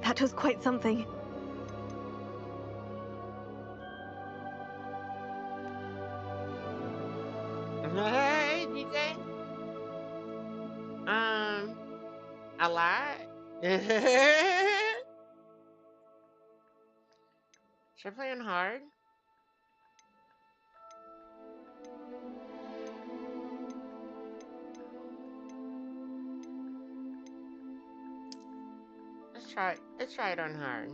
That was quite something. Hey, DJ. A lot. Should I play on hard? Let's try it on hard.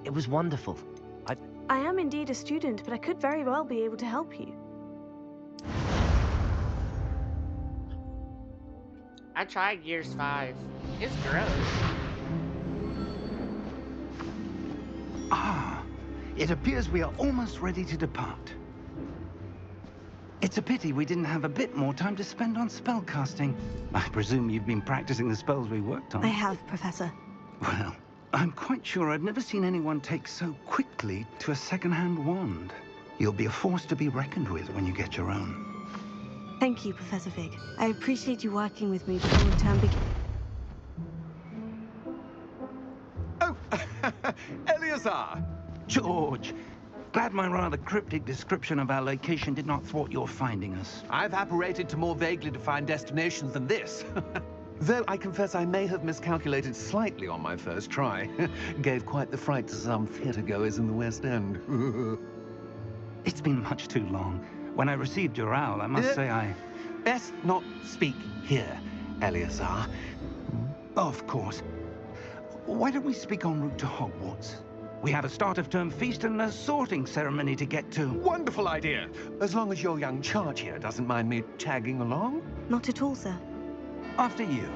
It was wonderful. I am indeed a student, but I could very well be able to help you. I tried Gears 5. It's gross. Ah, it appears we are almost ready to depart. It's a pity we didn't have a bit more time to spend on spellcasting. I presume you've been practicing the spells we worked on. I have, Professor. Well, I'm quite sure I've never seen anyone take so quickly to a second-hand wand. You'll be a force to be reckoned with when you get your own. Thank you, Professor Fig. I appreciate you working with me before the term begins. Oh, Eleazar! George, glad my rather cryptic description of our location did not thwart your finding us. I've apparated to more vaguely defined destinations than this. Though I confess I may have miscalculated slightly on my first try. Gave quite the fright to some theatre-goers in the West End. It's been much too long. When I received your owl, I must say I... Best not speak here, Eleazar. Of course. Why don't we speak en route to Hogwarts? We have a start-of-term feast and a sorting ceremony to get to. Wonderful idea! As long as your young charge here doesn't mind me tagging along. Not at all, sir. After you.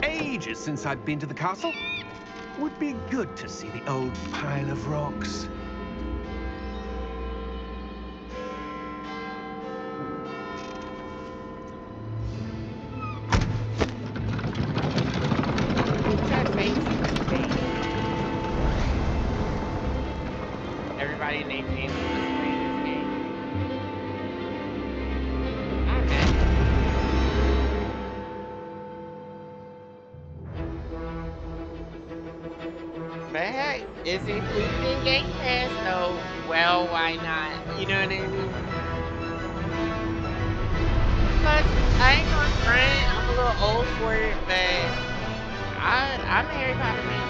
Ages since I've been to the castle. Would be good to see the old pile of rocks. Everybody named James was playing this game. But hey, it's included in Game Pass, so well, why not? You know what I mean? Plus, I ain't gonna front. I'm a little old for it, but I'm a Harry Potter man.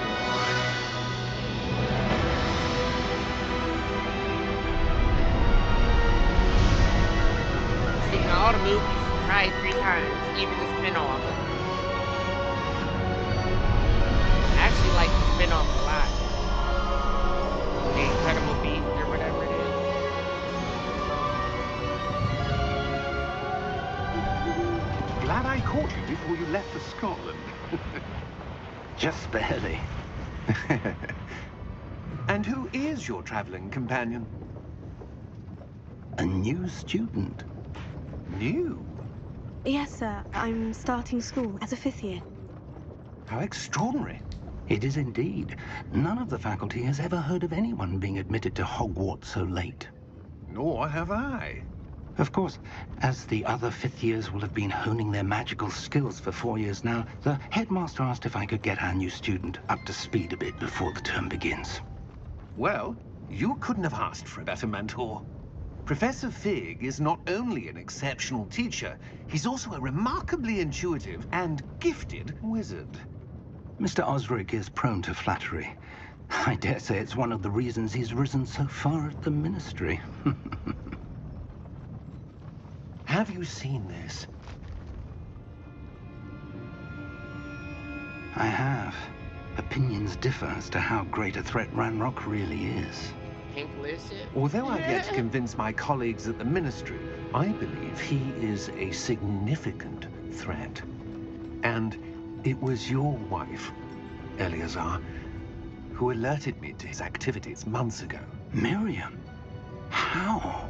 Seen all the movies probably 3 times, even the spin-off. I actually like the spin-off a lot. The Incredible Beast or whatever it is. Glad I caught you before you left for Scotland. Just barely. And who is your traveling companion? A new student. New? Yes, sir. I'm starting school as a 5th year. How extraordinary. It is indeed. None of the faculty has ever heard of anyone being admitted to Hogwarts so late. Nor have I. Of course, as the other 5th years will have been honing their magical skills for 4 years now, the headmaster asked if I could get our new student up to speed a bit before the term begins. Well, you couldn't have asked for a better mentor. Professor Fig is not only an exceptional teacher, he's also a remarkably intuitive and gifted wizard. Mr. Osric is prone to flattery. I dare say it's one of the reasons he's risen so far at the Ministry. Have you seen this? I have. Opinions differ as to how great a threat Ranrock really is. Pink lipstick. Although I've yet to convince my colleagues at the Ministry, I believe he is a significant threat. And it was your wife, Eleazar, who alerted me to his activities months ago. Miriam? How?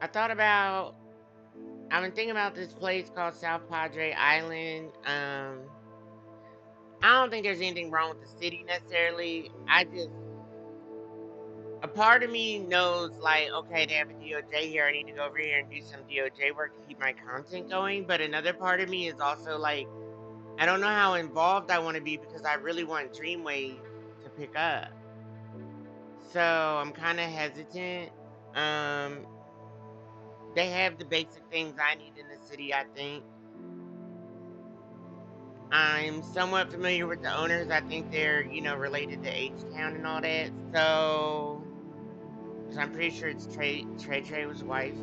I thought about. I've been thinking about this place called South Padre Island. I don't think there's anything wrong with the city necessarily. A part of me knows, like, okay, they have a DOJ here. I need to go over here and do some DOJ work to keep my content going. But another part of me is also like, I don't know how involved I want to be because I really want Dreamwave to pick up. So I'm kind of hesitant. Um, they have the basic things I need in the city, I think. I'm somewhat familiar with the owners. I think they're, related to H-Town and all that. So, because I'm pretty sure it's Trey was wife,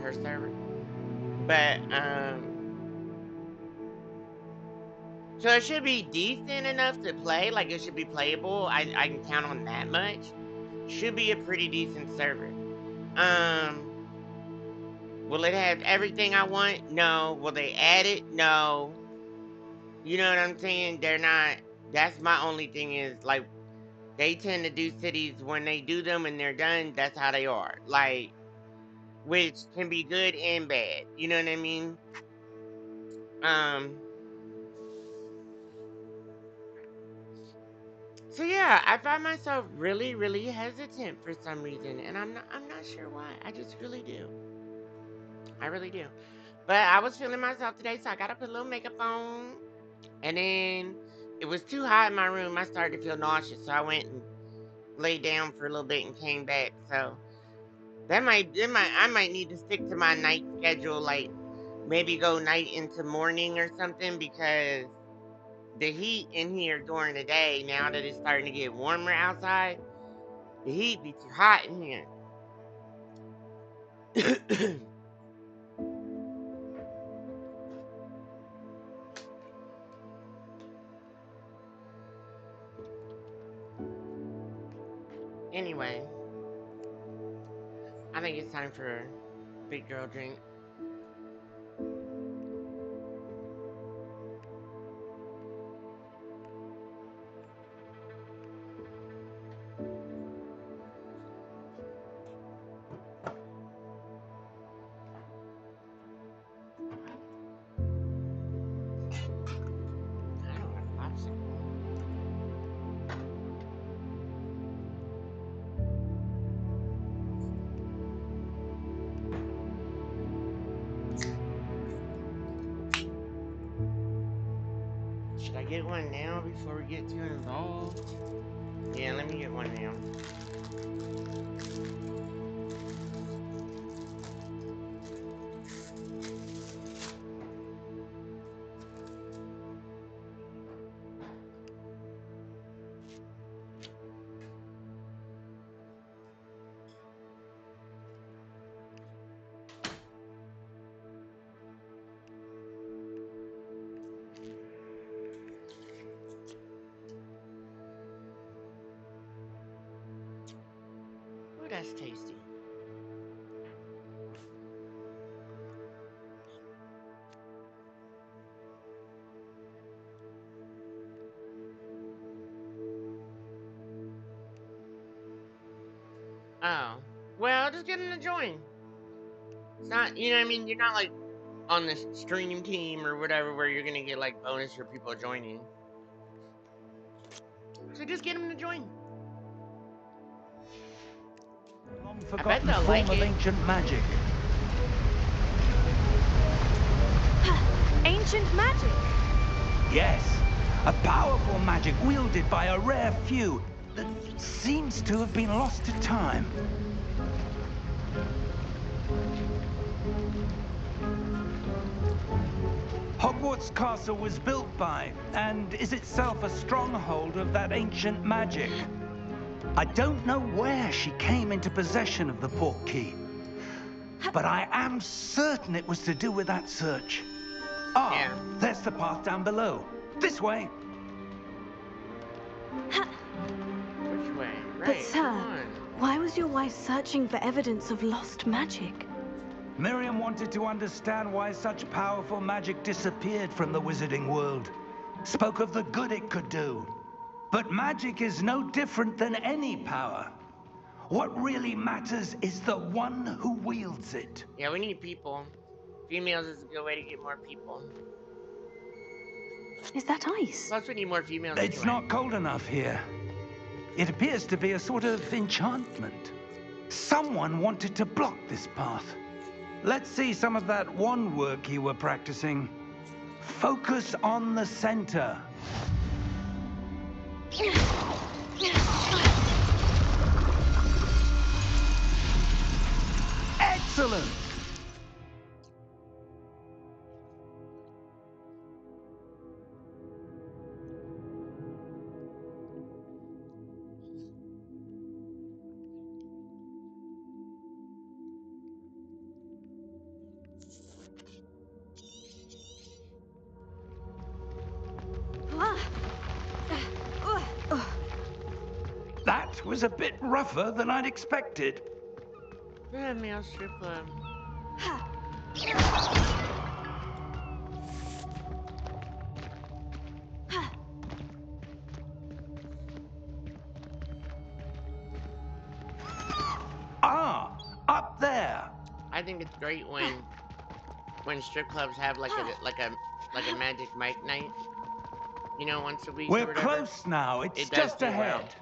her servant. But, so it should be decent enough to play. Like, it should be playable. I can count on that much. Should be a pretty decent server. Will it have everything I want? No. Will they add it? No. You know what I'm saying? They're not. That's my only thing is, like, they tend to do cities when they do them and they're done. That's how they are. Like, which can be good and bad. You know what I mean? So yeah, I find myself really, really hesitant for some reason, and I'm not sure why. I just really do. I really do. But I was feeling myself today, so I got to put a little makeup on. And then it was too hot in my room. I started to feel nauseous, so I went and laid down for a little bit and came back. So I might need to stick to my night schedule, like maybe go night into morning or something, because the heat in here during the day, now that it's starting to get warmer outside, the heat be too hot in here. Anyway, I think it's time for a big girl drink. I don't have popsicle. Should I get one now before we get too involved? Yeah, let me get one now. Ooh, that's tasty. Oh. Well, just get him to join. It's not, you know what I mean? You're not like on the stream team or whatever where you're gonna get like bonus for people joining. So just get him to join. Long I bet forgotten they'll form like of it. ancient magic. Ancient magic? Yes, a powerful magic wielded by a rare few that seems to have been lost to time. Hogwarts Castle was built by, and is itself a stronghold of that ancient magic. I don't know where she came into possession of the portkey, but I am certain it was to do with that search. Ah, Yeah. there's the path down below. This way. Which way? But Right, sir, come on. why was your wife searching for evidence of lost magic? Miriam wanted to understand why such powerful magic disappeared from the wizarding world. Spoke of the good it could do. But magic is no different than any power. What really matters is the one who wields it. Yeah, we need people. Females is a good way to get more people. Is that ice? Plus, we need more females It's anyway. not cold enough here. It appears to be a sort of enchantment. Someone wanted to block this path. Let's see some of that wand work you were practicing. Focus on the center. Excellent! That was a bit rougher than I'd expected. Yeah, male strip club. Ah, up there. I think it's great when strip clubs have like a magic mic night. You know, once a week. We're or whatever. close now. It's It does just do well. ahead.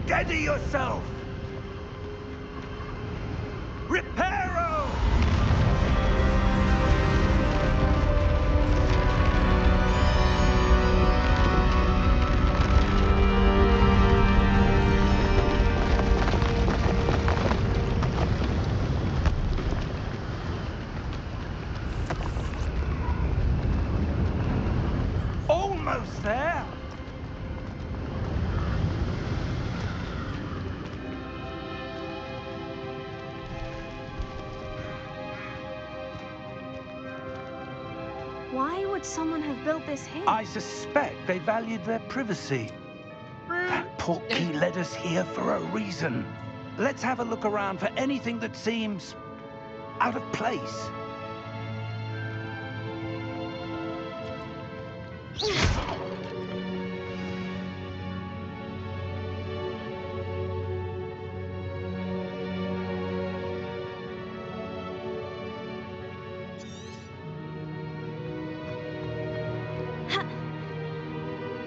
Steady yourself. Reparo! Almost there. Why would someone have built this here? I suspect they valued their privacy. That portkey led us here for a reason. Let's have a look around for anything that seems out of place.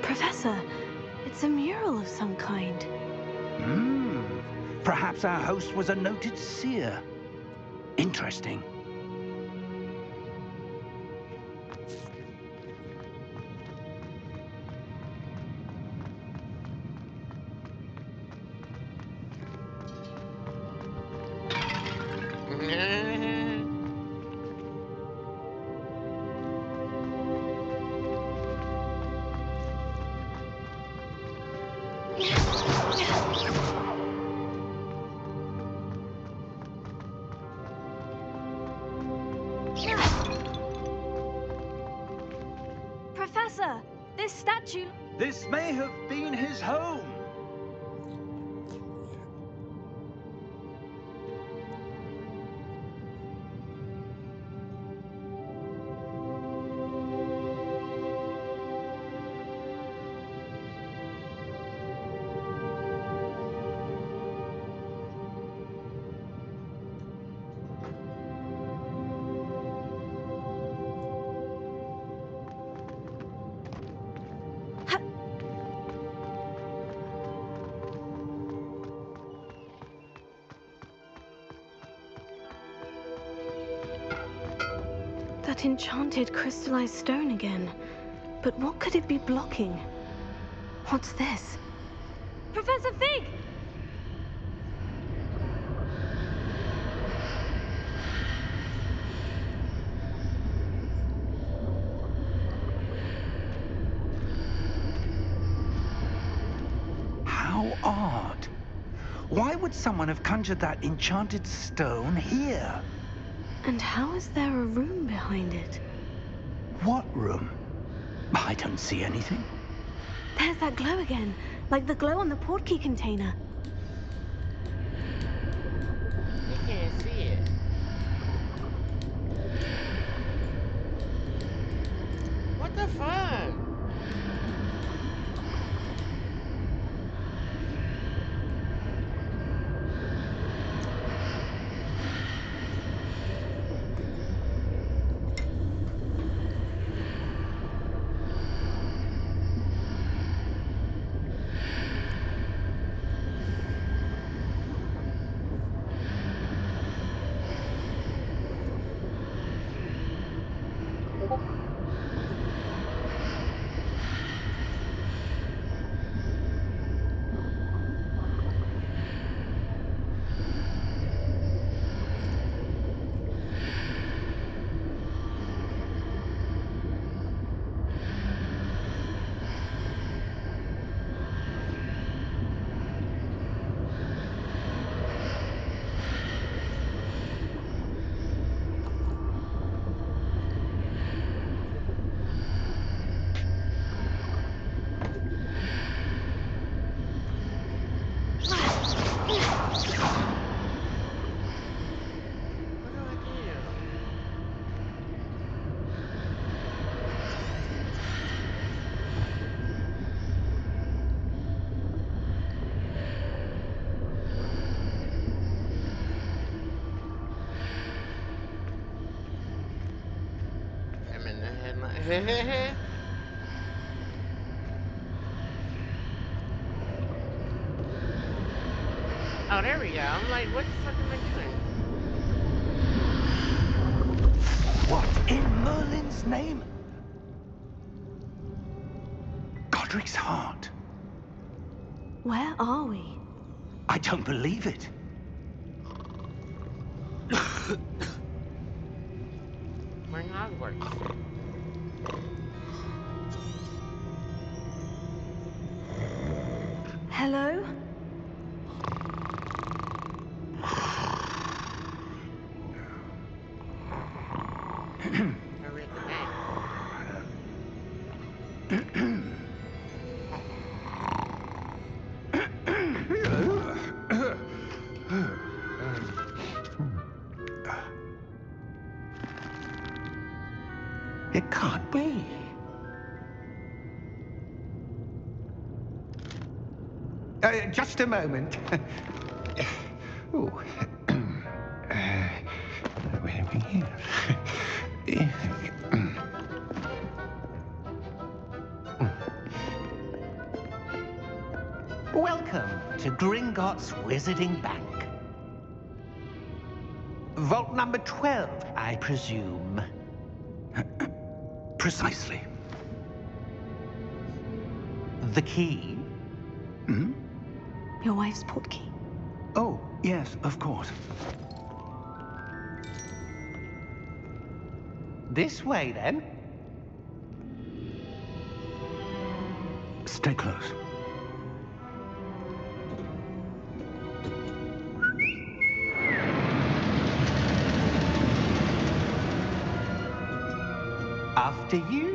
Professor, it's a mural of some kind. Perhaps our host was a noted seer. Interesting. Professor, this statue... This may have been his home. That enchanted crystallized stone again. But what could it be blocking? What's this? Professor Fig! How odd. Why would someone have conjured that enchanted stone here? And how is there a room behind it? What room? I don't see anything. There's that glow again, like the glow on the portkey container. You can't see it. I'm in the headline. Oh, there we go. I'm like, what the fuck am I doing? What in Merlin's name? Godric's heart. Where are we? I don't believe it. We're in Hogwarts. Hello? Are we at the bank? It can't be. Just a moment. Oh. Where are we here? Welcome to Gringotts Wizarding Bank. Vault number 12, I presume. Precisely. The key? Hmm? Your wife's portkey. Oh, yes, of course. This way, then. Stay close. After you.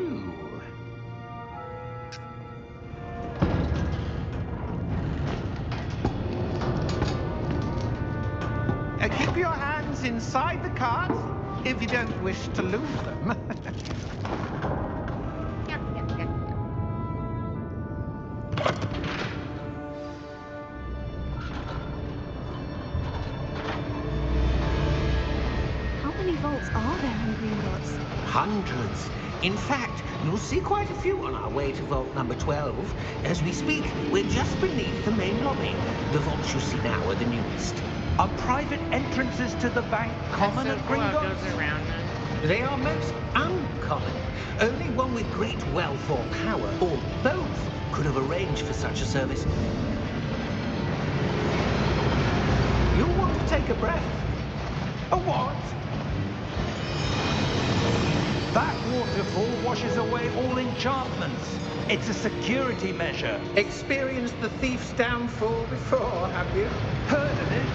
Keep your hands inside the cards if you don't wish to lose them. How many vaults are there in Gringotts? Hundreds. In fact, you'll see quite a few on our way to vault number 12. As we speak, we're just beneath the main lobby. The vaults you see now are the newest. Are private entrances to the bank common That's at so cool how it Gringotts? goes around then. They are most uncommon. Only one with great wealth or power, or both, could have arranged for such a service. You'll want to take a breath. A what? That waterfall washes away all enchantments. It's a security measure. Experienced the thief's downfall before, have you? Heard of it?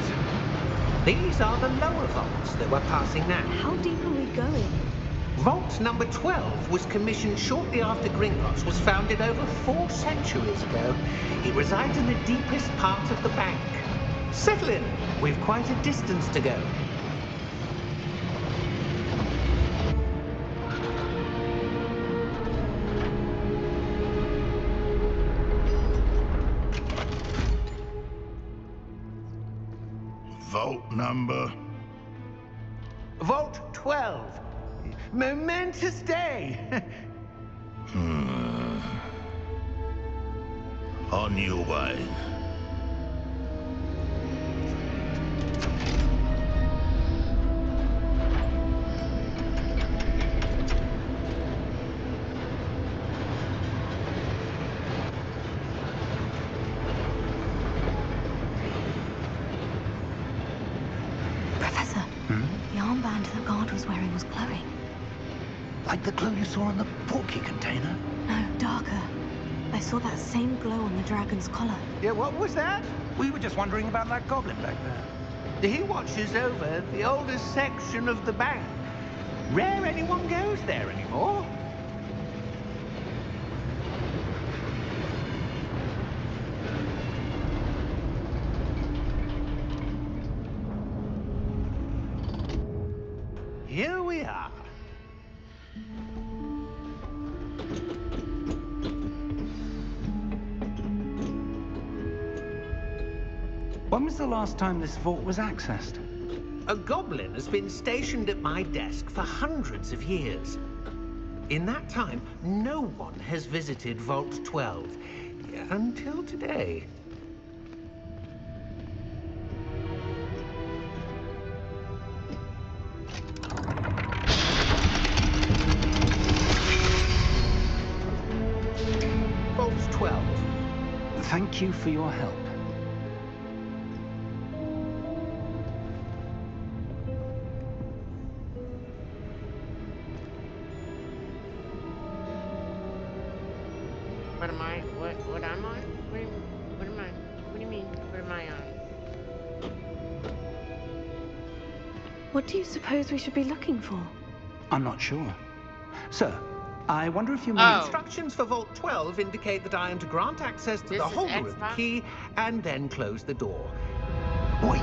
These are the lower vaults that we're passing now. How deep are we going? Vault number 12 was commissioned shortly after Gringotts was founded over 4 centuries ago. It resides in the deepest part of the bank. Settle in. We've quite a distance to go. Vault number. Vault 12. Momentous day. On your way. Professor, the armband the guard was wearing was glowing. Like the glow you saw on the portkey container? No, darker. I saw that same glow on the dragon's collar. Yeah, what was that? We were just wondering about that goblin back there. He watches over the oldest section of the bank. Rare anyone goes there anymore. here we are. When was the last time this vault was accessed? A goblin has been stationed at my desk for hundreds of years. In that time, no one has visited Vault 12 until today. Vault 12. Thank you for your help. What am I? What I'm on? What am I? What do you mean? What am I on? What do you suppose we should be looking for? I'm not sure. Sir, I wonder if you Oh. might... Instructions for Vault 12 indicate that I am to grant access to This the is Hogwarts Xbox? key and then close the door. Wait.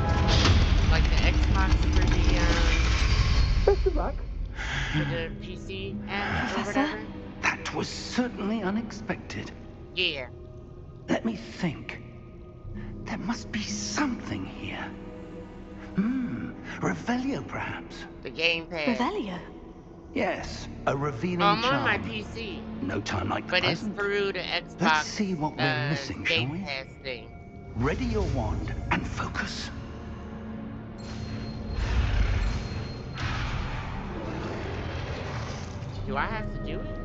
Like the Xbox for the Best of luck. PC app or Professor? whatever? That was certainly unexpected. Yeah. Let me think. There must be something here. Revelio, perhaps. The gamepad. Revelio? Yes, a revealing I'm charm. on my PC, No time like the but it's present. through the Xbox. Let's see what we're missing, shall Game we? Pass thing. Ready your wand and focus. Do I have to do it?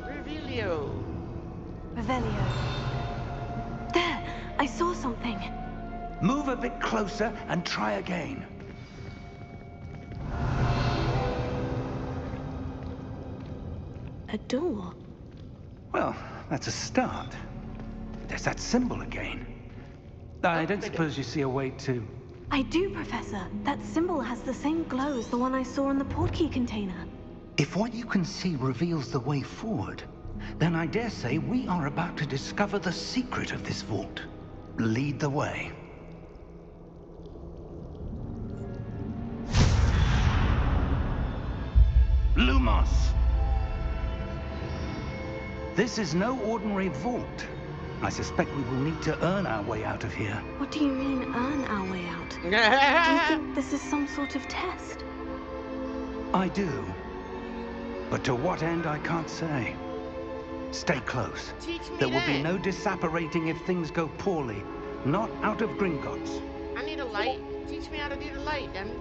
Revelio. Revelio. There! I saw something. Move a bit closer and try again. A door. Well, that's a start. There's that symbol again. I don't suppose you see a way to... I do, Professor. That symbol has the same glow as the one I saw in the portkey container. If what you can see reveals the way forward, then I dare say we are about to discover the secret of this vault. Lead the way. Lumos! This is no ordinary vault. I suspect we will need to earn our way out of here. What do you mean, earn our way out? Do you think this is some sort of test? I do. But to what end, I can't say. Stay close. Teach me There will be that. no disapparating if things go poorly. Not out of Gringotts. I need a light. Teach me how to do the light, dummy.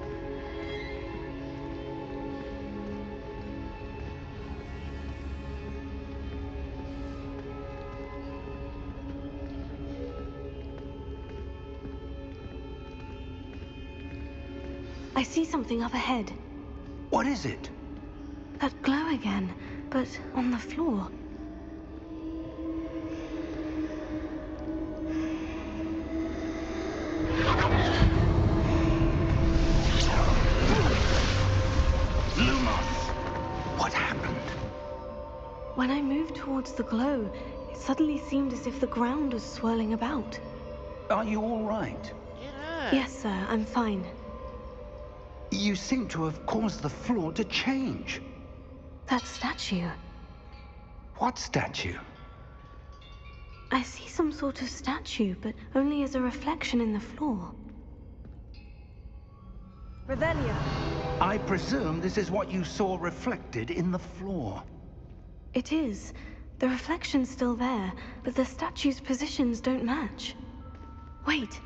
I see something up ahead. What is it? That glow again, but on the floor. Lumos! What happened? When I moved towards the glow, it suddenly seemed as if the ground was swirling about. Are you all right? Get up. Yes, sir, I'm fine. You seem to have caused the floor to change. That statue. What statue? I see some sort of statue, but only as a reflection in the floor. Revelio. I presume this is what you saw reflected in the floor. It is. The reflection's still there, but the statue's positions don't match. Wait.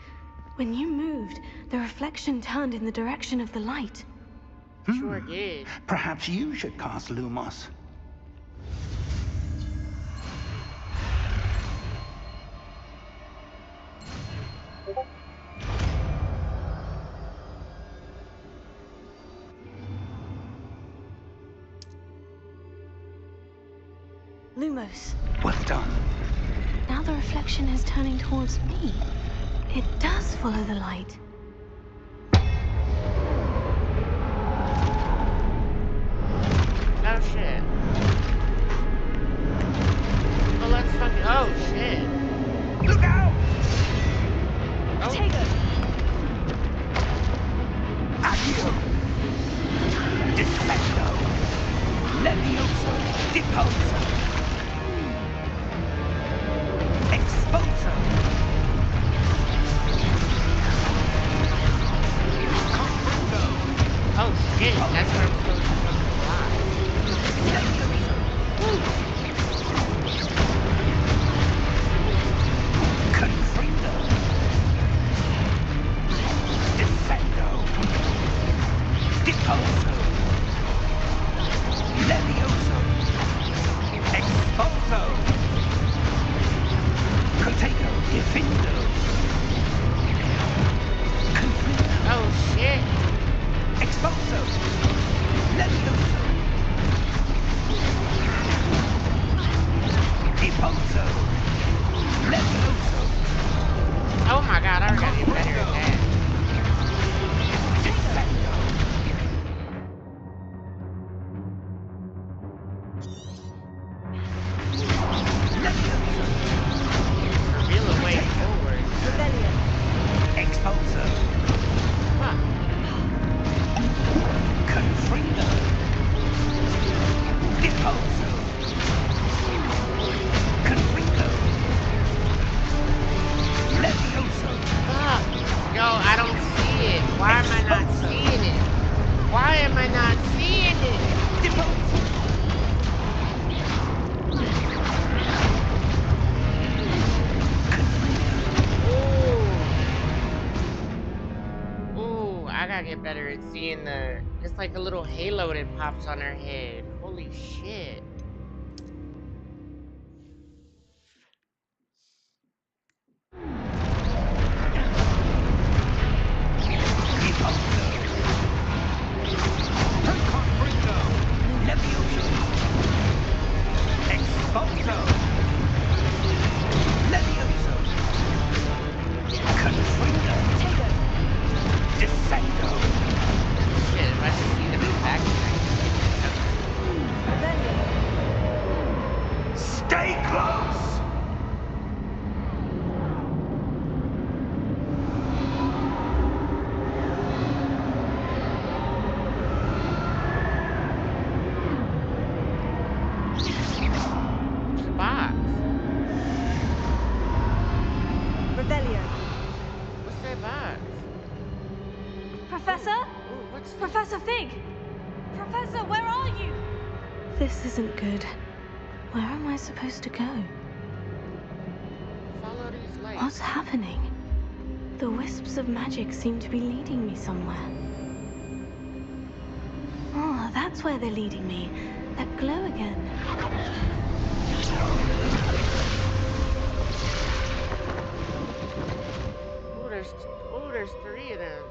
When you moved, the reflection turned in the direction of the light. Sure did. Perhaps you should cast Lumos. Lumos. Well done. Now the reflection is turning towards me. It does follow the light. Oh shit. Repulsor. Expulsor. Comprendo. Oh shit, that's where I'm supposed to fucking fly. Levioso. Confrindo. Descendo. Depulso. Levioso. Expulso. Protego. Defindo. Confrindo. Oh shit. Expulso. Levioso. Depulso. Levioso. Oh my god, I gotta get better at that. Descendo. Levioso. Reveal a way forward. Rebellion. Expulso. Fuck. Confrindo. Depulso. Confrindo. Levioso. Fuck. Yo, I don't see it. Why am I not seeing it? Why am I not seeing it? Depulso. Ooh. Ooh, I gotta get better at seeing the... It's like a little halo that pops on her head. Holy shit. Depulso. Confrindo. Levioso. Expulso. Levioso. Confrindo. Descendo. Shit, if I just see them in the back. Rebellion. Stay close. It's a box. Rebellion. What's that box? Professor? Ooh, what's Professor Fig! Professor, where are you? This isn't good. Where am I supposed to go? Follow these lights. What's happening? The wisps of magic seem to be leading me somewhere. Oh, that's where they're leading me. That glow again. Ooh, there's three of them.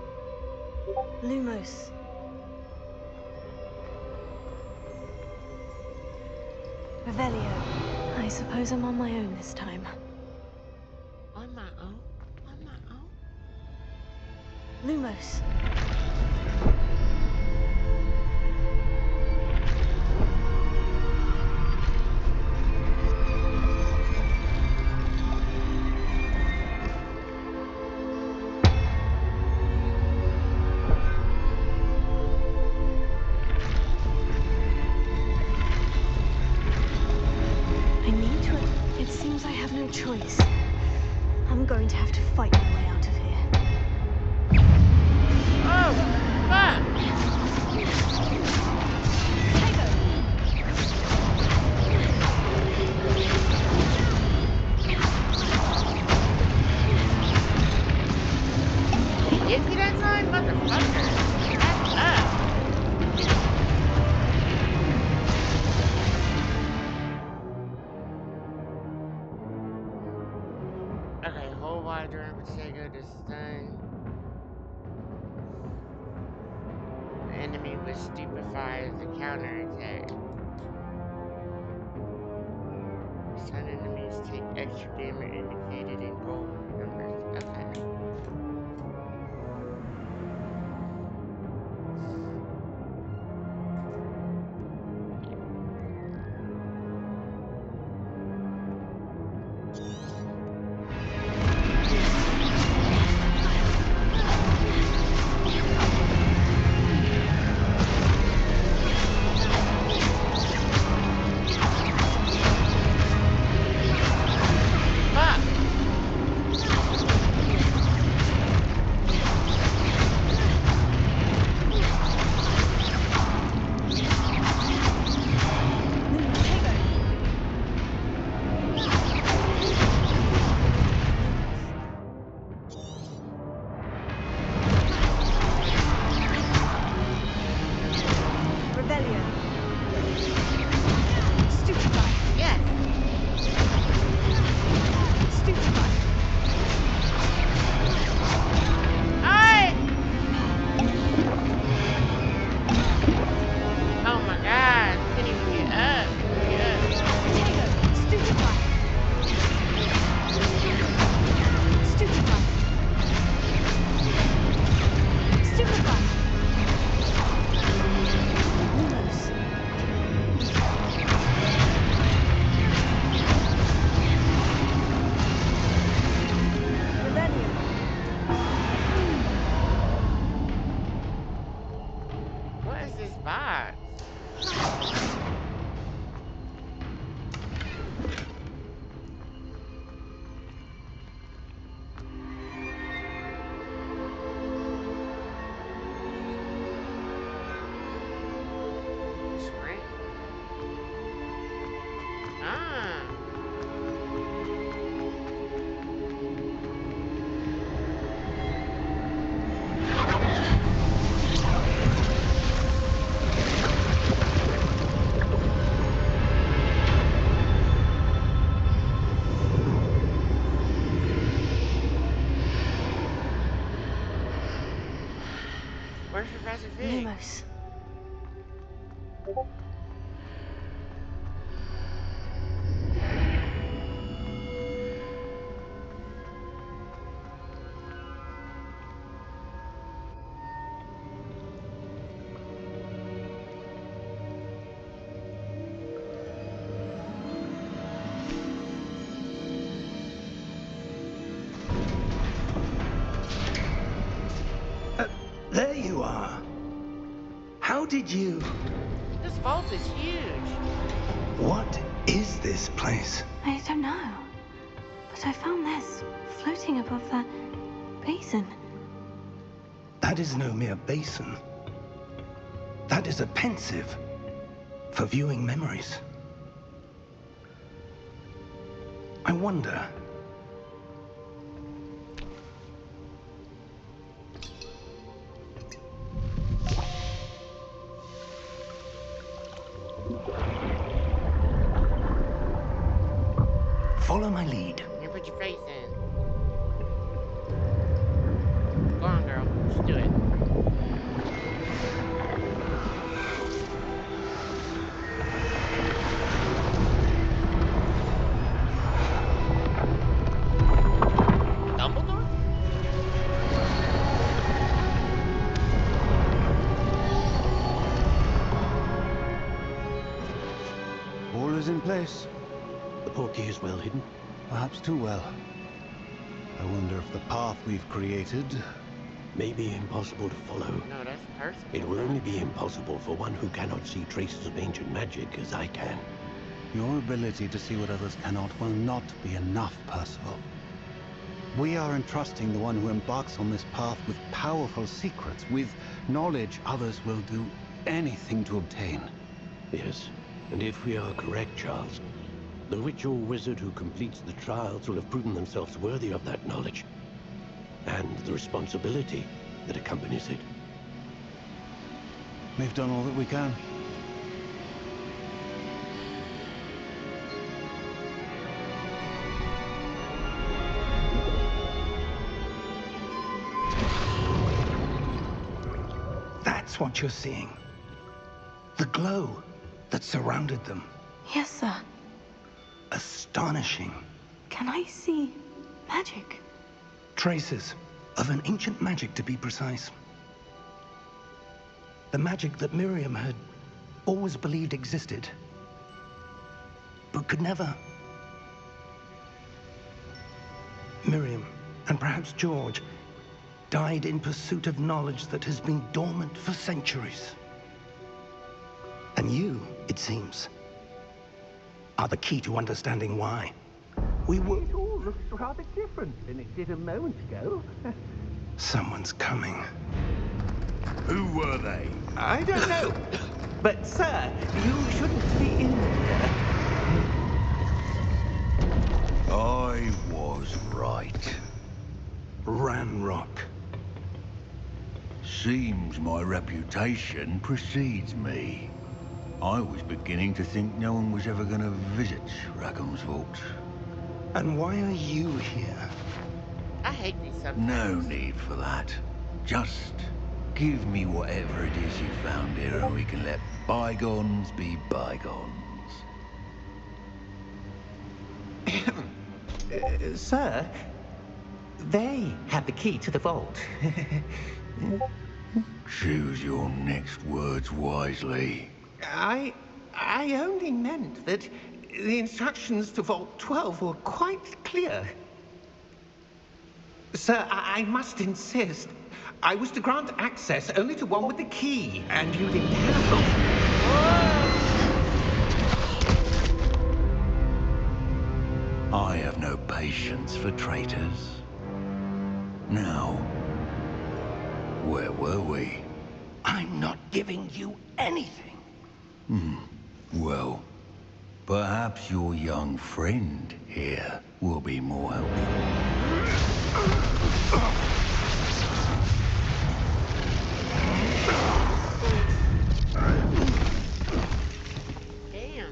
Lumos. Revelio. I suppose I'm on my own this time. On my own? On my own? Lumos. It seems I have no choice. I'm going to have to fight my way out of here. Oh, fuck! Get me that time, motherfucker! That's up! Okay, hold while during Protego to stun. The enemy was stupefied as a counterattack. Stun enemies take extra damage indicated in gold numbers. Okay. box. Screen. Ah. Where's Professor Fig? Lumos. There you are. How did you... This vault is huge. What is this place? I don't know. But I found this floating above that basin. That is no mere basin. That is a pensive for viewing memories. I wonder... Follow my lead. You put your face in. Go on, girl. Just do it. Dumbledore? All is in place. The portkey is well hidden, perhaps too well. I wonder if the path we've created may be impossible to follow. No, that's perfect. It will only be impossible for one who cannot see traces of ancient magic as I can. Your ability to see what others cannot will not be enough, Percival. We are entrusting the one who embarks on this path with powerful secrets, with knowledge others will do anything to obtain. Yes, and if we are correct, Charles, the witch or wizard who completes the trials will have proven themselves worthy of that knowledge, and the responsibility that accompanies it. We've done all that we can. That's what you're seeing. The glow that surrounded them. Yes, sir. Astonishing. Can I see magic? Traces of an ancient magic, to be precise. The magic that Miriam had always believed existed, but could never. Miriam, and perhaps George, died in pursuit of knowledge that has been dormant for centuries. And you, it seems, are the key to understanding why. We were... It all looks rather different than it did a moment ago. Someone's coming. Who were they? I don't know. But, sir, you shouldn't be in here. I was right. Ranrock. Seems my reputation precedes me. I was beginning to think no one was ever going to visit Rackham's vault. And why are you here? I hate these subtitles. No need for that. Just give me whatever it is you found here and we can let bygones be bygones. Sir, they have the key to the vault. Choose your next words wisely. I only meant that the instructions to Vault 12 were quite clear. Sir, I must insist. I was to grant access only to one with the key, and you didn't have it. I have no patience for traitors. Now, where were we? I'm not giving you anything. Well, perhaps your young friend here will be more helpful. Damn.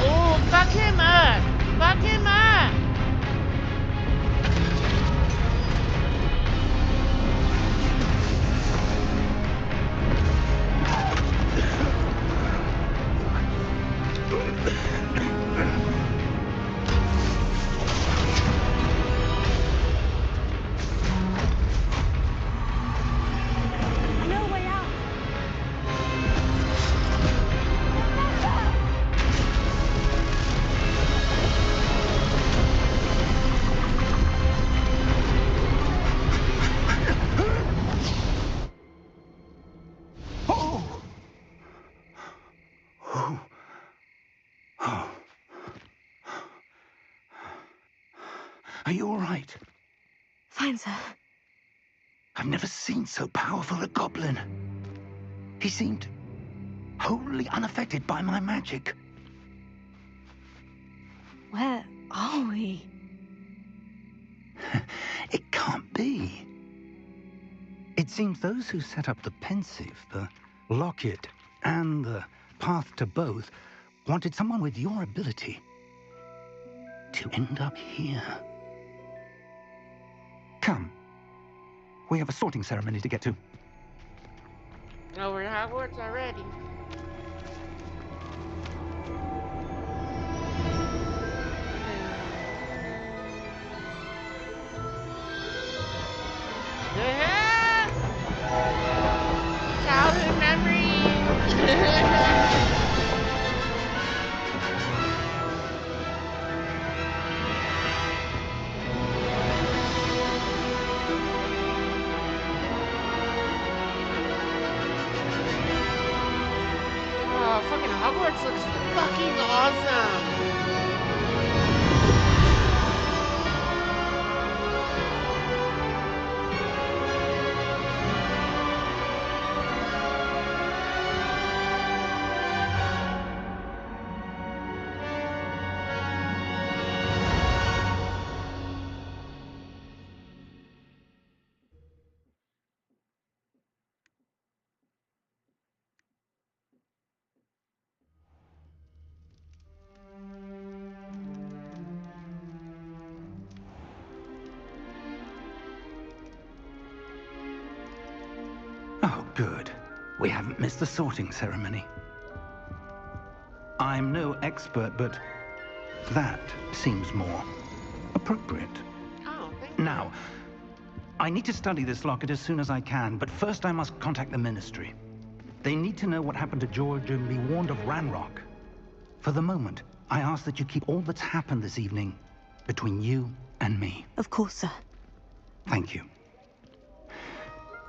Oh, fuck him up! Fuck him up! No way out. Oh! Oh. Oh. Are you all right? Fine, sir. I've never seen so powerful a goblin. He seemed wholly unaffected by my magic. Where are we? It can't be. It seems those who set up the pensive, the locket, and the path to both wanted someone with your ability to end up here. Come. We have a sorting ceremony to get to. Oh, we're at Hogwarts already. Childhood memories. Oh, fucking Hogwarts looks fucking awesome. Oh, good. We haven't missed the sorting ceremony. I'm no expert, but that seems more appropriate. Oh, thank you. Now, I need to study this locket as soon as I can, but first I must contact the Ministry. They need to know what happened to George and be warned of Ranrock. For the moment, I ask that you keep all that's happened this evening between you and me. Of course, sir. Thank you.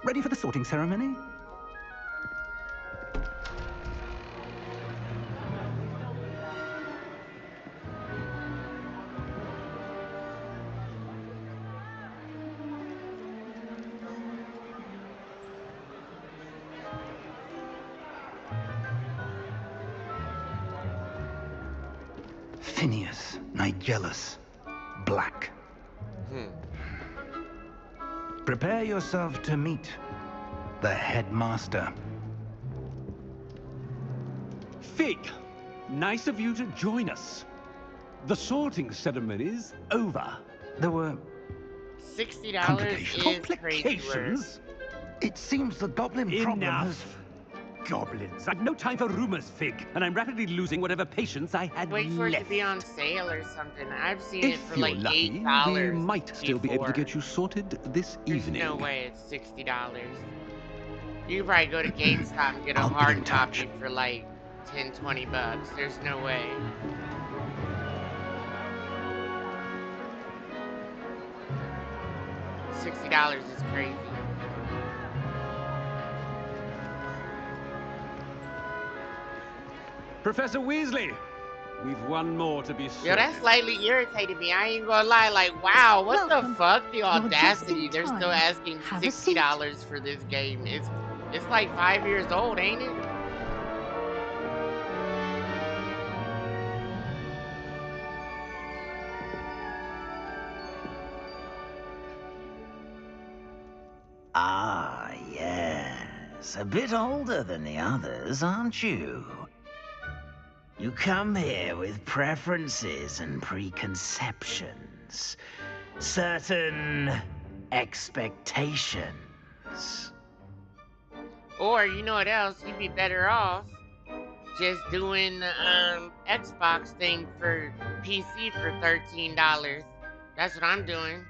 Ready for the sorting ceremony? Phineas, Nigellus, Black. Prepare yourself to meet the headmaster. Fig, nice of you to join us. The sorting ceremony's over. There were $60 is crazy work. Complications? It seems the goblin problem has... Enough. Goblins. I've no time for rumors, Fig, and I'm rapidly losing whatever patience I had Wait for it left. to be on sale or something. I've seen it If for you're like lucky, $8. we might still be able to before. get you sorted this There's evening. no way it's $60. You could probably go to GameStop and get a I'll be hard in touch. copy for like 10, 20 bucks. There's no way. $60 is crazy. Professor Weasley, we've one more to be sorted. Yo, that slightly irritated me. I ain't gonna lie. Like, wow, what Welcome. the fuck? The You're just audacity. in They're time. still asking Have a seat. $60 for this game. It's like 5 years old, ain't it? Ah, yes. A bit older than the others, aren't you? You come here with preferences and preconceptions. Certain expectations. Or, you know what else? You'd be better off just doing the Xbox thing for PC for $13. That's what I'm doing.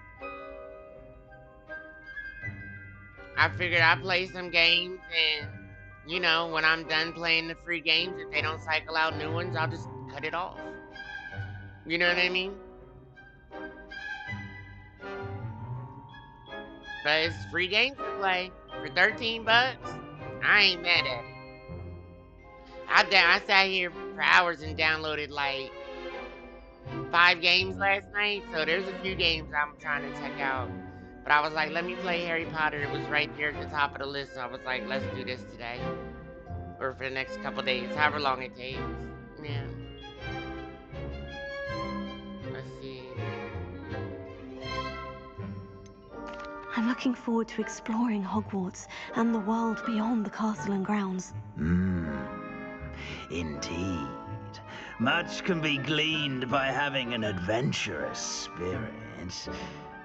I figured I'd play some games, and, you know, when I'm done playing the free games, if they don't cycle out new ones, I'll just cut it off. You know what I mean? But it's free games to play for 13 bucks. I ain't mad at it. I sat here for hours and downloaded like 5 games last night, so there's a few games I'm trying to check out. But I was like, let me play Harry Potter. It was right there at the top of the list. So I was like, let's do this today. Or for the next couple days, however long it takes. Yeah. Let's see. I'm looking forward to exploring Hogwarts and the world beyond the castle and grounds. Indeed. Much can be gleaned by having an adventurous spirit.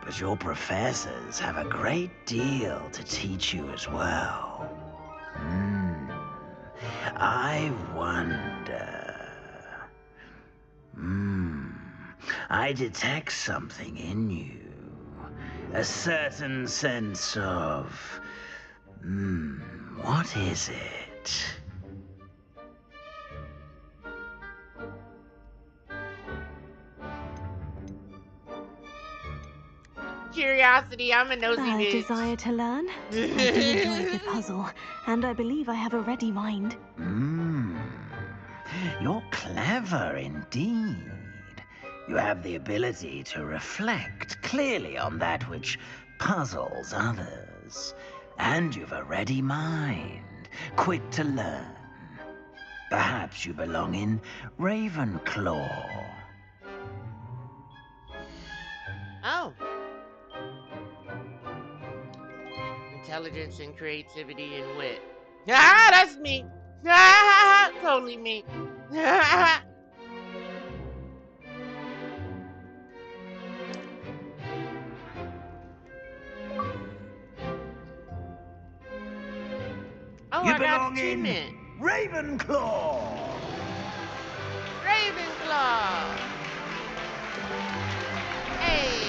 But your professors have a great deal to teach you as well. I wonder... I detect something in you. A certain sense of... what is it? Curiosity, I'm a nosy A bitch. desire to learn? I do enjoy a good puzzle, and I believe I have a ready mind. You're clever indeed. You have the ability to reflect clearly on that which puzzles others. And you've a ready mind, quick to learn. Perhaps you belong in Ravenclaw. Oh. Intelligence and creativity and wit. Ah, that's me. Ah, totally me. Ah. Oh, You I got belong in achievement. Ravenclaw. Ravenclaw. Hey.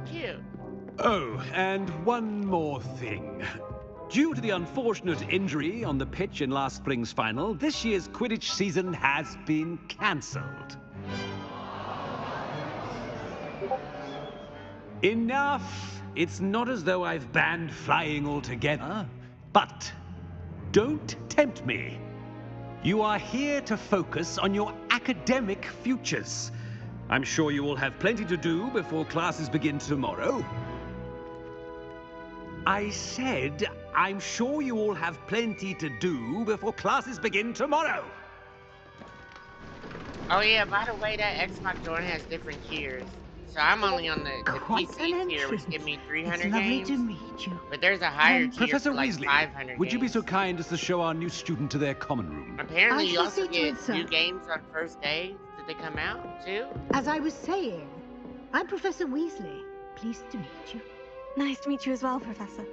Cute. Oh, and one more thing. Due to the unfortunate injury on the pitch in last spring's final, this year's Quidditch season has been cancelled. Enough! It's not as though I've banned flying altogether. But don't tempt me. You are here to focus on your academic futures. I'm sure you all have plenty to do before classes begin tomorrow. I said, I'm sure you all have plenty to do before classes begin tomorrow. Oh yeah, by the way, that Xbox joint has different tiers. So I'm only on the Quite PC an tier, which entrance. gives me 300 It's lovely games. to meet you. But there's a higher tier Professor for like Weasley, 500 would you be games. so kind as to show our new student to their common room? Apparently, I you shall also see to get it, sir. new games on first day. Did they come out too? As I was saying, I'm Professor Weasley. Pleased to meet you. Nice to meet you as well, Professor.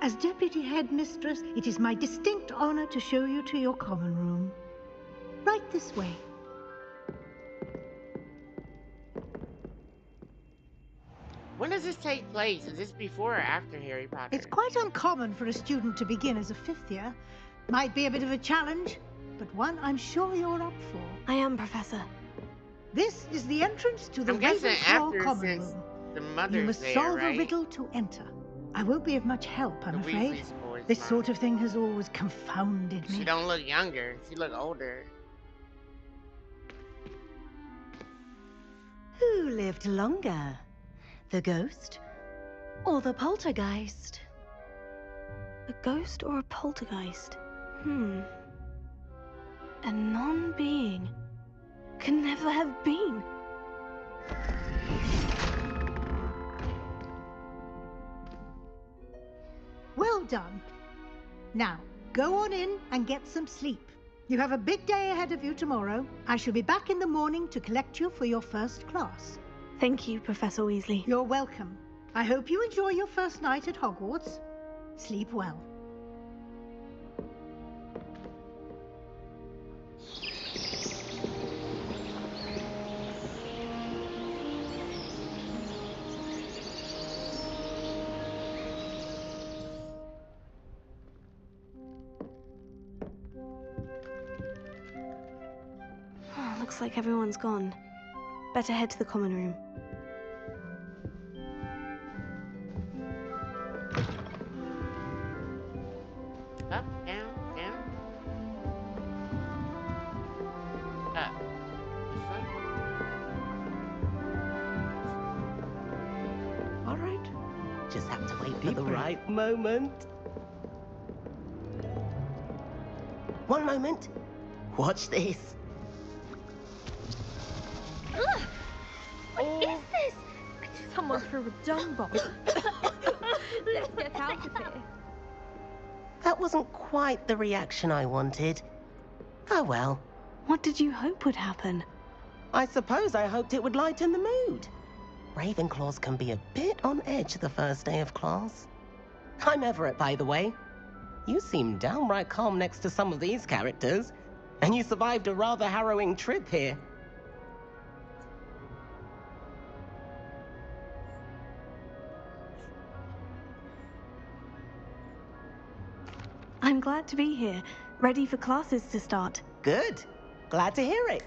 As Deputy Headmistress, it is my distinct honor to show you to your common room. Right this way. When does this take place? Is this before or after Harry Potter? It's quite uncommon for a student to begin as a 5th year. Might be a bit of a challenge, but one I'm sure you're up for. I am, Professor. This is the entrance to the I'm guessing Ravenclaw after, common since room. the mother's You must there, solve right? a riddle to enter. I won't be of much help, I'm The afraid. Weasley's boy's This mom. sort of thing has always confounded me. She don't look younger. She look older. Who lived longer? The ghost or the poltergeist? A ghost or a poltergeist? A non-being can never have been. Well done. Now, go on in and get some sleep. You have a big day ahead of you tomorrow. I shall be back in the morning to collect you for your first class. Thank you, Professor Weasley. You're welcome. I hope you enjoy your first night at Hogwarts. Sleep well. Looks like everyone's gone. Better head to the common room. Up, down, down. Up. This way? All right. Just have to wait for the right moment. One moment. Watch this. What is this? Someone threw a dung bomb. Let's get out of here. That wasn't quite the reaction I wanted. Oh well. What did you hope would happen? I suppose I hoped it would lighten the mood. Ravenclaws can be a bit on edge the first day of class. I'm Everett, by the way. You seem downright calm next to some of these characters, and you survived a rather harrowing trip here. I'm glad to be here, ready for classes to start. Good. Glad to hear it.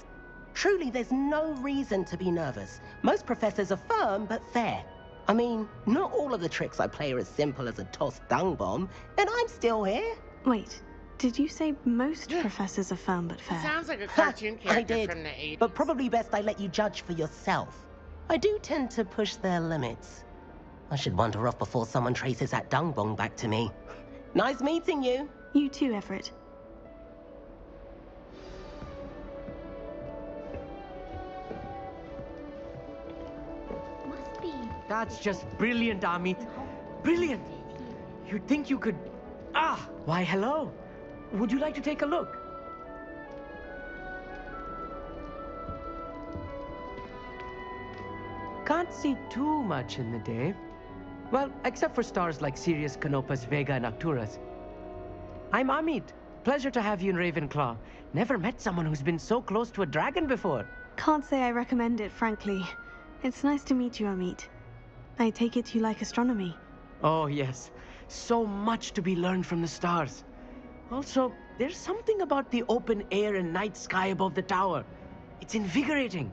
Truly, there's no reason to be nervous. Most professors are firm but fair. I mean, not all of the tricks I play are as simple as a tossed dung bomb, and I'm still here. Wait, did you say most professors are firm but fair? Sounds like a cartoon I character did, from the 80s. but probably best I let you judge for yourself. I do tend to push their limits. I should wander off before someone traces that dung bomb back to me. Nice meeting you. You too, Everett. Must be. That's just brilliant, Amit. Brilliant. You'd think you could... Ah! Why, hello. Would you like to take a look? Can't see too much in the day. Well, except for stars like Sirius, Canopus, Vega, and Arcturus. I'm Amit. Pleasure to have you in Ravenclaw. Never met someone who's been so close to a dragon before. Can't say I recommend it, frankly. It's nice to meet you, Amit. I take it you like astronomy. Oh, yes. So much to be learned from the stars. Also, there's something about the open air and night sky above the tower. It's invigorating.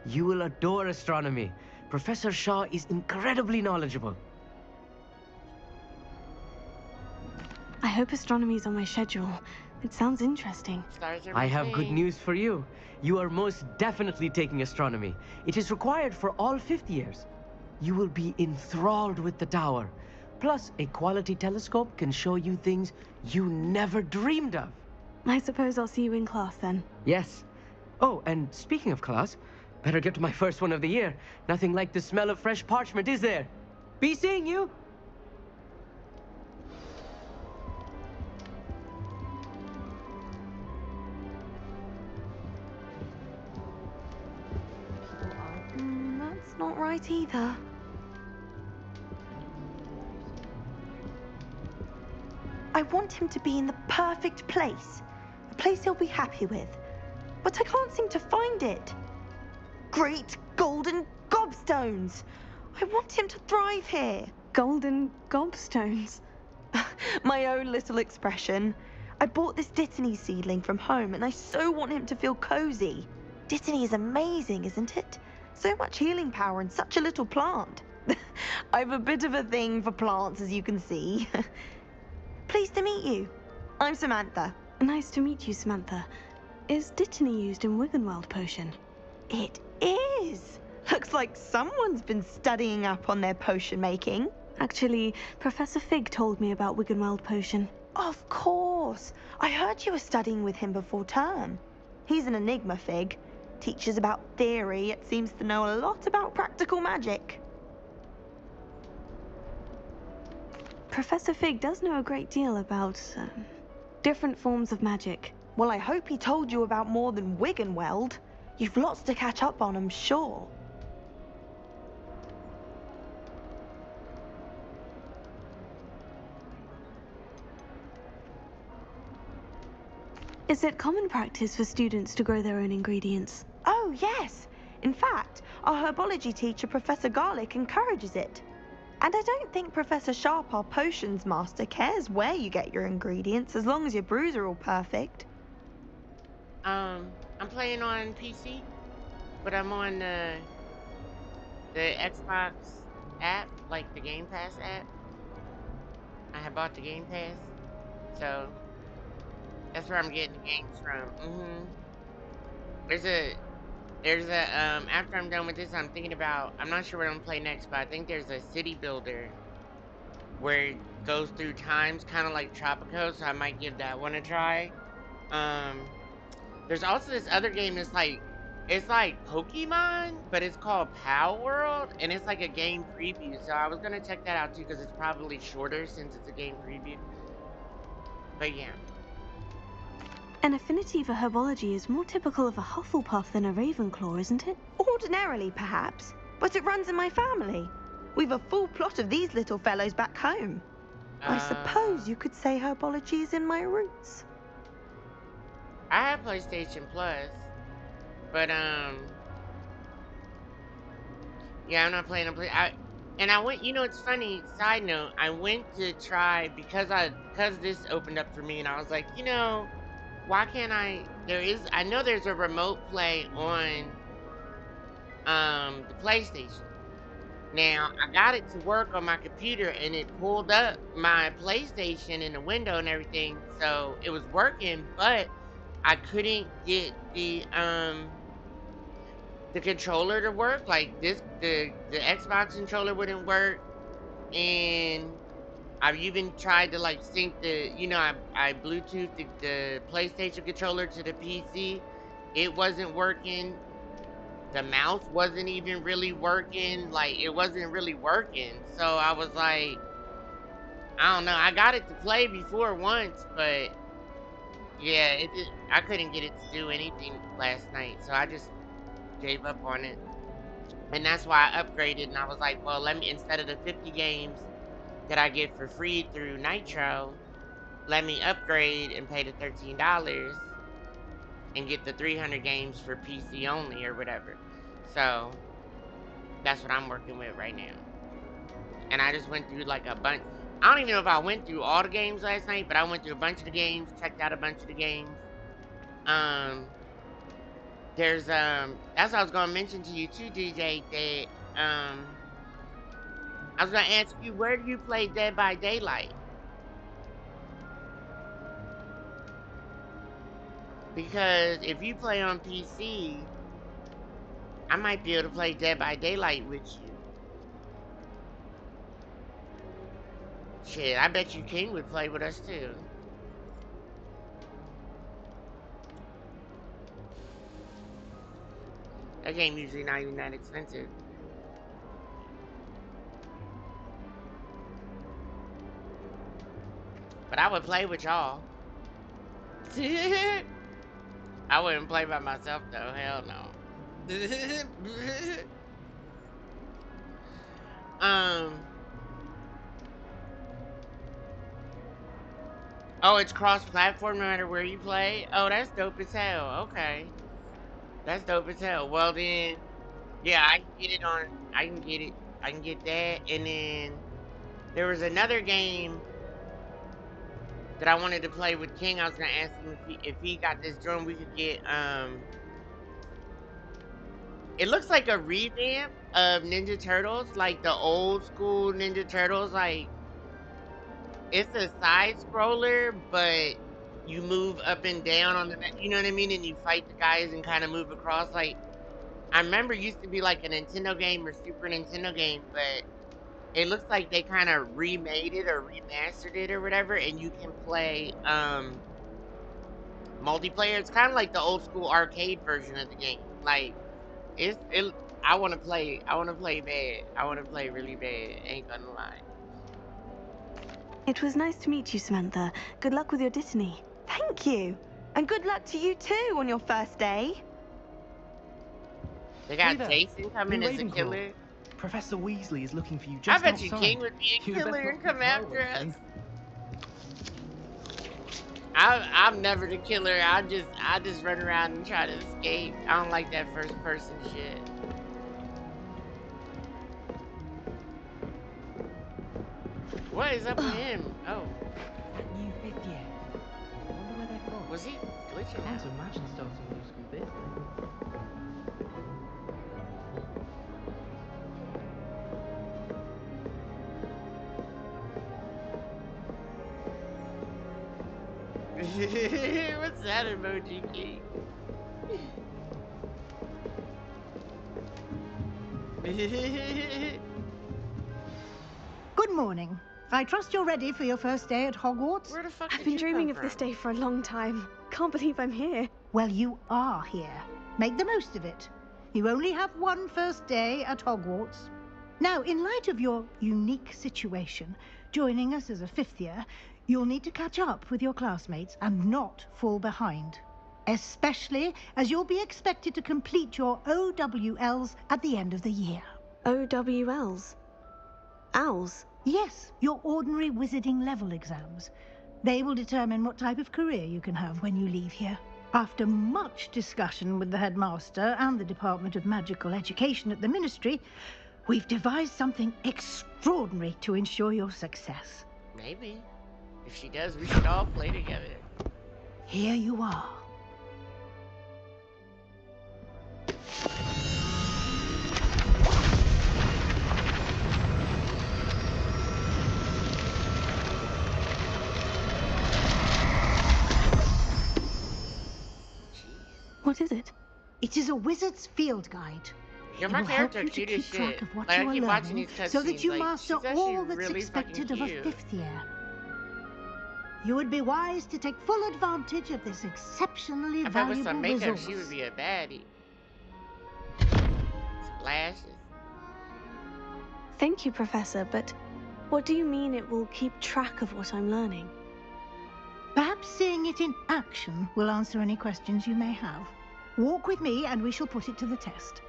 You will adore astronomy. Professor Shaw is incredibly knowledgeable. I hope astronomy's on my schedule. It sounds interesting. Stars are I have my good thing. news for you. You are most definitely taking astronomy. It is required for all 5th years. You will be enthralled with the tower. Plus, a quality telescope can show you things you never dreamed of. I suppose I'll see you in class then. Yes. Oh, and speaking of class, better get to my first one of the year. Nothing like the smell of fresh parchment, is there? Be seeing you! That's not right either. I want him to be in the perfect place. A place he'll be happy with. But I can't seem to find it. Great golden gobstones! I want him to thrive here. Golden gobstones. My own little expression. I bought this Dittany seedling from home and I so want him to feel cozy. Dittany is amazing, isn't it? So much healing power in such a little plant. I've a bit of a thing for plants, as you can see. Pleased to meet you. I'm Samantha. Nice to meet you, Samantha. Is Dittany used in Wiggenweld potion? It is. Looks like someone's been studying up on their potion making. Actually, Professor Fig told me about Wiggenweld potion. Of course. I heard you were studying with him before term. He's an enigma, Fig. Teaches about theory, yet seems to know a lot about practical magic. Professor Fig does know a great deal about different forms of magic. Well, I hope he told you about more than Wiggenweld. You've lots to catch up on, I'm sure. Is it common practice for students to grow their own ingredients? Oh, yes. In fact, our herbology teacher, Professor Garlick, encourages it. And I don't think Professor Sharp, our potions master, cares where you get your ingredients, as long as your brews are all perfect. I'm playing on PC, but I'm on the Xbox app, like the Game Pass app. I have bought the Game Pass, so that's where I'm getting the games from. There's a after I'm done with this, I'm thinking about, I'm not sure what I'm gonna play next, but I think there's a city builder where it goes through times, kind of like Tropico, so I might give that one a try. There's also this other game that's like, it's like Pokemon, but it's called Pal World, and it's like a game preview, so I was gonna check that out too, because it's probably shorter since it's a game preview. But yeah. An affinity for herbology is more typical of a Hufflepuff than a Ravenclaw, isn't it? Ordinarily, perhaps, but it runs in my family. We've a full plot of these little fellows back home. I suppose you could say herbology is in my roots. I have PlayStation Plus, but yeah, I'm not playing. I went. You know, it's funny. Side note: I went to try because this opened up for me, and I was like, you know, why can't I? I know there's a remote play on the PlayStation. Now I got it to work on my computer, and it pulled up my PlayStation in the window and everything, so it was working, but I couldn't get the controller to work. Like the Xbox controller wouldn't work, and I've even tried to like sync the, you know, I Bluetooth the PlayStation controller to the PC. It wasn't working. The mouse wasn't even really working. Like, it wasn't really working. So I was like, I don't know. I got it to play before once, but yeah, I couldn't get it to do anything last night. So I just gave up on it. And that's why I upgraded, and I was like, well, let me, instead of the 50 games that I get for free through Nitro, let me upgrade and pay the $13 and get the 300 games for PC only or whatever. So that's what I'm working with right now. And I just went through like a bunch. I don't even know if I went through all the games last night, but I went through a bunch of the games, checked out a bunch of the games. There's that's what I was gonna mention to you too, DJ, that I was gonna ask you, where do you play Dead by Daylight? Because if you play on PC, I might be able to play Dead by Daylight with you. Shit, I bet you King would play with us too. That game usually not even that expensive. But I would play with y'all. I wouldn't play by myself though, hell no. Oh, it's cross-platform no matter where you play? Oh, that's dope as hell. Okay. That's dope as hell. Well then, yeah, I can get it on, I I can get that. And then there was another game that I wanted to play with King. I was gonna ask him if he got this drone. We could get it looks like a revamp of Ninja Turtles, like the old school Ninja Turtles. Like it's a side scroller, but you move up and down on the, you know what I mean, and you fight the guys and kind of move across. Like I remember it used to be like a Nintendo game or Super Nintendo game, but it looks like they kind of remade it or remastered it or whatever, and you can play multiplayer. It's kind of like the old school arcade version of the game. Like I want to play. I want to play bad. I want to play really bad. Ain't gonna lie. It was nice to meet you, Samantha. Good luck with your Dittany. Thank you. And good luck to you too on your first day. They got Hey there. Jason coming New as a Ravenclaw. killer. Professor Weasley is looking for you I just bet outside. you King would be a You best killer not and come comply after with us. things. I'm never the killer. I just run around and try to escape. I don't like that first person shit. What is up with him? Oh, That new fifth year. I wonder where they're from. was he glitching I out? want to imagine starting a new school business. What's that emoji, King? Good morning. I trust you're ready for your first day at Hogwarts? Where the fuck I've did been you dreaming come of this from? day for a long time. Can't believe I'm here. Well, you are here. Make the most of it. You only have one first day at Hogwarts. Now, in light of your unique situation, joining us as a fifth year, you'll need to catch up with your classmates and not fall behind. Especially as you'll be expected to complete your OWLs at the end of the year. OWLs? Owls? Yes, your ordinary wizarding level exams. They will determine what type of career you can have when you leave here. After much discussion with the headmaster and the Department of Magical Education at the Ministry, we've devised something extraordinary to ensure your success. Maybe. If she does, we should all play together. Here you are. What is it? It is a wizard's field guide. Yeah, It my will help character you to cute keep as track shit. of what Like, you I are keep watching learning, these so that cutscenes, you like, master she's actually all that's really expected fucking of a cute. fifth year. You would be wise to take full advantage of this exceptionally If I was valuable some makeup, resource. she would be a baddie. Splashes. Thank you, Professor, but what do you mean it will keep track of what I'm learning? Perhaps seeing it in action will answer any questions you may have. Walk with me and we shall put it to the test.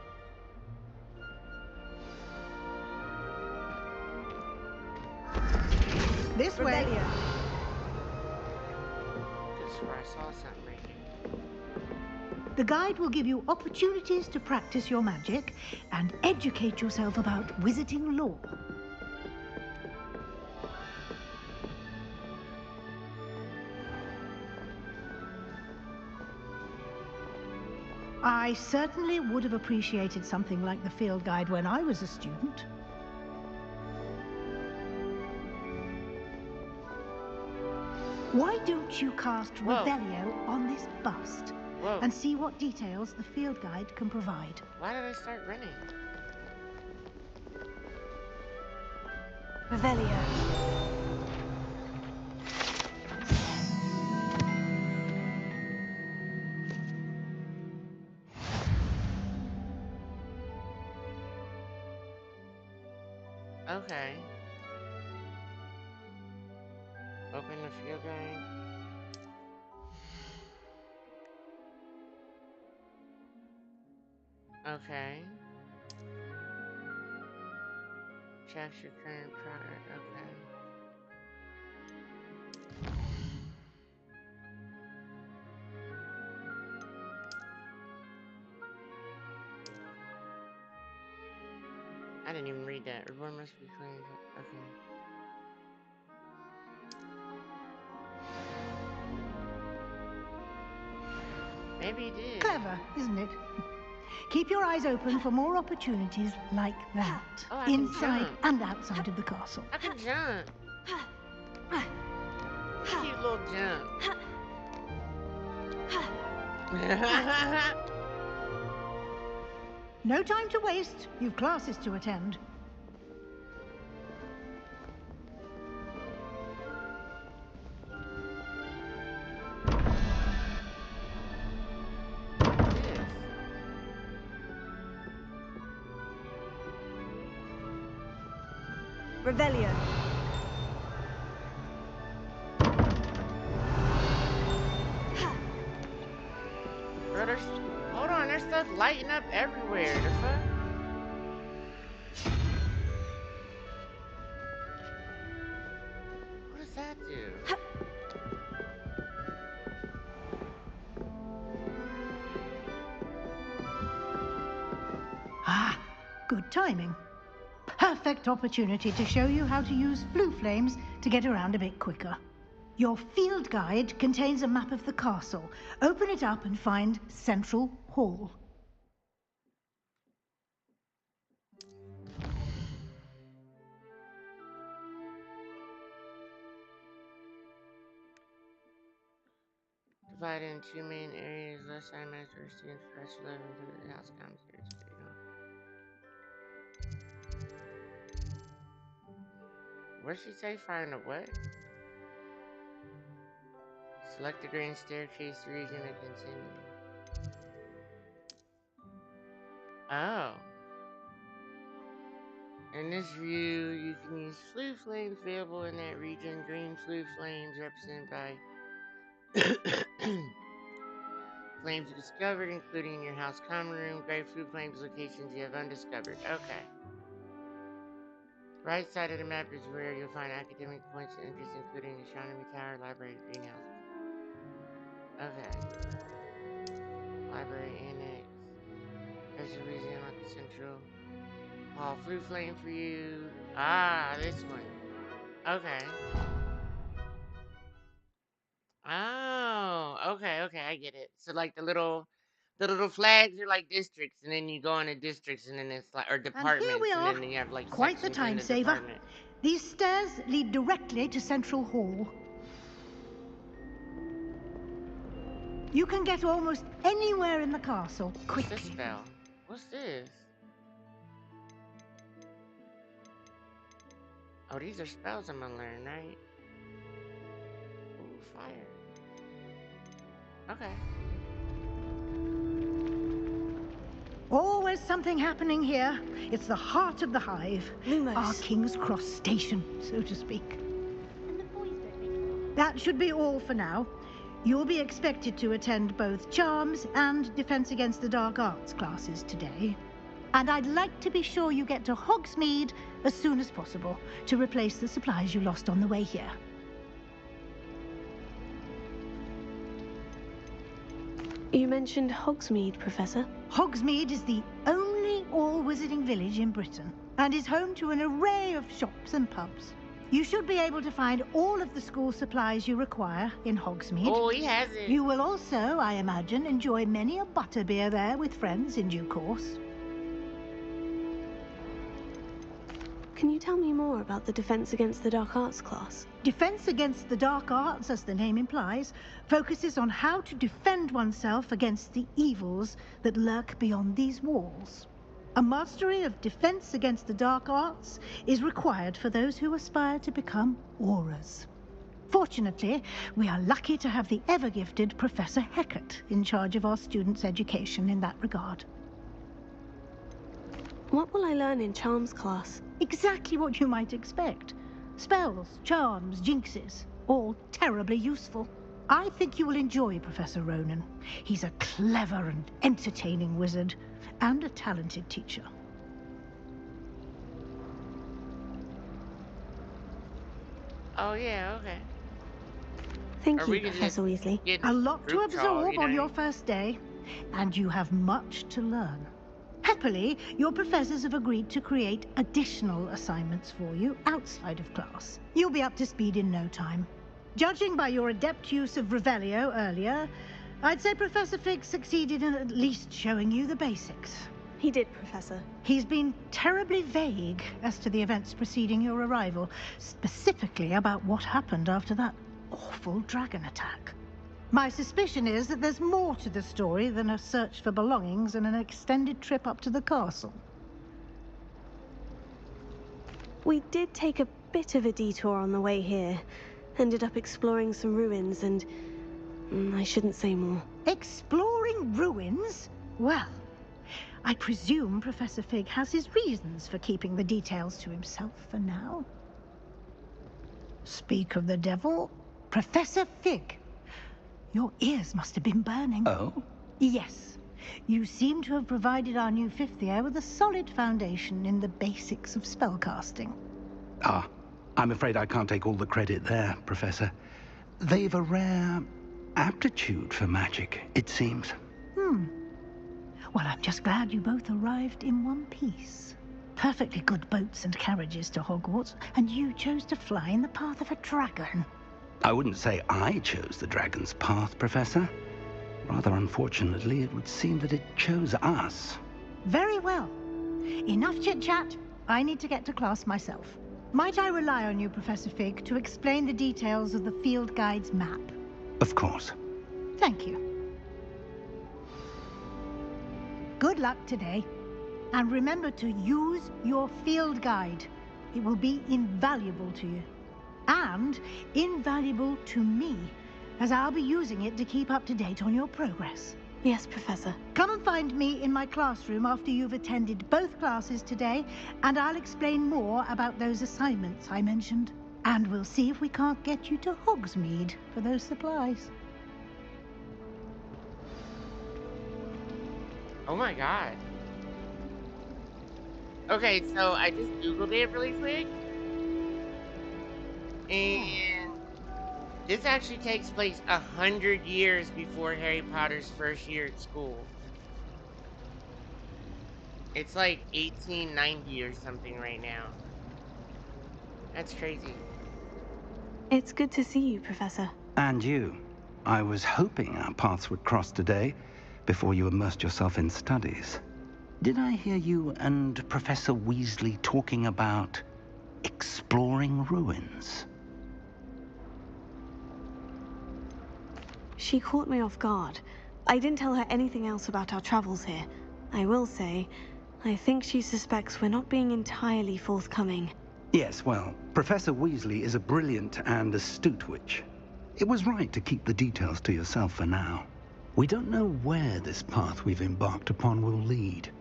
This way. Just where I saw something right here. The guide will give you opportunities to practice your magic and educate yourself about wizarding lore. I certainly would have appreciated something like the field guide when I was a student. Why don't you cast Whoa. Revelio on this bust Whoa. and see what details the field guide can provide? Why did I start running? Revelio. Okay. Open the field guide. Okay. Check your current product. Okay. I didn't even read that. Reward must be claimed. Okay. Maybe he did. Clever, isn't it? Keep your eyes open for more opportunities like that, Oh, I can inside jump. and outside of the castle. I can jump. Cute little jump. No time to waste. You've classes to attend. Revelio. Bro, hold on, there's stuff lighting up everywhere. The fuck? What does that do? Ah, good timing. Perfect opportunity to show you how to use flue flames to get around a bit quicker. Your field guide contains a map of the castle. Open it up and find Central Hall. Divided in two main areas, left side master students, fresh 11 to the house commentaries. What did she say? Find a what? Select the green staircase region and continue. Oh. In this view, you can use flue flames available in that region. Green flue flames represented by flames you discovered, including in your house common room. Gray flue flames locations you have undiscovered. Okay. Right side of the map is where you'll find academic points of interest, including the astronomy tower, library, greenhouse. Okay. Library annex. There's a museum at the central hall. Flue flame for you. Ah, this one. Okay. Oh, okay, I get it. So like the little flags are like districts, and then you go into districts, and then it's like, or departments, And here we are. then you have like Quite the sections time in the saver. department. These stairs lead directly to Central Hall. You can get almost anywhere in the castle quickly. What's this spell? What's this? Oh, these are spells I'm gonna learn, right? Ooh, fire. Okay. Always something happening here. It's the heart of the hive. Lumos. Our King's Cross station, so to speak. That should be all for now. You'll be expected to attend both Charms and Defense Against the Dark Arts classes today. And I'd like to be sure you get to Hogsmeade as soon as possible to replace the supplies you lost on the way here. You mentioned Hogsmeade, Professor. Hogsmeade is the only all-wizarding village in Britain and is home to an array of shops and pubs. You should be able to find all of the school supplies you require in Hogsmeade. Oh, he has it. You will also, I imagine, enjoy many a butterbeer there with friends in due course. Can you tell me more about the Defense Against the Dark Arts class? Defense Against the Dark Arts, as the name implies, focuses on how to defend oneself against the evils that lurk beyond these walls. A mastery of Defense Against the Dark Arts is required for those who aspire to become Aurors. Fortunately, we are lucky to have the ever-gifted Professor Hecat in charge of our students' education in that regard. What will I learn in Charms class? Exactly what you might expect. Spells, charms, jinxes, all terribly useful. I think you will enjoy Professor Ronan. He's a clever and entertaining wizard, and a talented teacher. Oh, yeah, okay. Thank Or we you, can Professor just Weasley. get A lot to fruit troll, absorb you on know. your first day, and you have much to learn. Happily, your professors have agreed to create additional assignments for you outside of class. You'll be up to speed in no time. Judging by your adept use of Revelio earlier, I'd say Professor Fig succeeded in at least showing you the basics. He did, Professor. He's been terribly vague as to the events preceding your arrival, specifically about what happened after that awful dragon attack. My suspicion is that there's more to the story than a search for belongings and an extended trip up to the castle. We did take a bit of a detour on the way here. Ended up exploring some ruins and... I shouldn't say more. Exploring ruins? Well, I presume Professor Fig has his reasons for keeping the details to himself for now. Speak of the devil, Professor Fig. Your ears must have been burning. Oh? Yes. You seem to have provided our new fifth year with a solid foundation in the basics of spellcasting. Ah, I'm afraid I can't take all the credit there, Professor. They've a rare aptitude for magic, it seems. Well, I'm just glad you both arrived in one piece. Perfectly good boats and carriages to Hogwarts, and you chose to fly in the path of a dragon. I wouldn't say I chose the dragon's path, Professor. Rather unfortunately, it would seem that it chose us. Very well. Enough chit-chat. I need to get to class myself. Might I rely on you, Professor Fig, to explain the details of the field guide's map? Of course. Thank you. Good luck today. And remember to use your field guide. It will be invaluable to you. And invaluable to me, as I'll be using it to keep up to date on your progress. Yes, Professor. Come and find me in my classroom after you've attended both classes today, and I'll explain more about those assignments I mentioned. And we'll see if we can't get you to Hogsmeade for those supplies. Oh my god. Okay, so I just googled it really quick. And this actually takes place 100 years before Harry Potter's first year at school. It's like 1890 or something right now. That's crazy. It's good to see you, Professor. And you. I was hoping our paths would cross today, before you immersed yourself in studies. Did I hear you and Professor Weasley talking about exploring ruins? She caught me off guard. I didn't tell her anything else about our travels here. I will say, I think she suspects we're not being entirely forthcoming. Yes, well, Professor Weasley is a brilliant and astute witch. It was right to keep the details to yourself for now. We don't know where this path we've embarked upon will lead.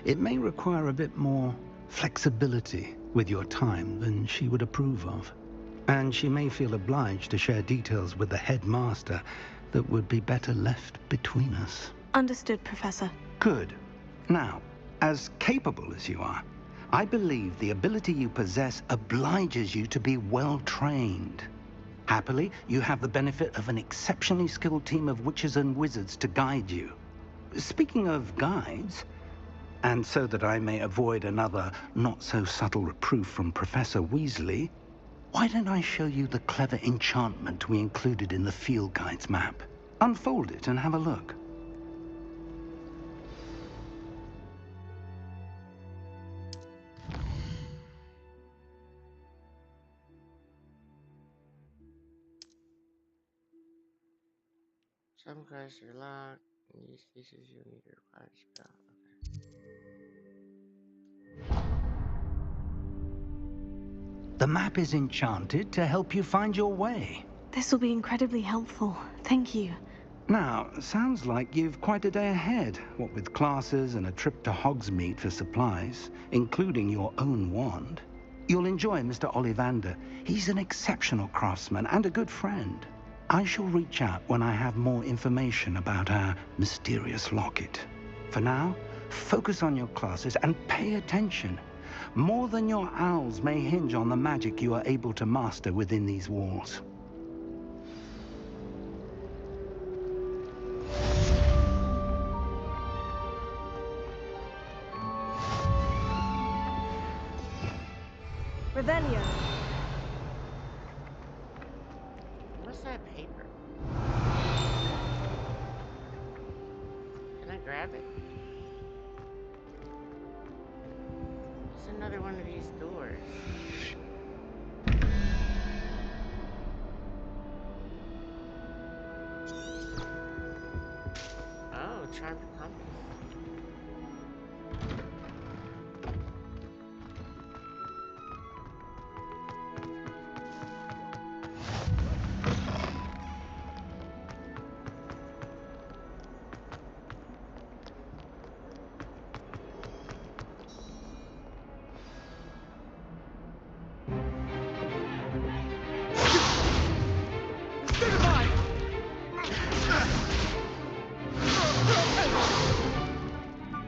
It may require a bit more flexibility with your time than she would approve of. And she may feel obliged to share details with the headmaster that would be better left between us. Understood, Professor. Good. Now, as capable as you are, I believe the ability you possess obliges you to be well trained. Happily, you have the benefit of an exceptionally skilled team of witches and wizards to guide you. Speaking of guides, and so that I may avoid another not-so-subtle reproof from Professor Weasley, why don't I show you the clever enchantment we included in the field guide's map? Unfold it and have a look. Some quests are locked. In these cases, you'll need to require a spell. Okay. The map is enchanted to help you find your way. This will be incredibly helpful. Thank you. Now, sounds like you've quite a day ahead, what with classes and a trip to Hogsmeade for supplies, including your own wand. You'll enjoy Mr. Ollivander. He's an exceptional craftsman and a good friend. I shall reach out when I have more information about our mysterious locket. For now, focus on your classes and pay attention. More than your owls may hinge on the magic you are able to master within these walls. Revelio. What's that paper? Can I grab it? It's another one of these doors. Oh, trying to compass.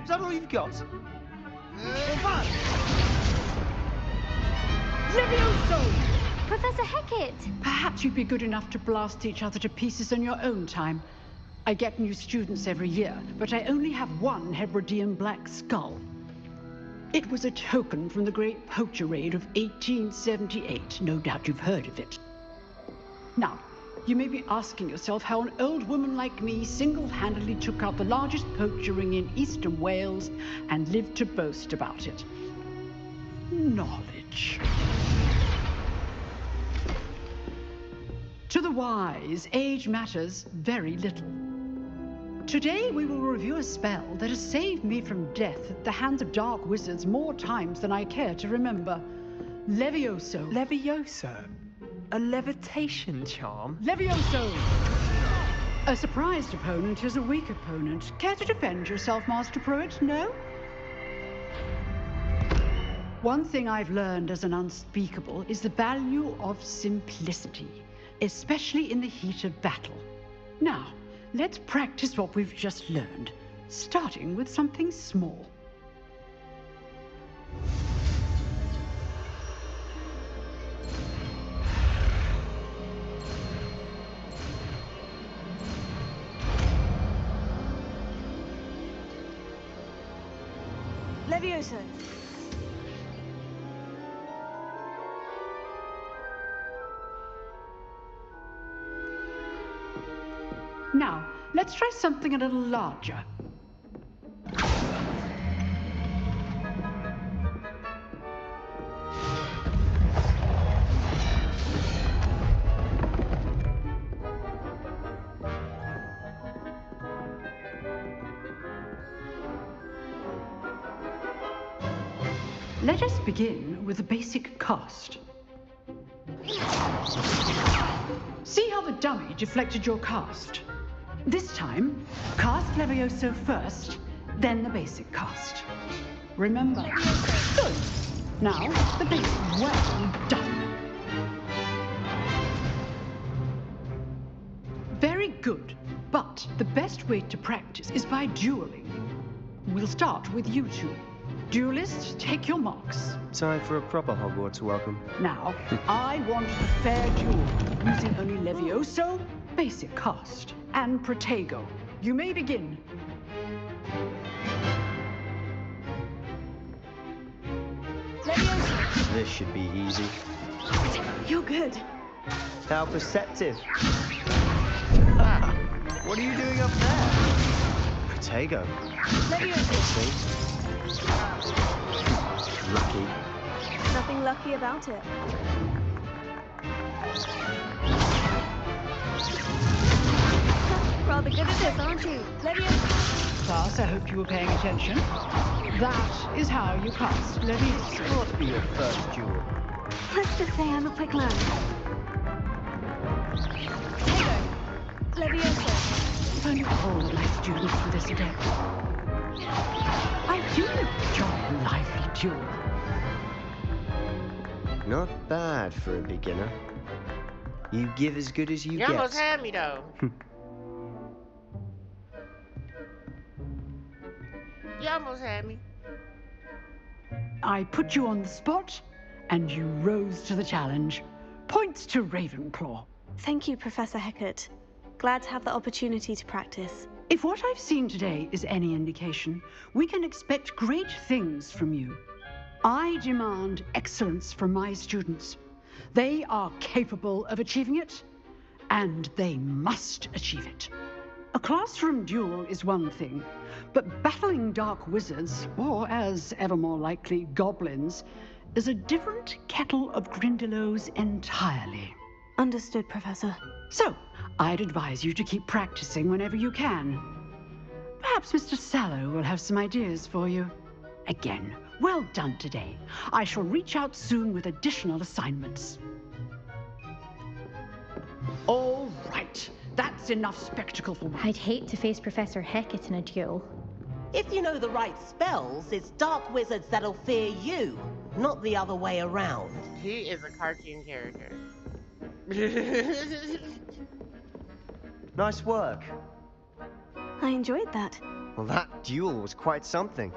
Is that all you've got? Levioso! Professor Hecat! Perhaps you'd be good enough to blast each other to pieces in your own time. I get new students every year, but I only have one Hebridean black skull. It was a token from the Great Poacher Raid of 1878. No doubt you've heard of it. Now, you may be asking yourself how an old woman like me single-handedly took out the largest poacher ring in eastern Wales and lived to boast about it. Knowledge. To the wise, age matters very little. Today we will review a spell that has saved me from death at the hands of dark wizards more times than I care to remember. Levioso. Levioso? A levitation charm? Levioso! A surprised opponent is a weak opponent. Care to defend yourself, Master Pruitt? No? One thing I've learned as an unspeakable is the value of simplicity, especially in the heat of battle. Now, let's practice what we've just learned, starting with something small. Levioso. Now, let's try something a little larger. Let us begin with the basic cast. See how the dummy deflected your cast? This time, cast Levioso first, then the basic cast. Remember. Good. Now, the base. Well done. Very good. But the best way to practice is by dueling. We'll start with you two. Duelists, take your marks. Time for a proper Hogwarts welcome. Now, I want a fair duel, using only Levioso, basic cast, and Protego. You may begin. Levioso. This should be easy. You're good. How perceptive. What are you doing up there? Protego. Levioso. Lucky. Nothing lucky about it. Rather good at this, aren't you? Levioso. Class, I hope you were paying attention. That is how you cast Levioso. What be your first duel? Let's just say I'm a quick learner. Levioso. If only all of my students were this adept. I do enjoy a lively duel. Not bad for a beginner. You give as good as you You get. almost had me, though. You almost had me. I put you on the spot, and you rose to the challenge. Points to Ravenclaw. Thank you, Professor Hecat. Glad to have the opportunity to practice. If what I've seen today is any indication, we can expect great things from you. I demand excellence from my students. They are capable of achieving it, and they must achieve it. A classroom duel is one thing, but battling dark wizards, or as ever more likely, goblins, is a different kettle of Grindylows entirely. Understood, Professor. So, I'd advise you to keep practicing whenever you can. Perhaps Mr. Sallow will have some ideas for you. Again, well done today. I shall reach out soon with additional assignments. All right. That's enough spectacle for me. I'd hate to face Professor Hecat in a duel. If you know the right spells, it's dark wizards that'll fear you, not the other way around. He is a cartoon character. Nice work. I enjoyed that. Well, that duel was quite something.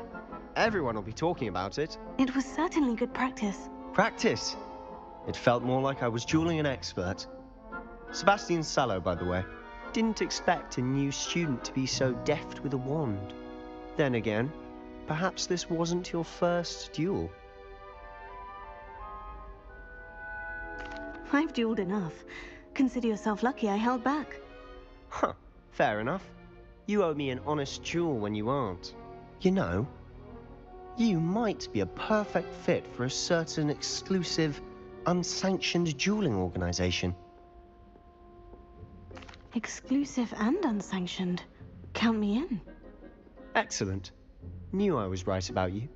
Everyone will be talking about it. It was certainly good practice. Practice? It felt more like I was dueling an expert. Sebastian Sallow, by the way. Didn't expect a new student to be so deft with a wand. Then again, perhaps this wasn't your first duel. I've dueled enough. Consider yourself lucky I held back. Huh, fair enough. You owe me an honest duel when you aren't. You know, you might be a perfect fit for a certain exclusive, unsanctioned dueling organization. Exclusive and unsanctioned. Count me in. Excellent. Knew I was right about you.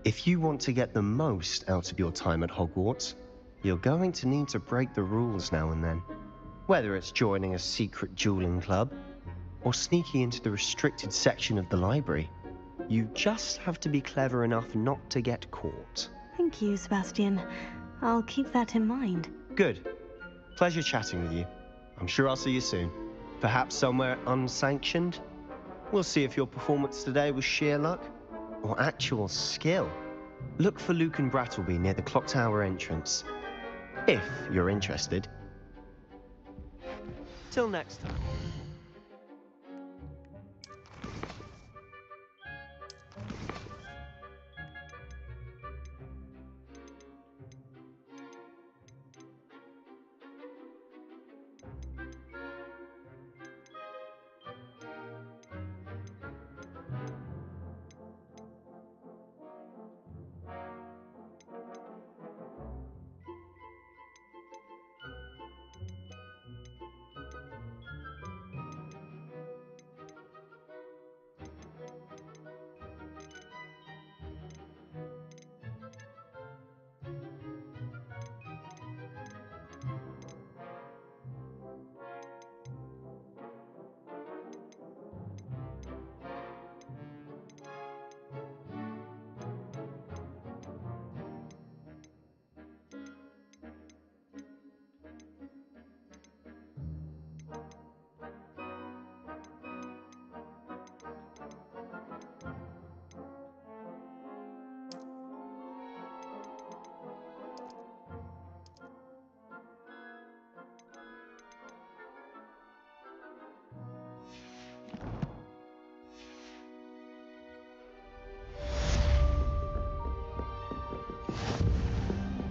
If you want to get the most out of your time at Hogwarts, you're going to need to break the rules now and then. Whether it's joining a secret dueling club, or sneaking into the restricted section of the library, you just have to be clever enough not to get caught. Thank you, Sebastian. I'll keep that in mind. Good. Pleasure chatting with you. I'm sure I'll see you soon. Perhaps somewhere unsanctioned? We'll see if your performance today was sheer luck or actual skill. Look for Luke and Brattleby near the clock tower entrance, if you're interested. Till next time.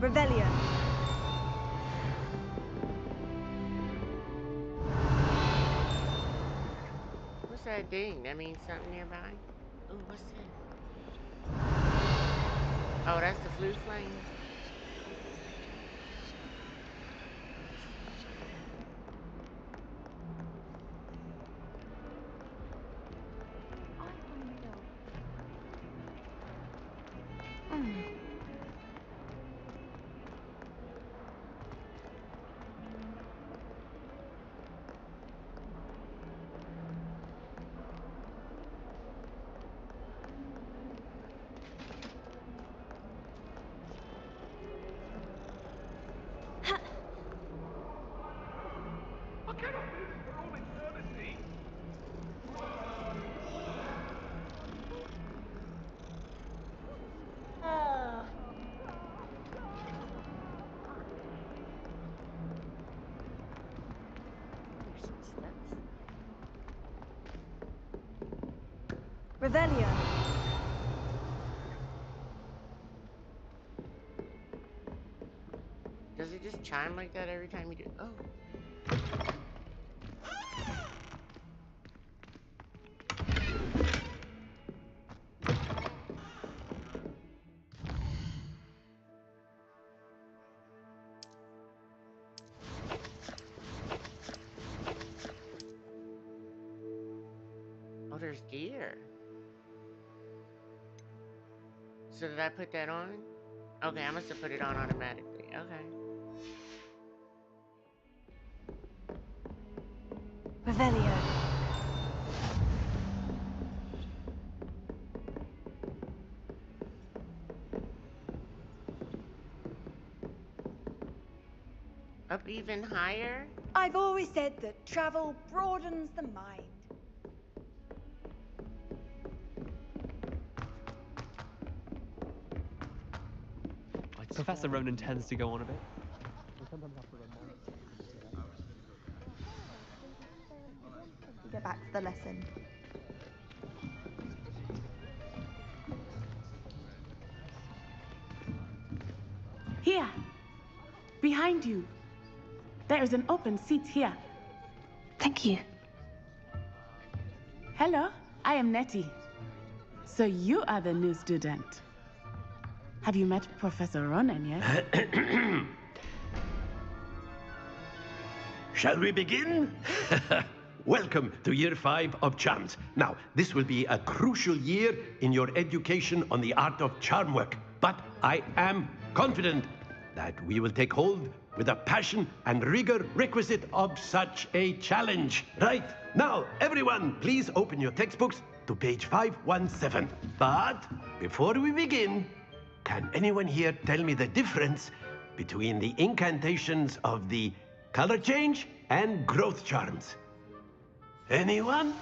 Revelio. What's that ding? That means something nearby? Ooh, what's that? Oh, that's the flute flame. Revelio. Does it just chime like that every time you do? Oh. Oh, there's gear. So did I put that on? Okay, I must have put it on automatically. Okay. Revelio. Up even higher? I've always said that travel broadens the mind. Professor Ronan tends to go on a bit. Get back to the lesson. Here, behind you. There is an open seat here. Thank you. Hello, I am Nettie. So you are the new student. Have you met Professor Ronan yet? Shall we begin? Welcome to Year 5 of Charms. Now, this will be a crucial year in your education on the art of charm work. But I am confident that we will take hold with the passion and rigor requisite of such a challenge. Right, now, everyone, please open your textbooks to page 517. But before we begin, can anyone here tell me the difference between the incantations of the color change and growth charms? Anyone?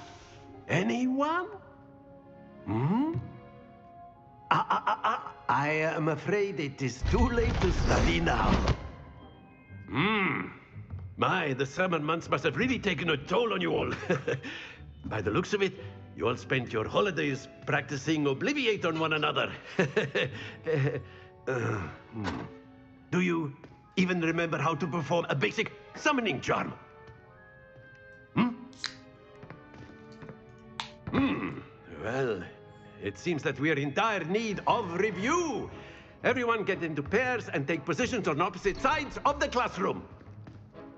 Anyone? Hmm? I am afraid it is too late to study now. My, the summer months must have really taken a toll on you all. By the looks of it, you all spent your holidays practicing Obliviate on one another. Do you even remember how to perform a basic summoning charm? Well, it seems that we are in dire need of review. Everyone get into pairs and take positions on opposite sides of the classroom.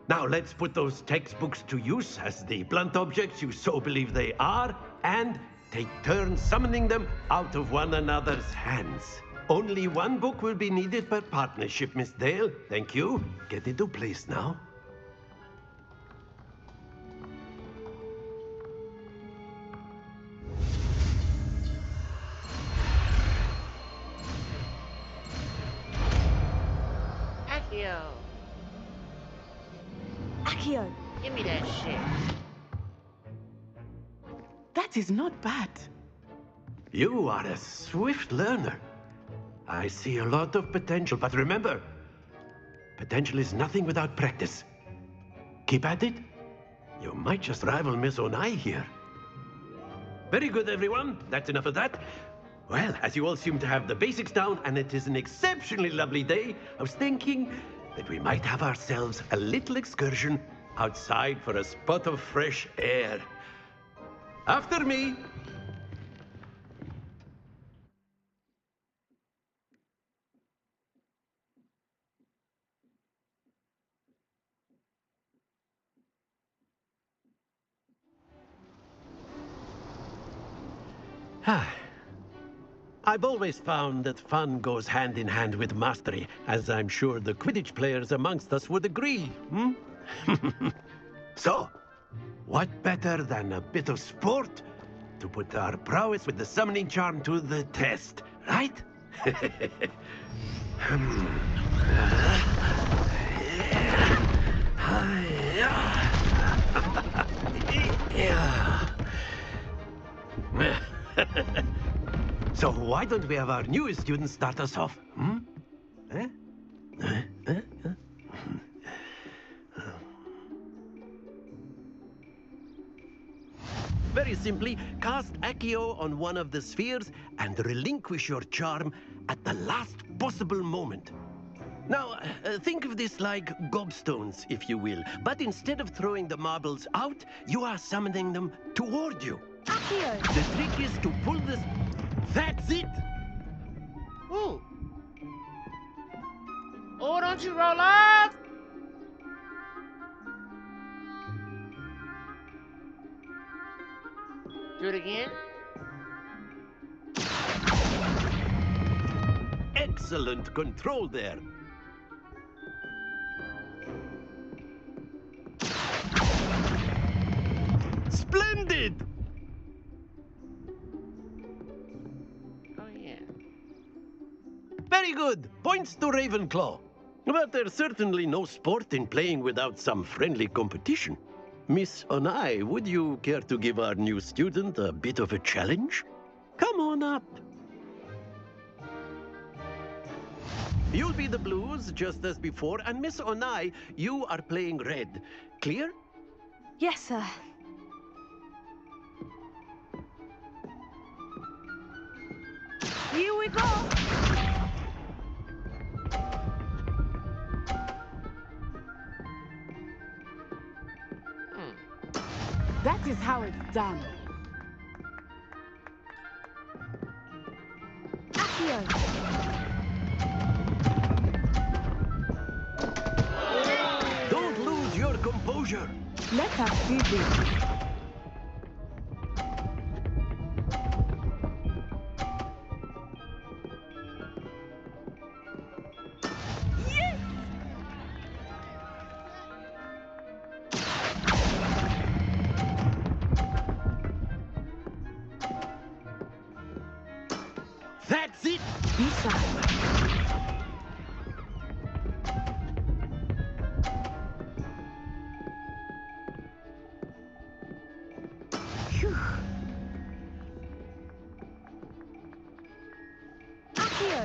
Now let's put those textbooks to use as the blunt objects you so believe they are, and take turns summoning them out of one another's hands. Only one book will be needed per partnership, Miss Dale. Thank you. Get into place now. Accio. Give me that shit. That is not bad. You are a swift learner. I see a lot of potential, but remember, potential is nothing without practice. Keep at it. You might just rival Miss Onai here. Very good, everyone. That's enough of that. Well, as you all seem to have the basics down, and it is an exceptionally lovely day, I was thinking that we might have ourselves a little excursion outside for a spot of fresh air. After me. I've always found that fun goes hand in hand with mastery, as I'm sure the Quidditch players amongst us would agree, So, what better than a bit of sport to put our prowess with the summoning charm to the test, right? So why don't we have our newest student start us off? Very simply, cast Accio on one of the spheres and relinquish your charm at the last possible moment. Now, think of this like gobstones, if you will. But instead of throwing the marbles out, you are summoning them toward you. Accio! The trick is to pull this... That's it! Ooh. Oh, don't you roll off! Do it again. Excellent control there. Splendid! Oh, yeah. Very good. Points to Ravenclaw. But there's certainly no sport in playing without some friendly competition. Miss Onai, would you care to give our new student a bit of a challenge? Come on up. You'll be the blues, just as before, and Miss Onai, you are playing red. Clear? Yes, sir. Here we go! That is how it's done. Accio! Don't lose your composure. Let us see this. That's it! Be sharp. Phew. Accio!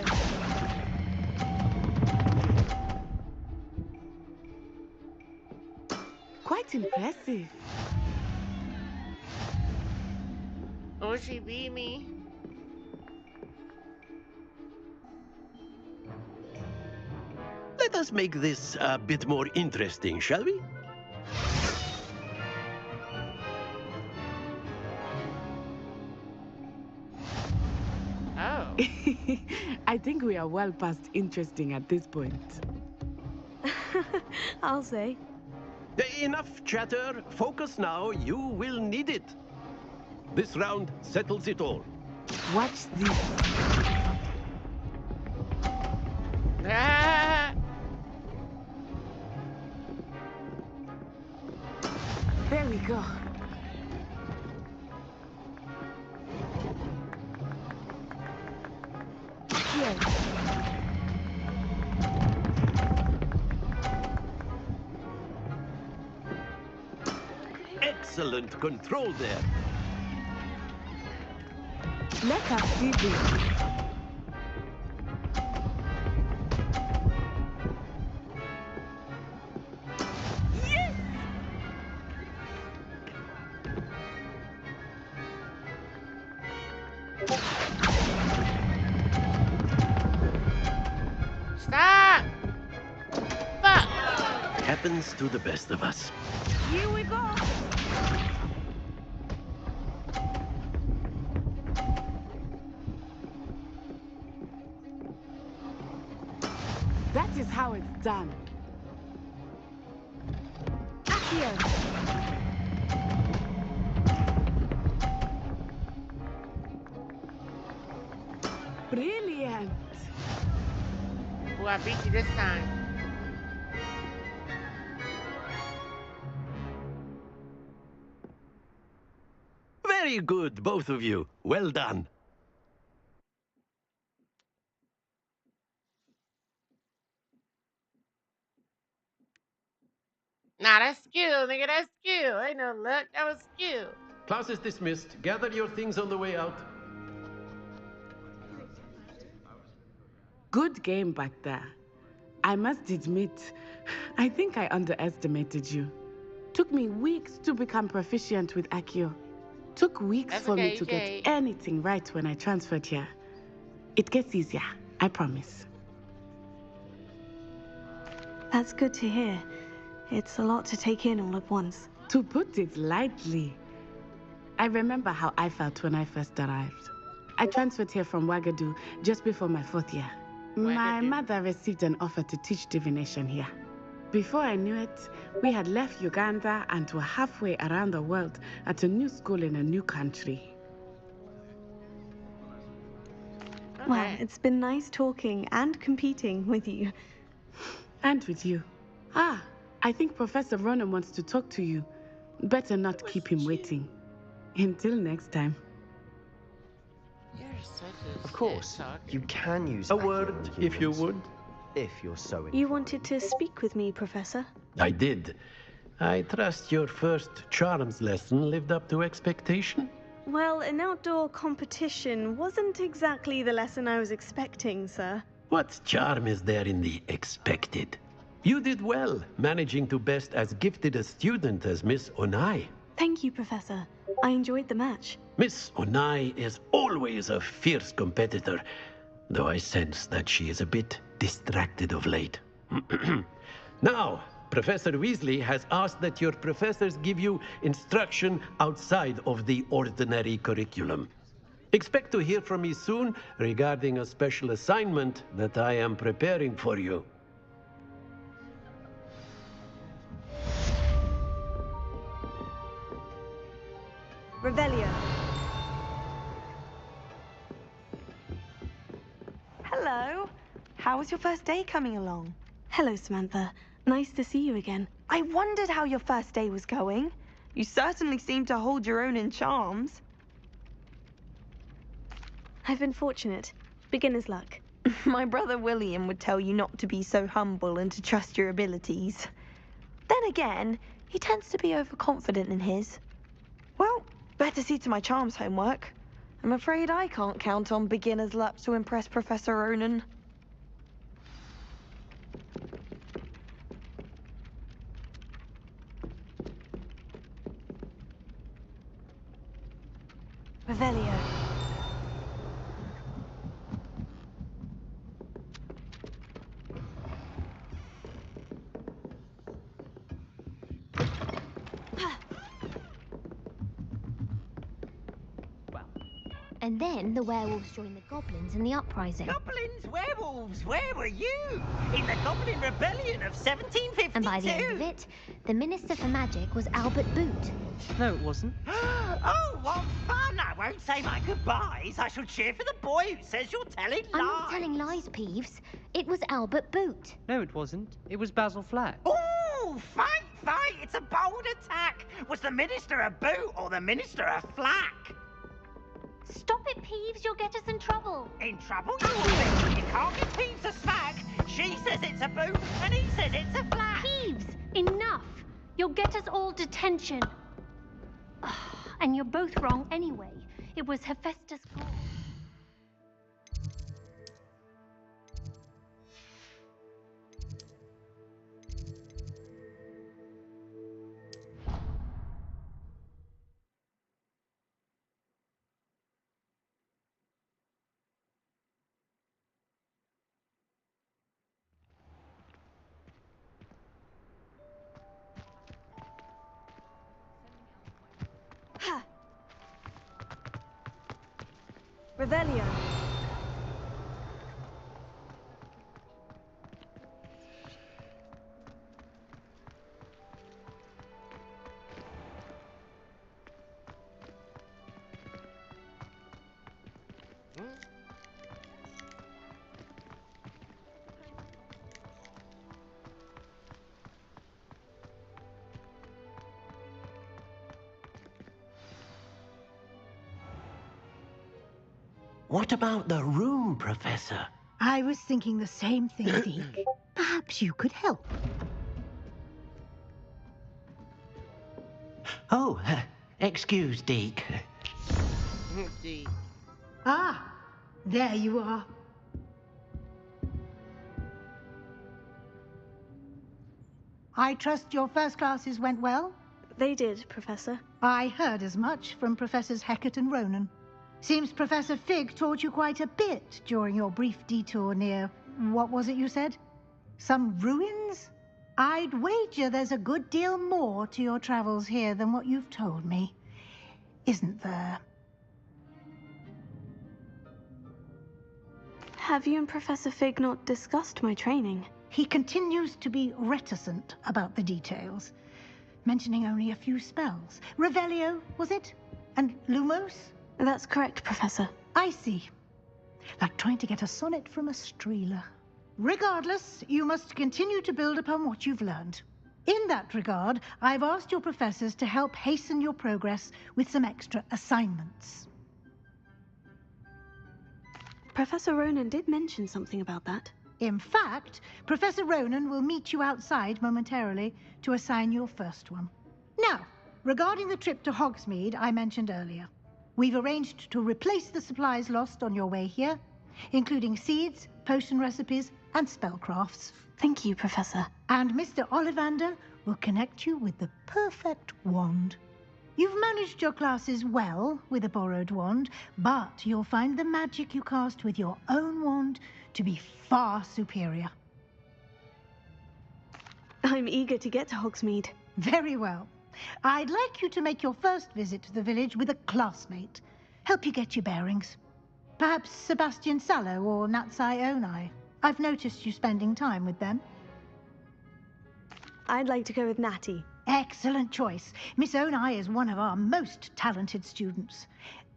Quite impressive. Oh, she beat me. Let us make this a bit more interesting, shall we? Oh. I think we are well past interesting at this point. I'll say. Enough chatter. Focus now. You will need it. This round settles it all. Watch this. Ah! There we go. Accio! Excellent control there. Let us see this. Stop! Fuck! Happens to the best of us. Here we go! That is how it's done. Accio! Brilliant. Oh, I beat you this time. Very good, both of you. Well done. Nah, that's skill, nigga. That's skill. Ain't no luck. That was skill. Class is dismissed. Gather your things on the way out. Good game back there. I must admit, I think I underestimated you. Took me weeks to become proficient with Accio. Took weeks That's for okay, me to Jay. get anything right when I transferred here. It gets easier, I promise. That's good to hear. It's a lot to take in all at once. To put it lightly, I remember how I felt when I first arrived. I transferred here from Wagadu just before my 4th year. My mother received an offer to teach divination here. Before I knew it, we had left Uganda and were halfway around the world at a new school in a new country. Well, it's been nice talking and competing with you. And with you. Ah, I think Professor Ronan wants to talk to you. Better not keep him waiting. Until next time. Of course, you can use a word, if you would. If you're so inclined. You wanted to speak with me, Professor? I did. I trust your first charms lesson lived up to expectation? Well, an outdoor competition wasn't exactly the lesson I was expecting, sir. What charm is there in the expected? You did well, managing to best as gifted a student as Miss Onai. Thank you, Professor. I enjoyed the match. Miss Onai is always a fierce competitor, though I sense that she is a bit distracted of late. Now, Professor Weasley has asked that your professors give you instruction outside of the ordinary curriculum. Expect to hear from me soon regarding a special assignment that I am preparing for you. Revelio. Hello. How was your first day coming along? Hello, Samantha. Nice to see you again. I wondered how your first day was going. You certainly seem to hold your own in charms. I've been fortunate. Beginner's luck. My brother William would tell you not to be so humble and to trust your abilities. Then again, he tends to be overconfident in his. Well, better see to my charms homework. I'm afraid I can't count on beginner's luck to impress Professor Ronan. Revelio. And then the werewolves joined the goblins in the uprising. Goblins, werewolves, where were you? In the Goblin Rebellion of 1752. And by the end of it, the Minister for Magic was Albert Boot. No, it wasn't. Oh, what fun! I won't say my goodbyes. I shall cheer for the boy who says you're telling lies. I'm not telling lies, Peeves. It was Albert Boot. No, it wasn't. It was Basil Flack. Oh, fight! It's a bold attack. Was the Minister a boot or the Minister a flack? Stop it, Peeves. You'll get us in trouble. In trouble? You can't give Peeves a smack. She says it's a boot and he says it's a flack. Peeves, enough. You'll get us all detention. And you're both wrong anyway. It was Hephaestus' fault. Ha! Revelio. What about the room, Professor? I was thinking the same thing, Deke. Perhaps you could help. Oh, excuse, Deke. Ah, there you are. I trust your first classes went well? They did, Professor. I heard as much from Professors Hecat and Ronan. Seems Professor Fig taught you quite a bit during your brief detour near... what was it you said? Some ruins? I'd wager there's a good deal more to your travels here than what you've told me. Isn't there? Have you and Professor Fig not discussed my training? He continues to be reticent about the details, mentioning only a few spells. Revelio, was it? And Lumos? That's correct, Professor. I see. Like trying to get a sonnet from a streeler. Regardless, you must continue to build upon what you've learned. In that regard, I've asked your professors to help hasten your progress with some extra assignments. Professor Ronan did mention something about that. In fact, Professor Ronan will meet you outside momentarily to assign your first one. Now, regarding the trip to Hogsmeade I mentioned earlier, we've arranged to replace the supplies lost on your way here, including seeds, potion recipes, and spellcrafts. Thank you, Professor. And Mr. Ollivander will connect you with the perfect wand. You've managed your classes well with a borrowed wand, but you'll find the magic you cast with your own wand to be far superior. I'm eager to get to Hogsmeade. Very well. I'd like you to make your first visit to the village with a classmate. Help you get your bearings. Perhaps Sebastian Sallow or Natsai Onai. I've noticed you spending time with them. I'd like to go with Natty. Excellent choice. Miss Onai is one of our most talented students.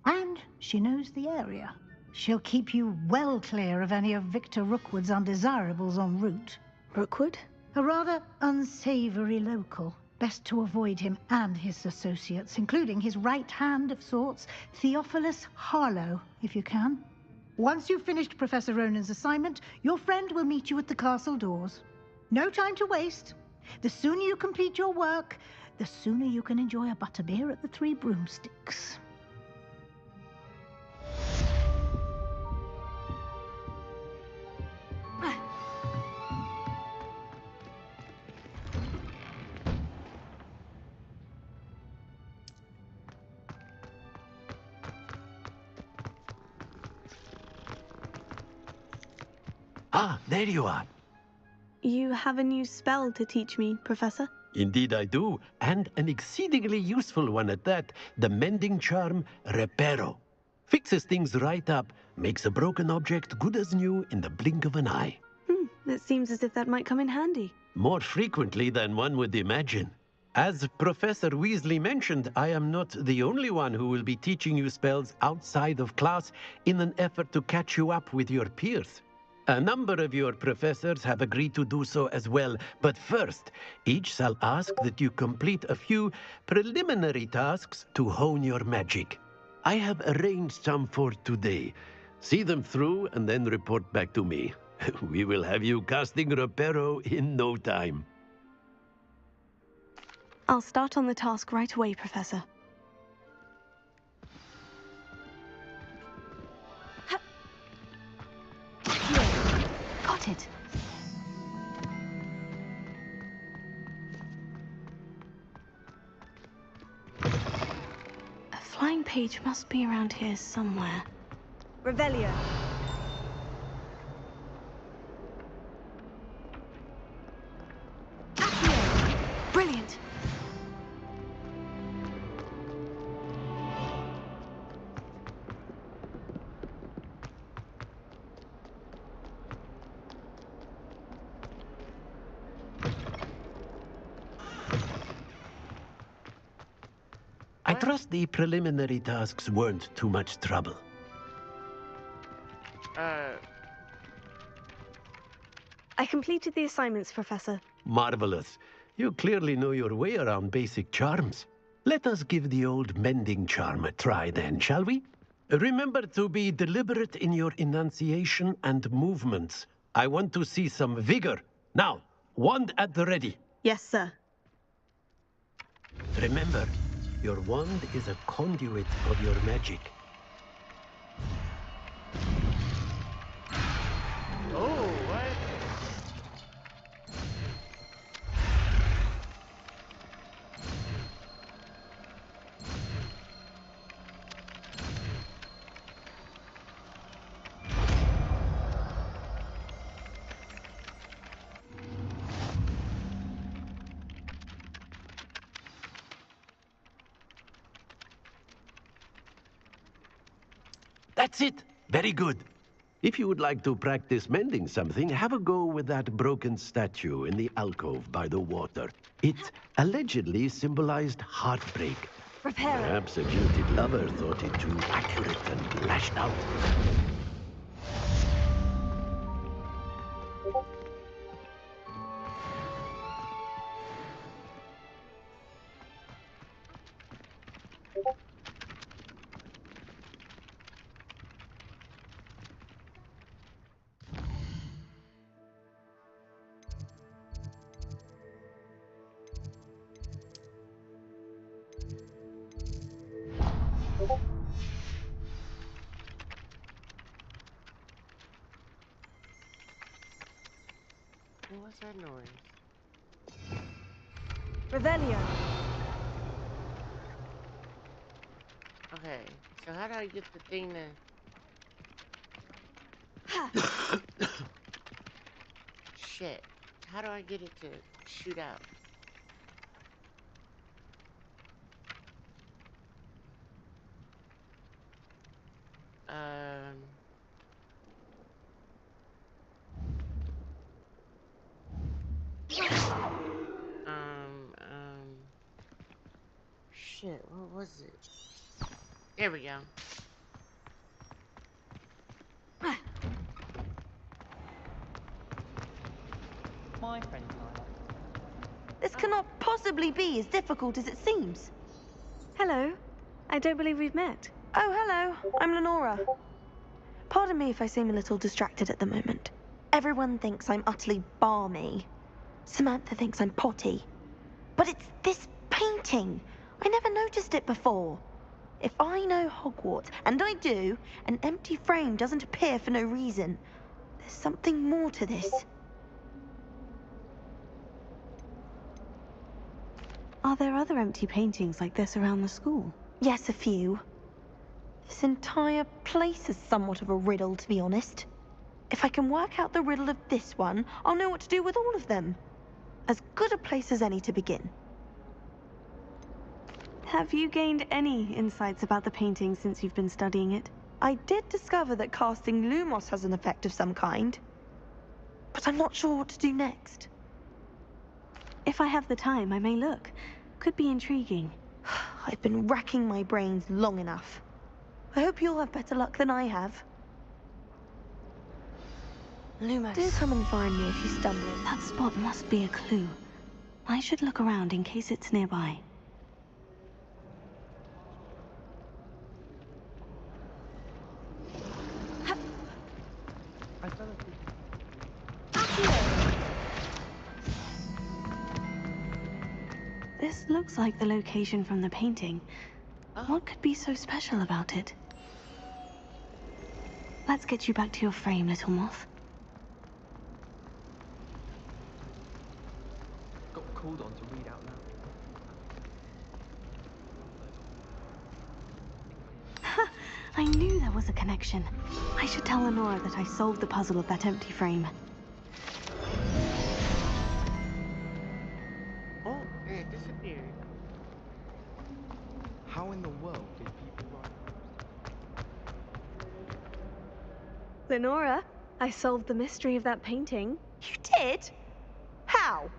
And she knows the area. She'll keep you well clear of any of Victor Rookwood's undesirables en route. Rookwood? A rather unsavory local. Best to avoid him and his associates, including his right hand of sorts, Theophilus Harlow, if you can. Once you've finished Professor Ronan's assignment, your friend will meet you at the castle doors. No time to waste. The sooner you complete your work, the sooner you can enjoy a butterbeer at the Three Broomsticks. Ah, there you are. You have a new spell to teach me, Professor? Indeed I do, and an exceedingly useful one at that. The mending charm, Reparo. Fixes things right up, makes a broken object good as new in the blink of an eye. It seems as if that might come in handy. More frequently than one would imagine. As Professor Weasley mentioned, I am not the only one who will be teaching you spells outside of class in an effort to catch you up with your peers. A number of your professors have agreed to do so as well, but first, each shall ask that you complete a few preliminary tasks to hone your magic. I have arranged some for today. See them through and then report back to me. We will have you casting Reparo in no time. I'll start on the task right away, Professor. Got it. A flying page must be around here somewhere. Revelio. Brilliant. I trust the preliminary tasks weren't too much trouble. I completed the assignments, Professor. Marvelous. You clearly know your way around basic charms. Let us give the old mending charm a try then, shall we? Remember to be deliberate in your enunciation and movements. I want to see some vigor. Now, wand at the ready. Yes, sir. Remember, your wand is a conduit of your magic. Oh, what? That's it. Very good. If you would like to practice mending something, have a go with that broken statue in the alcove by the water. It allegedly symbolized heartbreak. Repair it. Perhaps a jilted lover thought it too accurate and lashed out. What's that noise? Revelio. Okay, so how do I get the thing to... Shit. How do I get it to shoot out? Shit, what was it? There we go. My friend Tyler. This cannot possibly be as difficult as it seems. Hello. I don't believe we've met. Oh, hello. I'm Lenora. Pardon me if I seem a little distracted at the moment. Everyone thinks I'm utterly balmy. Samantha thinks I'm potty. But it's this painting. I never noticed it before. If I know Hogwarts, and I do, an empty frame doesn't appear for no reason. There's something more to this. Are there other empty paintings like this around the school? Yes, a few. This entire place is somewhat of a riddle, to be honest. If I can work out the riddle of this one, I'll know what to do with all of them. As good a place as any to begin. Have you gained any insights about the painting since you've been studying it? I did discover that casting Lumos has an effect of some kind. But I'm not sure what to do next. If I have the time, I may look. Could be intriguing. I've been racking my brains long enough. I hope you'll have better luck than I have. Lumos. Do come and find me if you stumble. That spot must be a clue. I should look around in case it's nearby. This looks like the location from the painting. What could be so special about it? Let's get you back to your frame, little moth. Got called on to read out loud. I knew there was a connection. I should tell Lenora that I solved the puzzle of that empty frame. Oh, it disappeared. How in the world did people write? Lenora, I solved the mystery of that painting. You did? How?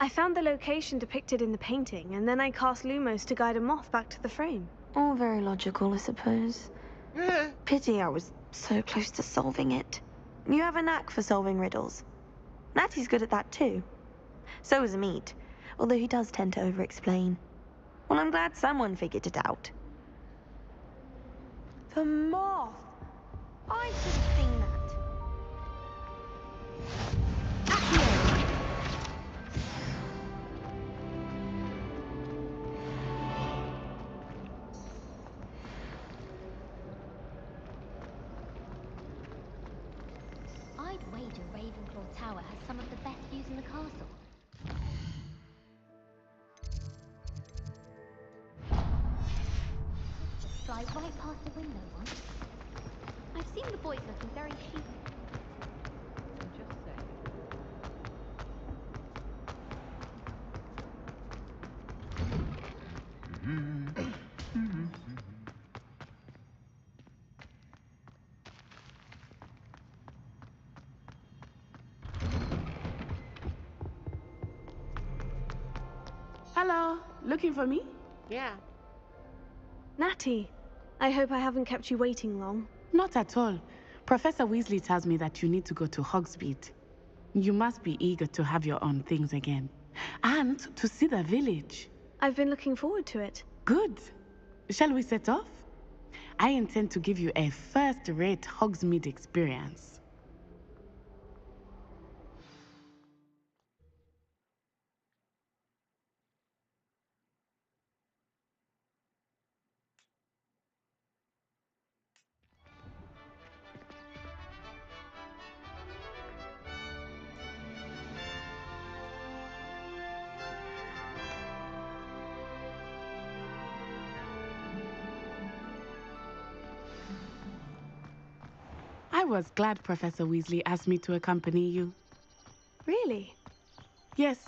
I found the location depicted in the painting, and then I cast Lumos to guide a moth back to the frame. All very logical, I suppose. Pity I was so close to solving it. You have a knack for solving riddles. Natty's good at that too. So is Amit, although he does tend to over-explain. Well, I'm glad someone figured it out. The moth! I should have seen that. I'd wager Ravenclaw Tower has some of the best views in the castle. Fly right past the window once. I've seen the boys looking very sheepish. Just say. Hello, looking for me? Yeah. Natty, I hope I haven't kept you waiting long. Not at all. Professor Weasley tells me that you need to go to Hogsmeade. You must be eager to have your own things again. And to see the village. I've been looking forward to it. Good. Shall we set off? I intend to give you a first-rate Hogsmeade experience. I was glad Professor Weasley asked me to accompany you. Really? Yes.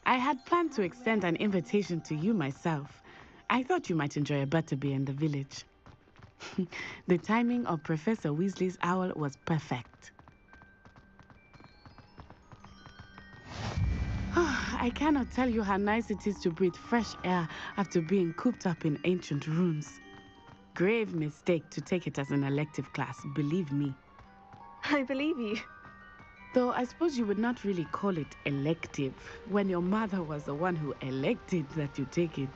I had planned to extend an invitation to you myself. I thought you might enjoy a butterbeer in the village. The timing of Professor Weasley's owl was perfect. I cannot tell you how nice it is to breathe fresh air after being cooped up in ancient rooms. Grave mistake to take it as an elective class, believe me. I believe you. Though I suppose you would not really call it elective when your mother was the one who elected that you take it.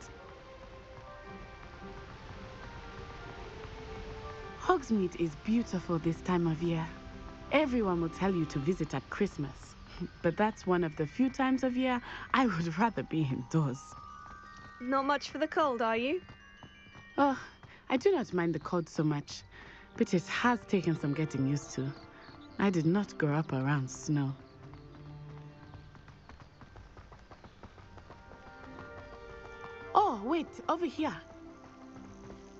Hogsmeade is beautiful this time of year. Everyone will tell you to visit at Christmas. But that's one of the few times of year I would rather be indoors. Not much for the cold, are you? Oh, I do not mind the cold so much, but it has taken some getting used to. I did not grow up around snow. Oh, wait, over here.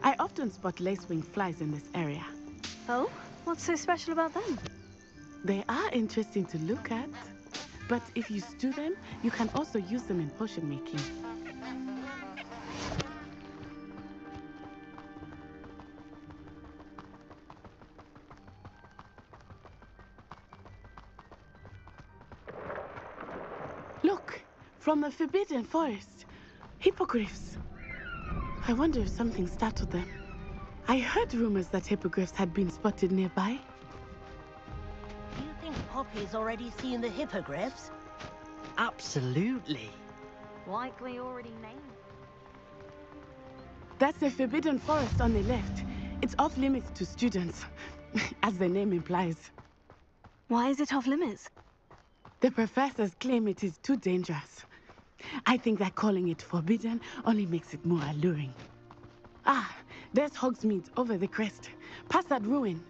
I often spot lacewing flies in this area. Oh? What's so special about them? They are interesting to look at, but if you stew them, you can also use them in potion making. Look, from the Forbidden Forest, hippogriffs. I wonder if something startled them. I heard rumors that hippogriffs had been spotted nearby. Do you think Poppy's already seen the hippogriffs? Absolutely. Likely already named. That's the Forbidden Forest on the left. It's off limits to students, as the name implies. Why is it off limits? The professors claim it is too dangerous. I think that calling it forbidden only makes it more alluring. Ah, there's Hogsmeade over the crest. Past that ruin.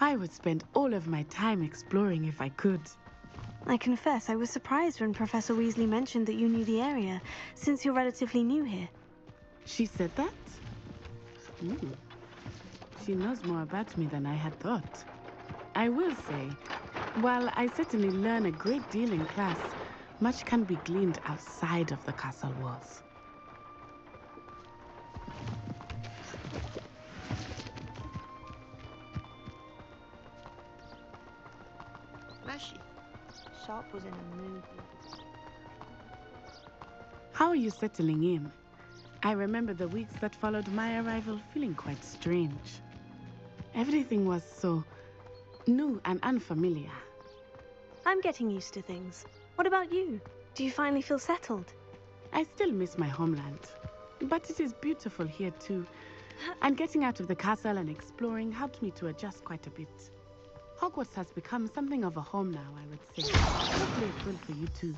I would spend all of my time exploring if I could. I confess I was surprised when Professor Weasley mentioned that you knew the area, since you're relatively new here. She said that? She knows more about me than I had thought. I will say, while I certainly learn a great deal in class, much can be gleaned outside of the castle walls. Mushy. Sharp was in a mood. How are you settling in? I remember the weeks that followed my arrival feeling quite strange. Everything was so new and unfamiliar. I'm getting used to things. What about you? Do you finally feel settled? I still miss my homeland, but it is beautiful here too. And getting out of the castle and exploring helped me to adjust quite a bit. Hogwarts has become something of a home now, I would say. Hopefully it will for you too.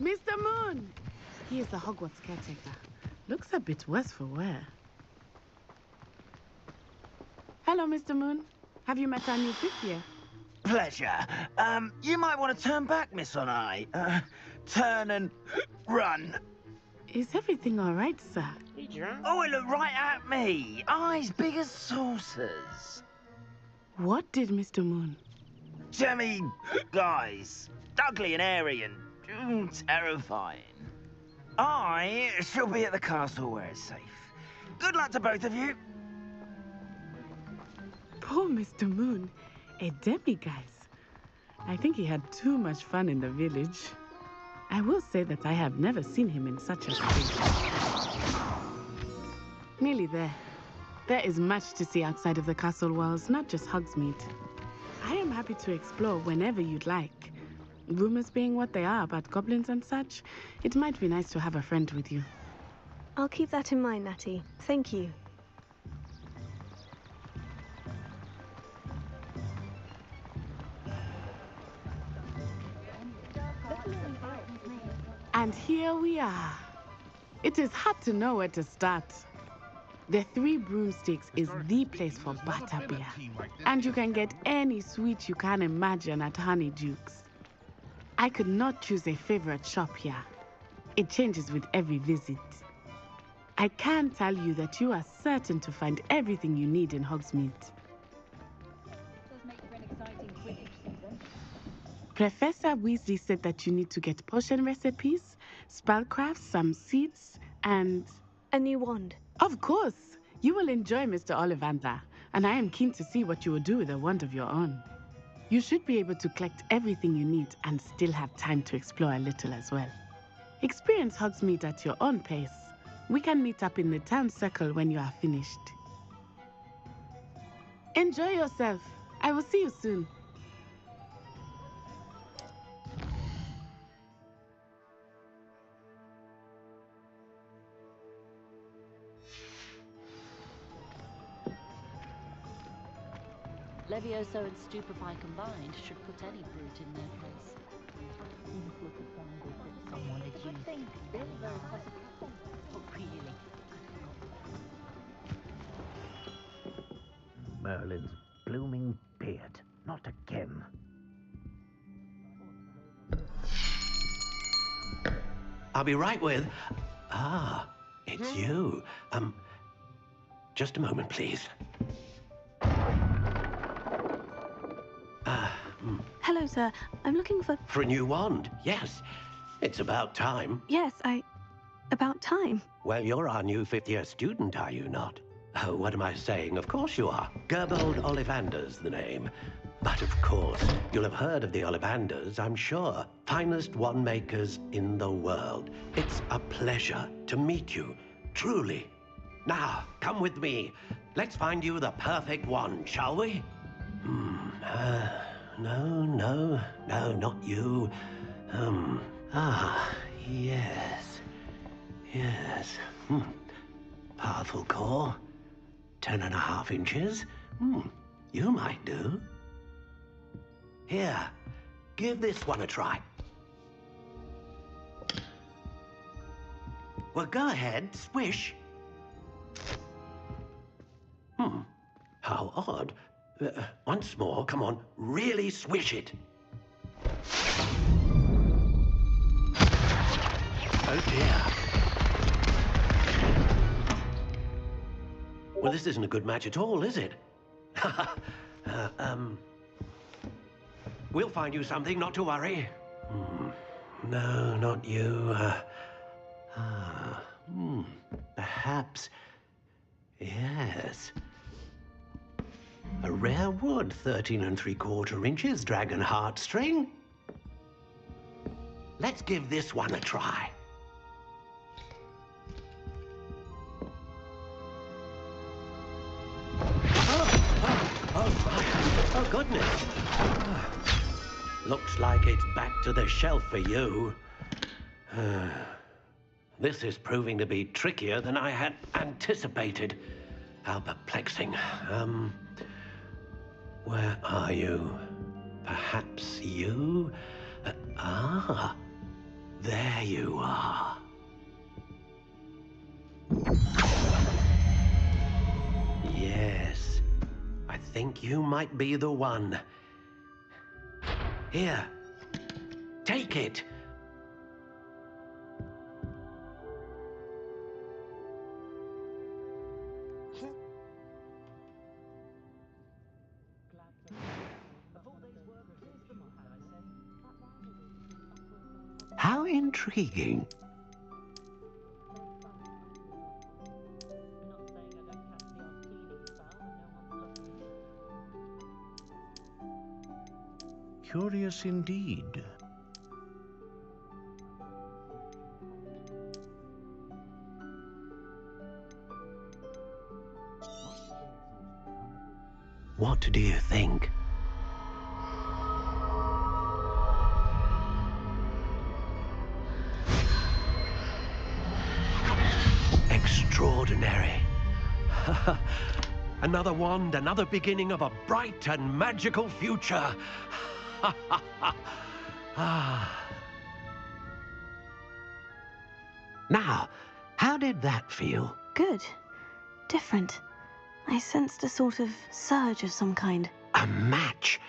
Mr. Moon! He is the Hogwarts caretaker. Looks a bit worse for wear. Hello, Mr. Moon. Have you met our new fifth year? Pleasure. You might want to turn back, Miss Onai. Turn and run. Is everything all right, sir? He drunk? Oh, it looked right at me. Eyes big as saucers. What did Mr. Moon? Jemmy, guys. Ugly and airy and terrifying. I shall be at the castle where it's safe. Good luck to both of you. Poor Mr. Moon. A demiguise. I think he had too much fun in the village. I will say that I have never seen him in such a state. Nearly there. There is much to see outside of the castle walls, not just Hogsmeade. I am happy to explore whenever you'd like. Rumors being what they are about goblins and such, it might be nice to have a friend with you. I'll keep that in mind, Natty. Thank you. And here we are. It is hard to know where to start. The Three Broomsticks is the place for butterbeer. And you can get any sweet you can imagine at Honeydukes. I could not choose a favorite shop here. It changes with every visit. I can tell you that you are certain to find everything you need in Hogsmeade. Professor Weasley said that you need to get potion recipes, spellcrafts, some seeds, and... a new wand. Of course! You will enjoy Mr. Ollivander, and I am keen to see what you will do with a wand of your own. You should be able to collect everything you need and still have time to explore a little as well. Experience Hogsmeade at your own pace. We can meet up in the town circle when you are finished. Enjoy yourself. I will see you soon. Levioso and Stupefy combined should put any brute in their place. Someone had used oh, really? Merlin's blooming beard. Not again. I'll be right with... Ah, it's you. Just a moment, please. Hello, sir. I'm looking for... For a new wand, yes. It's about time. Yes, about time. Well, you're our new fifth-year student, are you not? Oh, what am I saying? Of course you are. Gerbold Ollivander's the name. But of course, you'll have heard of the Ollivanders, I'm sure. Finest wand makers in the world. It's a pleasure to meet you, truly. Now, come with me. Let's find you the perfect wand, shall we? No, not you. Yes. Powerful core. 10.5 inches. You might do. Here, give this one a try. Well, go ahead, swish. How odd. Once more, come on, really swish it. Oh dear. Well, this isn't a good match at all, is it? We'll find you something, not to worry. No, not you. Perhaps. Yes. A rare wood, 13 3/4 inches, dragon heartstring. Let's give this one a try. Oh, goodness. Looks like it's back to the shelf for you. This is proving to be trickier than I had anticipated. How perplexing. Where are you? Perhaps you? There you are. Yes, I think you might be the one. Here. Take it. How intriguing. Curious indeed. What do you think? Extraordinary. Another wand, another beginning of a bright and magical future. Now, how did that feel? Good. Different. I sensed a sort of surge of some kind. A match.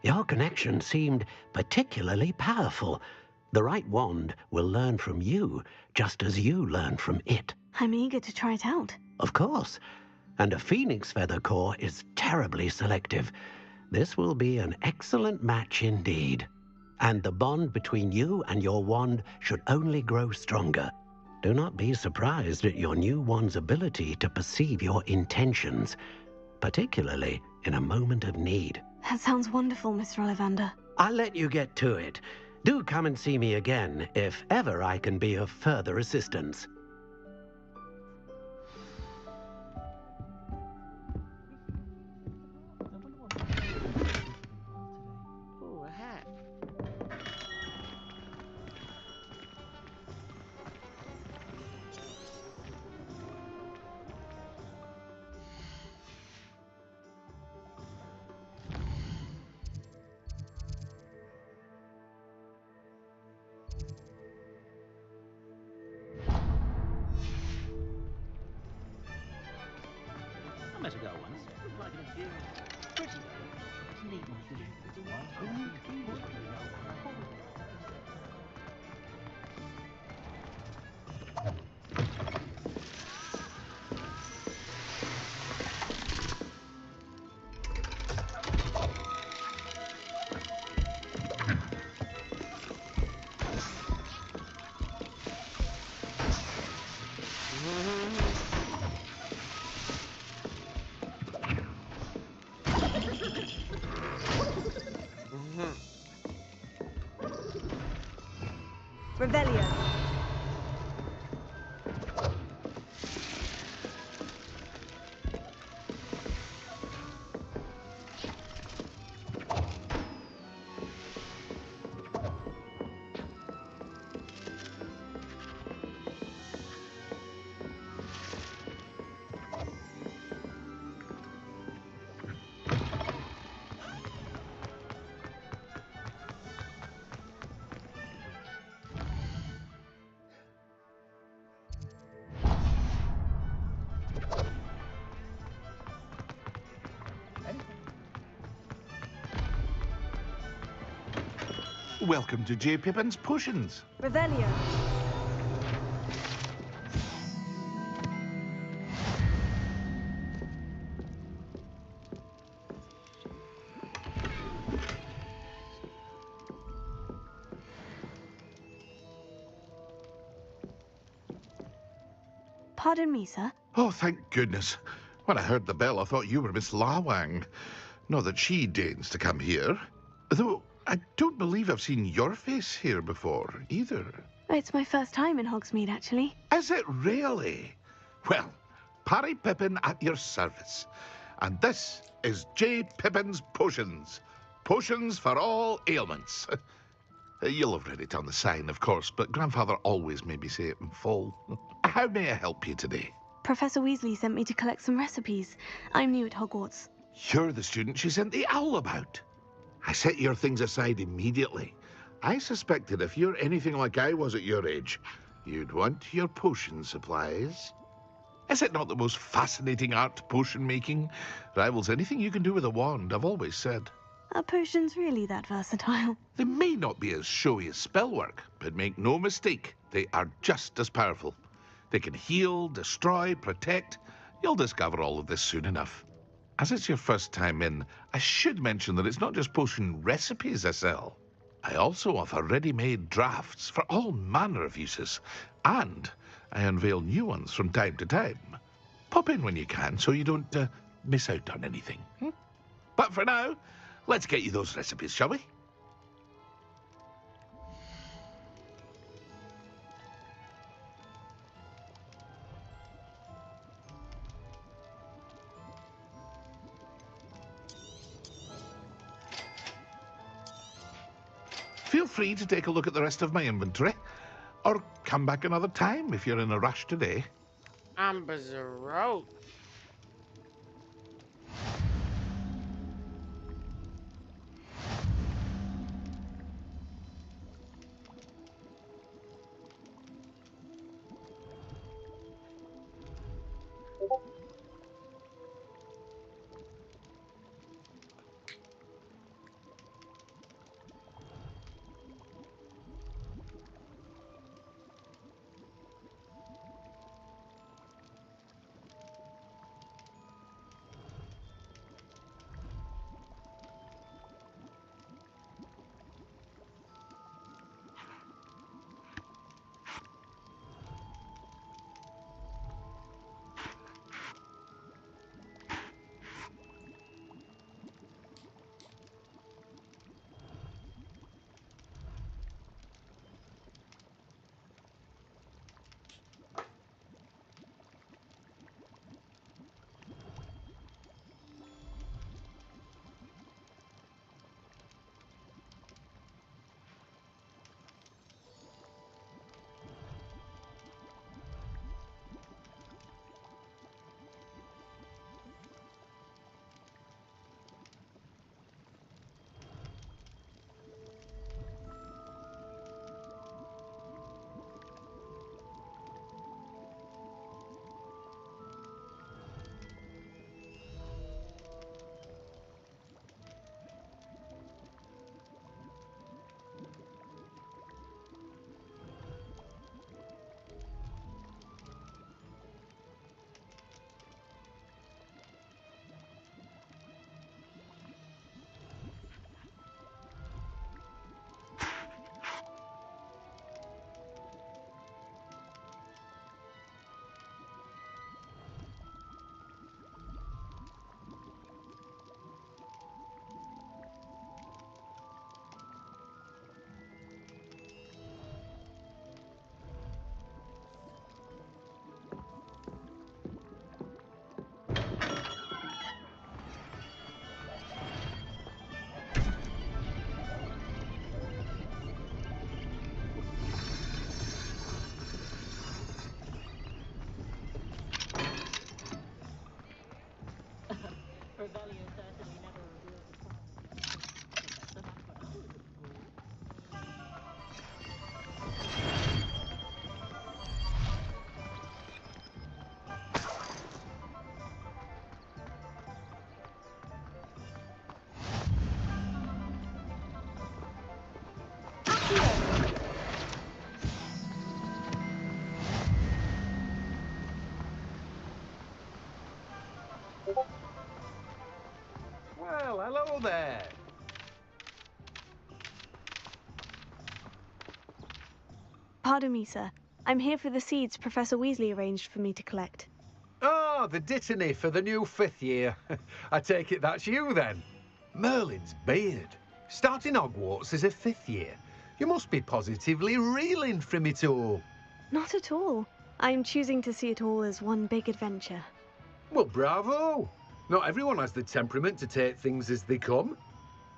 Your connection seemed particularly powerful. The right wand will learn from you, just as you learn from it. I'm eager to try it out. Of course. And a phoenix feather core is terribly selective. This will be an excellent match indeed. And the bond between you and your wand should only grow stronger. Do not be surprised at your new wand's ability to perceive your intentions, particularly in a moment of need. That sounds wonderful, Mr. Ollivander. I'll let you get to it. Do come and see me again if ever I can be of further assistance. Ooh, a hat. I met a girl once. Looked like an inferior. Pretty though. Neat one. Revelio. Welcome to J. Pippin's Potions. Revelio. Pardon me, sir. Oh, thank goodness. When I heard the bell, I thought you were Miss Lawang. Not that she deigns to come here. Though I don't believe I've seen your face here before, either. It's my first time in Hogsmeade, actually. Is it really? Well, Parry Pippin at your service. And this is J. Pippin's Potions. Potions for all ailments. You'll have read it on the sign, of course, but Grandfather always made me say it in full. How may I help you today? Professor Weasley sent me to collect some recipes. I'm new at Hogwarts. You're the student she sent the owl about. I set your things aside immediately. I suspected if you're anything like I was at your age, you'd want your potion supplies. Is it not the most fascinating art, potion making? Rivals anything you can do with a wand, I've always said. Are potions really that versatile? They may not be as showy as spellwork, but make no mistake, they are just as powerful. They can heal, destroy, protect. You'll discover all of this soon enough. As it's your first time in, I should mention that it's not just potion recipes I sell. I also offer ready-made drafts for all manner of uses, and I unveil new ones from time to time. Pop in when you can so you don't miss out on anything. But for now, let's get you those recipes, shall we? Feel free to take a look at the rest of my inventory, or come back another time if you're in a rush today. I'm bizarro. Rebellion certainly never reveals the plan. So that's what I was looking for. Well, hello there. Pardon me, sir. I'm here for the seeds Professor Weasley arranged for me to collect. Oh, the dittany for the new 5th year. I take it that's you, then. Merlin's beard. Starting Hogwarts as a 5th year. You must be positively reeling from it all. Not at all. I'm choosing to see it all as one big adventure. Well, bravo. Not everyone has the temperament to take things as they come.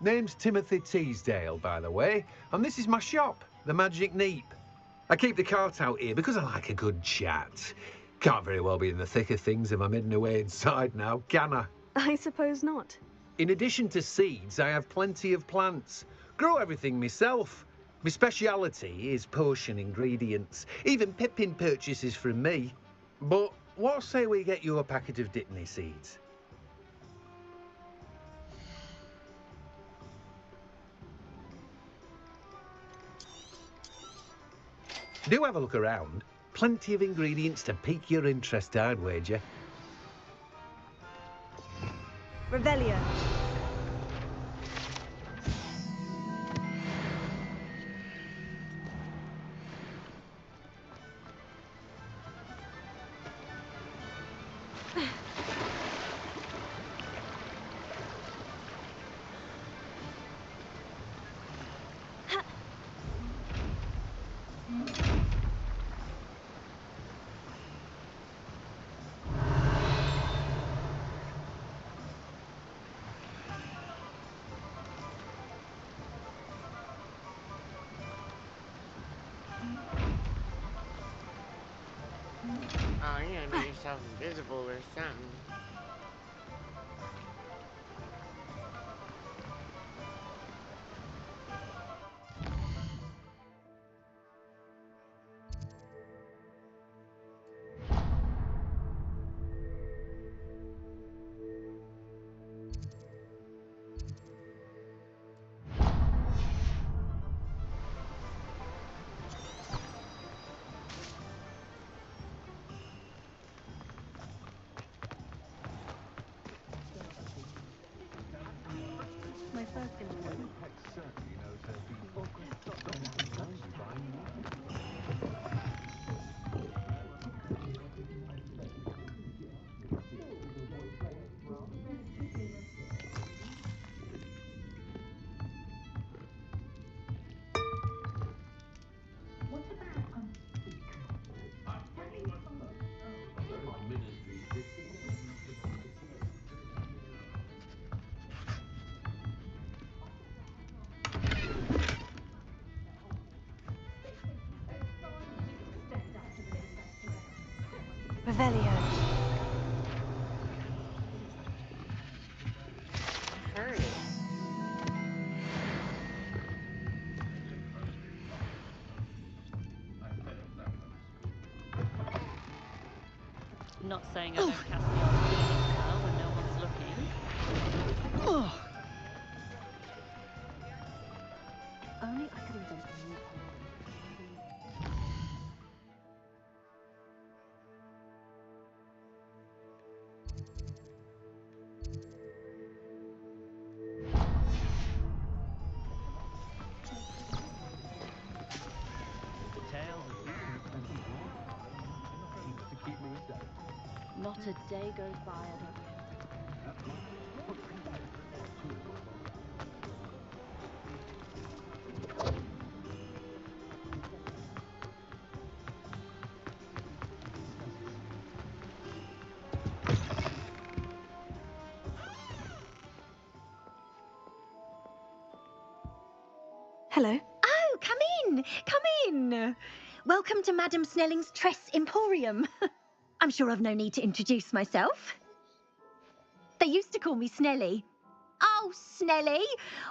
Name's Timothy Teasdale, by the way, and this is my shop, the Magic Neep. I keep the cart out here because I like a good chat. Can't very well be in the thick of things if I'm hidden away inside now, can I? I suppose not. In addition to seeds, I have plenty of plants. Grow everything myself. My speciality is potion ingredients. Even Pippin purchases from me. But what say we get you a packet of dittany seeds? Do have a look around. Plenty of ingredients to pique your interest, I'd wager. Revelio. Oh, you gotta make yourself invisible or something. My first impression. Revelio. Heard it. Not saying I don't cast the odd healing spell when no one's looking. Oh. Only I could invent a new combo. Not a day goes by I don't. Hello. Oh, come in, come in. Welcome to Madame Snelling's Tress Emporium. I'm sure I've no need to introduce myself. They used to call me Snelly. Oh, Snelly,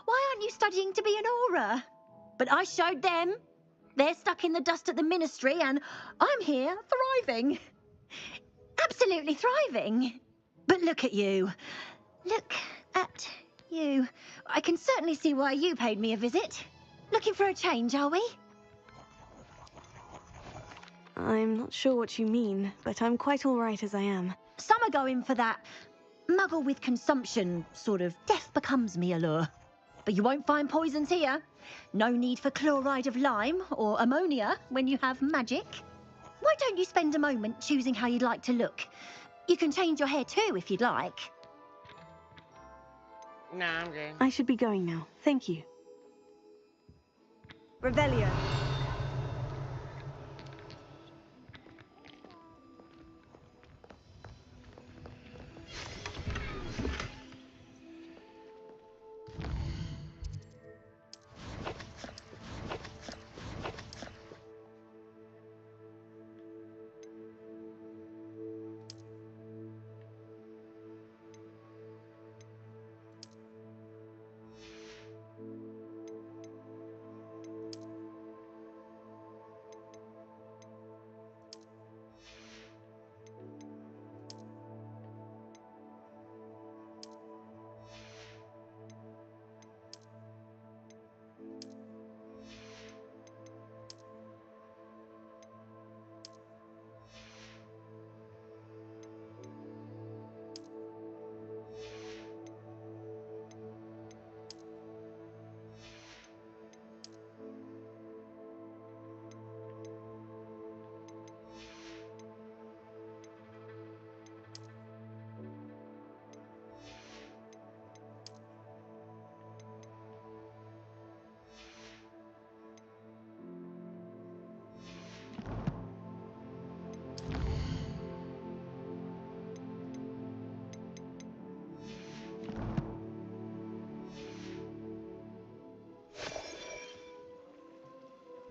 why aren't you studying to be an aura? But I showed them. They're stuck in the dust at the ministry and I'm here thriving. Absolutely thriving. But look at you. Look at you. I can certainly see why you paid me a visit. Looking for a change, are we? I'm not sure what you mean, but I'm quite all right as I am. Some are going for that muggle with consumption, sort of death becomes me allure. But you won't find poisons here. No need for chloride of lime or ammonia when you have magic. Why don't you spend a moment choosing how you'd like to look? You can change your hair too if you'd like. Nah, I'm good. I should be going now. Thank you. Revelio.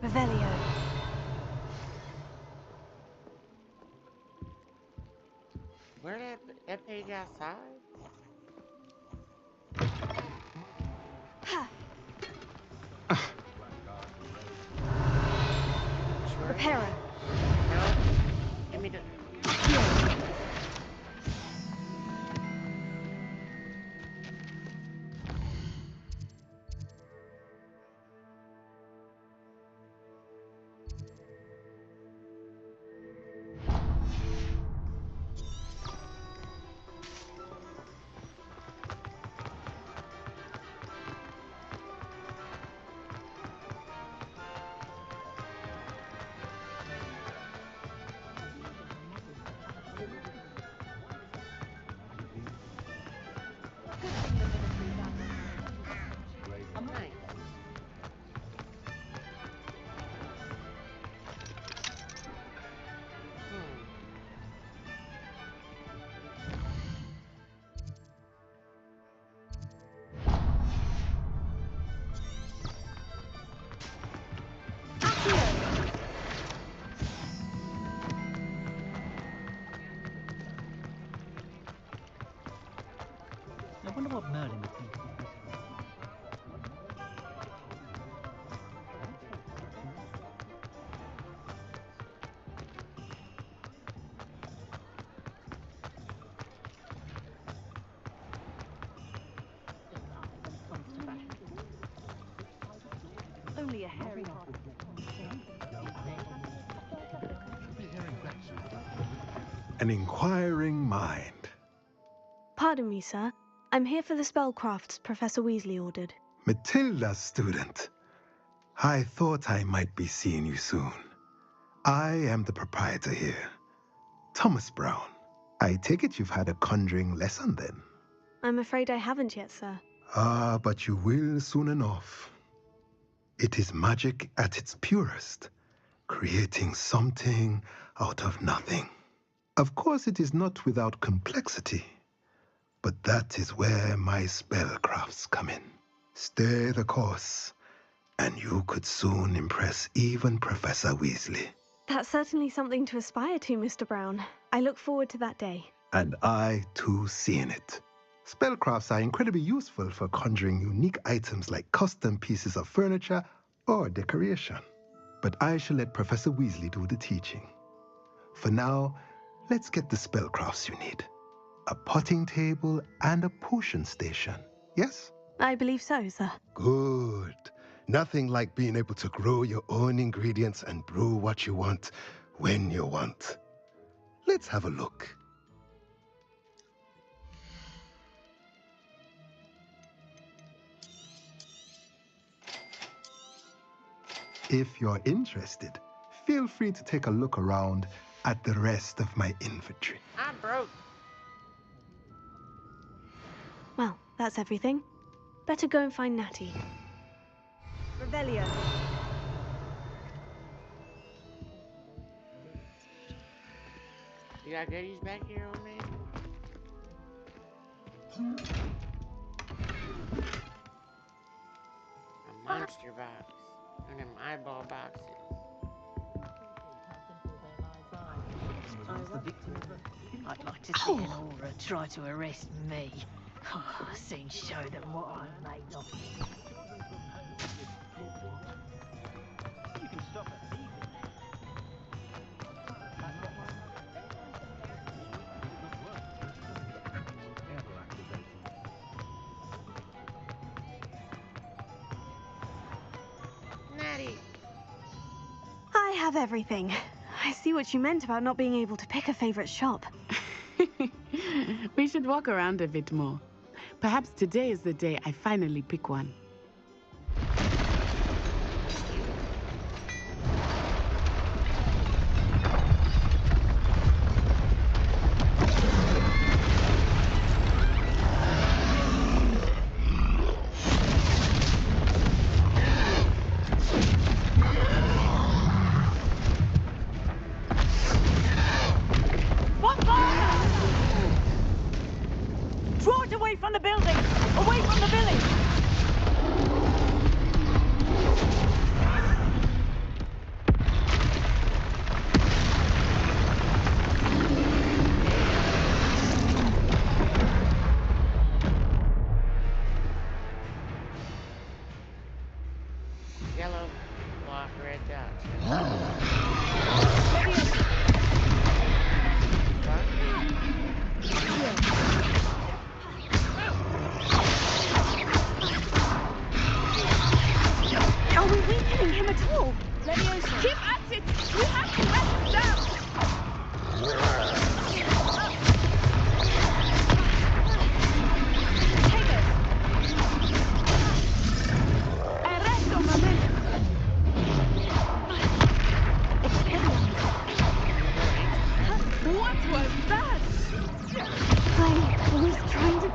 Revelio. Where that page outside? Reparo. No. Give me the. I wonder what Merlin would think of this. Only a hairy part. An inquiring mind. Pardon me, sir. I'm here for the spellcrafts Professor Weasley ordered. Matilda's student. I thought I might be seeing you soon. I am the proprietor here, Thomas Brown. I take it you've had a conjuring lesson then? I'm afraid I haven't yet, sir. Ah, but you will soon enough. It is magic at its purest, creating something out of nothing. Of course, it is not without complexity, but that is where my spellcrafts come in. Stay the course, and you could soon impress even Professor Weasley. That's certainly something to aspire to, Mr. Brown. I look forward to that day. And I, too, seeing it. Spellcrafts are incredibly useful for conjuring unique items like custom pieces of furniture or decoration. But I shall let Professor Weasley do the teaching. For now, let's get the spellcrafts you need. A potting table and a potion station, yes? I believe so, sir. Good. Nothing like being able to grow your own ingredients and brew what you want when you want. Let's have a look. If you're interested, feel free to take a look around at the rest of my inventory. I'm broke. Well, that's everything. Better go and find Natty. Revelio. You got goodies back here, old man? A monster box. And them eyeball boxes. I'd like to see an aura try to arrest me. Soon show them what I'm made of. You can stop at thieving. Natty. I have everything. I see what you meant about not being able to pick a favorite shop. We should walk around a bit more. Perhaps today is the day I finally pick one. Draw it away from the building! Away from the village!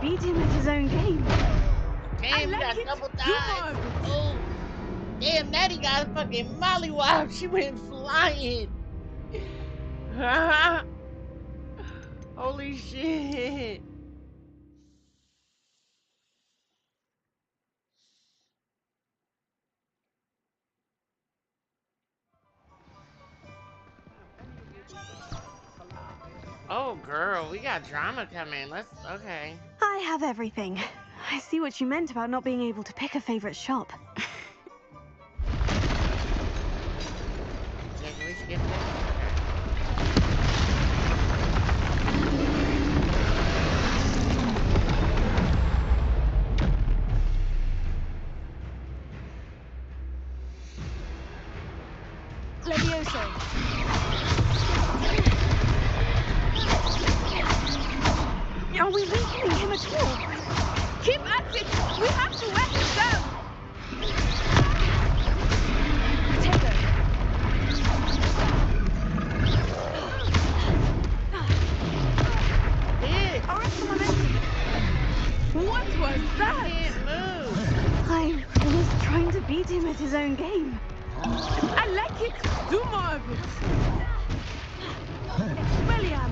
beat him at his own game. Damn, you got double dives. Oh, damn, Natty got a fucking mollywop. She went flying. Holy shit. Oh, girl, we got drama coming. Okay. I have everything. I see what you meant about not being able to pick a favorite shop. Yeah, can we skip this? Levioso. Are we weakening him at all? Keep at it! We have to wear him down! Potato. What was that? He can't move. I was trying to beat him at his own game. I like it! Do more of it! William!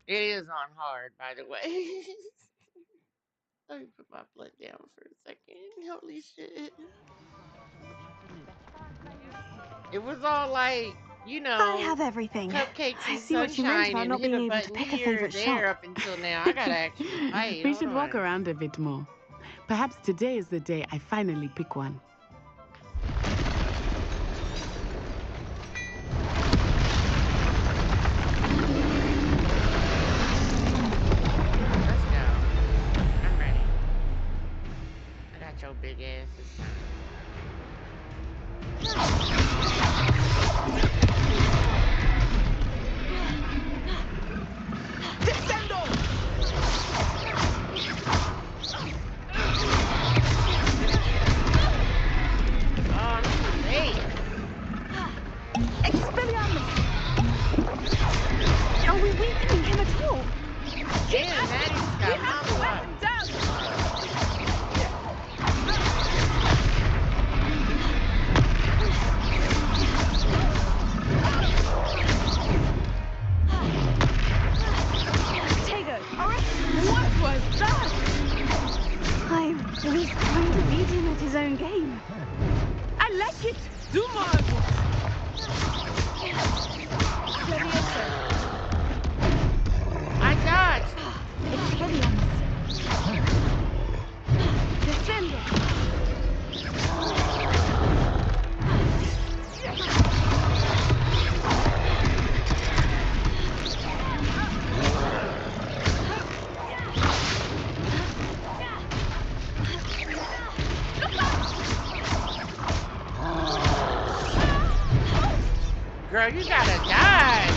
It is on hard, by the way. Let me put my blood down for a second. Holy shit. It was all like, you know, I have everything. cupcakes I and see what you meant sunshine about and not hit being a able to button pick a here or favorite there shop. up until now. I gotta actually fight. We Hold should walk on. around a bit more. Perhaps today is the day I finally pick one. Let's go. I'm ready. I got your big ass this time. Are we weakening him at all? Damn, Maddie's got mollywop. Potato. What was that? I was trying to beat him at his own game. I like it. Do more of it. I dodged. Descendo. Girl, you gotta dodge.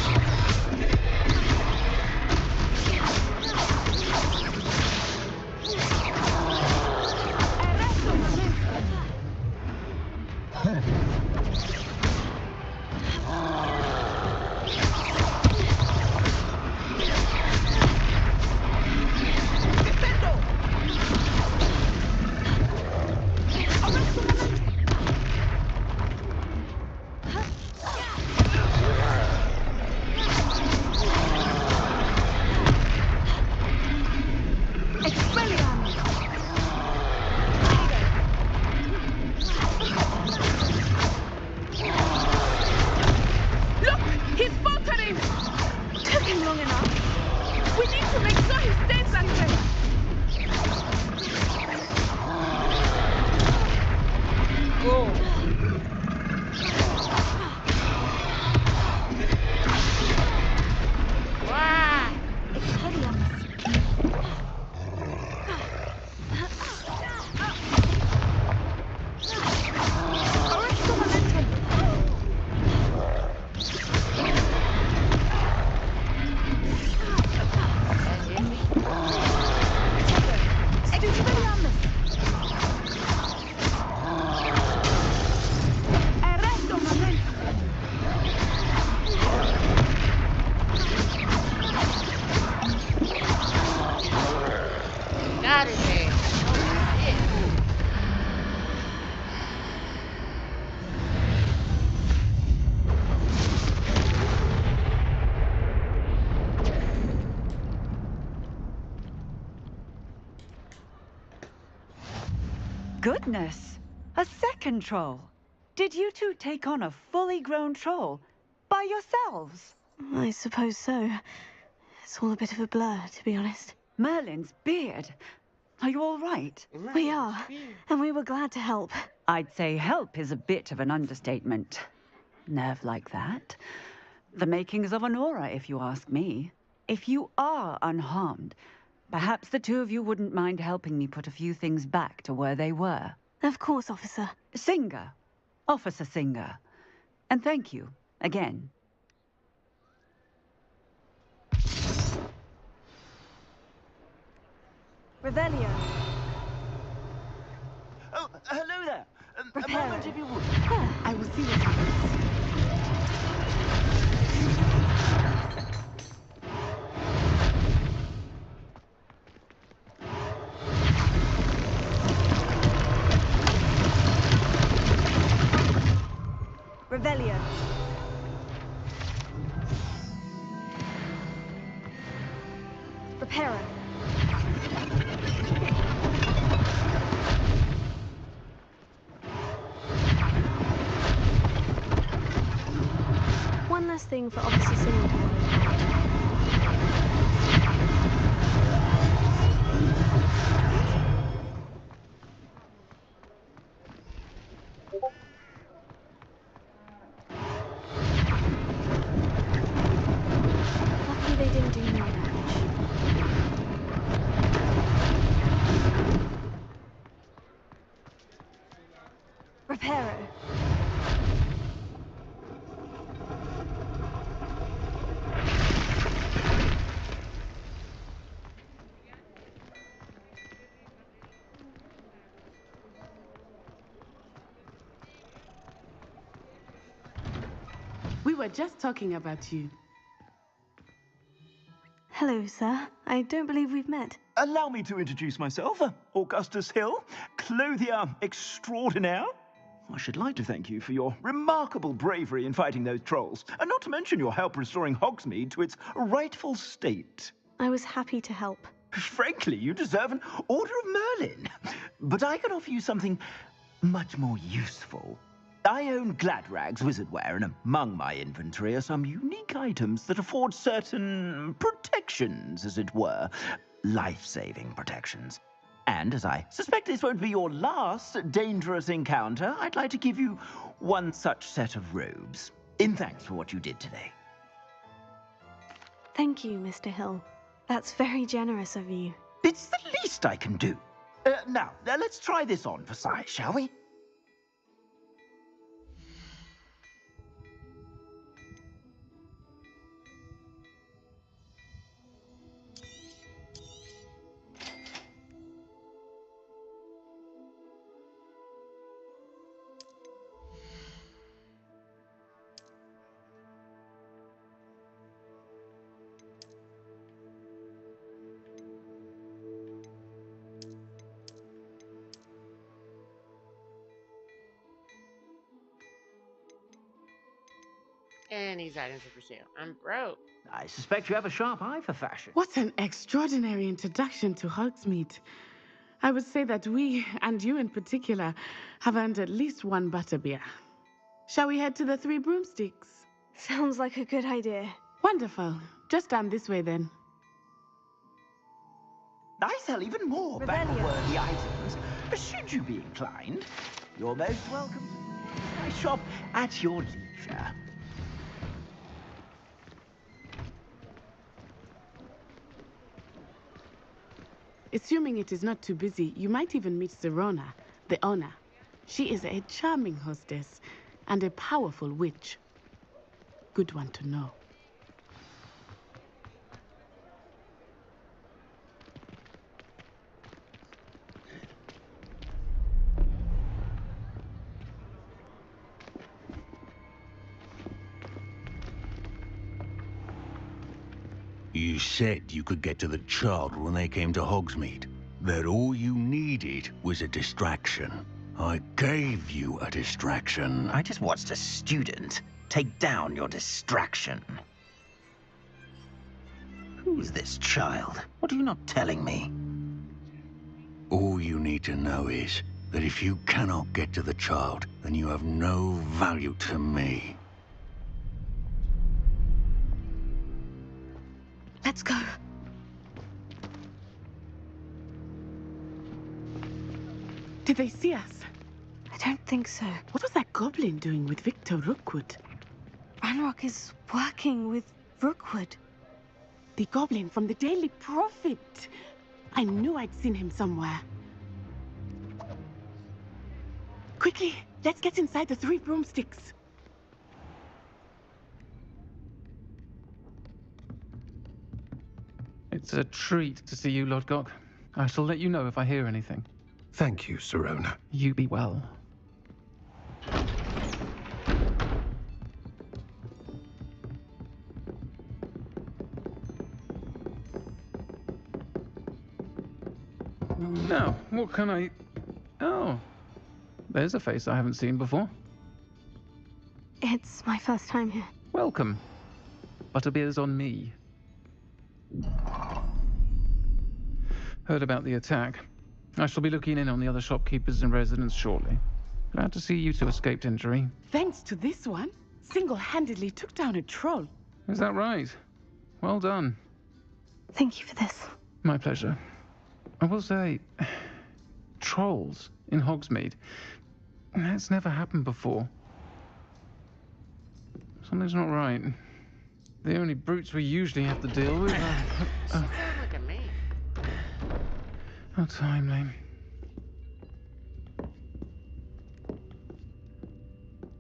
Look! He's faltering! Took him long enough. We need to make sure he stays that way. Got it, man. Goodness! A second troll. Did you two take on a fully grown troll by yourselves? I suppose so. It's all a bit of a blur, to be honest. Merlin's beard. Are you all right? We are, and we were glad to help. I'd say help is a bit of an understatement. Nerve like that. The makings of an aura, if you ask me. If you are unharmed, perhaps the two of you wouldn't mind helping me put a few things back to where they were. Of course, officer. Singer. Officer Singer. And thank you, again. Revelio. Oh, hello there. A Prepare. moment if you would. I will see what happens. Revelio. Reparo. One last thing for Officer Singer. Lucky they didn't do more damage. Reparo. We were just talking about you. Hello, sir. I don't believe we've met. Allow me to introduce myself, Augustus Hill, clothier extraordinaire. I should like to thank you for your remarkable bravery in fighting those trolls, and not to mention your help restoring Hogsmeade to its rightful state. I was happy to help. Frankly, you deserve an Order of Merlin. But I can offer you something much more useful. I own Gladrag's wizardware, and among my inventory are some unique items that afford certain protections, as it were. Life-saving protections. And as I suspect this won't be your last dangerous encounter, I'd like to give you one such set of robes, in thanks for what you did today. Thank you, Mr. Hill. That's very generous of you. It's the least I can do. Now, let's try this on for size, shall we? any items for sale. I'm broke. I suspect you have a sharp eye for fashion. What an extraordinary introduction to Hogsmeade. I would say that we, and you in particular, have earned at least one butterbeer. Shall we head to the Three Broomsticks? Sounds like a good idea. Wonderful. Just down this way then. I sell even more battle-worthy items. Should you be inclined, you're most welcome. I shop at your leisure. Assuming it is not too busy, you might even meet Serona, the owner. She is a charming hostess and a powerful witch. Good one to know. You said you could get to the child when they came to Hogsmeade. That all you needed was a distraction. I gave you a distraction. I just watched a student take down your distraction. Who is this child? What are you not telling me? All you need to know is that if you cannot get to the child, then you have no value to me. Let's go. Did they see us? I don't think so. What was that goblin doing with Victor Rookwood? Ranrock is working with Rookwood. The goblin from the Daily Prophet. I knew I'd seen him somewhere. Quickly, let's get inside the Three Broomsticks. It's a treat to see you, Lodgok. I shall let you know if I hear anything. Thank you, Serona. You be well. Now, what can I... Oh, there's a face I haven't seen before. It's my first time here. Welcome. Butterbeer's on me. Heard about the attack. I shall be looking in on the other shopkeepers and residents shortly. Glad to see you two escaped injury. Thanks to this one, single-handedly took down a troll. Is that right? Well done. Thank you for this. My pleasure. I will say, trolls in Hogsmeade. That's never happened before. Something's not right. The only brutes we usually have to deal with are... Look at me. How timely.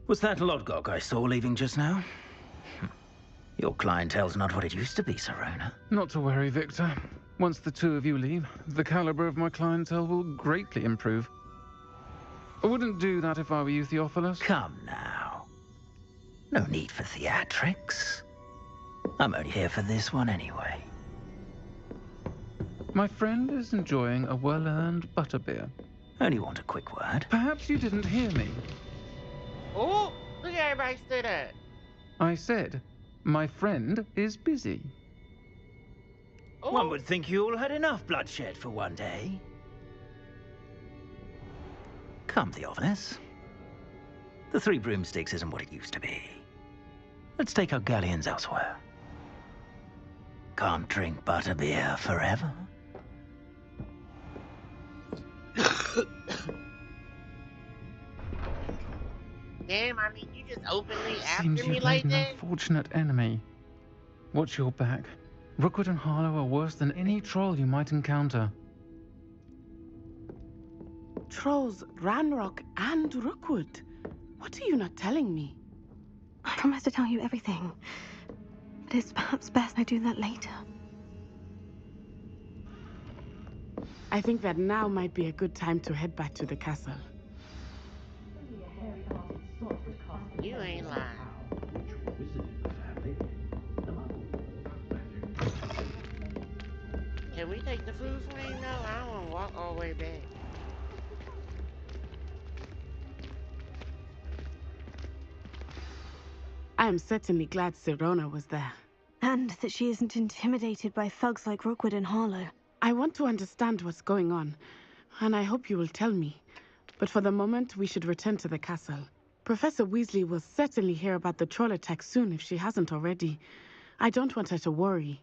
Was that Lodgok I saw leaving just now? Your clientele's not what it used to be, Serona. Not to worry, Victor. Once the two of you leave, the caliber of my clientele will greatly improve. I wouldn't do that if I were you, Theophilus. Come now. No need for theatrics. I'm only here for this one anyway. My friend is enjoying a well-earned butterbeer. Only want a quick word. Perhaps you didn't hear me. Oh, look at everybody stood up. I said, my friend is busy. Oh. One would think you all had enough bloodshed for one day. Come, Theophilus. The Three Broomsticks isn't what it used to be. Let's take our galleons elsewhere. Can't drink butterbeer forever. Damn, I mean, you just openly Seems after me you've like made an that? unfortunate enemy. Watch your back. Rookwood and Harlow are worse than any troll you might encounter. Trolls, Ranrock, and Rookwood. What are you not telling me? I promise to tell you everything. But it's perhaps best I do that later. I think that now might be a good time to head back to the castle. You ain't lying. Can we take the food swing? No, I don't want to walk all the way back. I am certainly glad Sirona was there. And that she isn't intimidated by thugs like Rookwood and Harlow. I want to understand what's going on, and I hope you will tell me. But for the moment, we should return to the castle. Professor Weasley will certainly hear about the troll attack soon if she hasn't already. I don't want her to worry.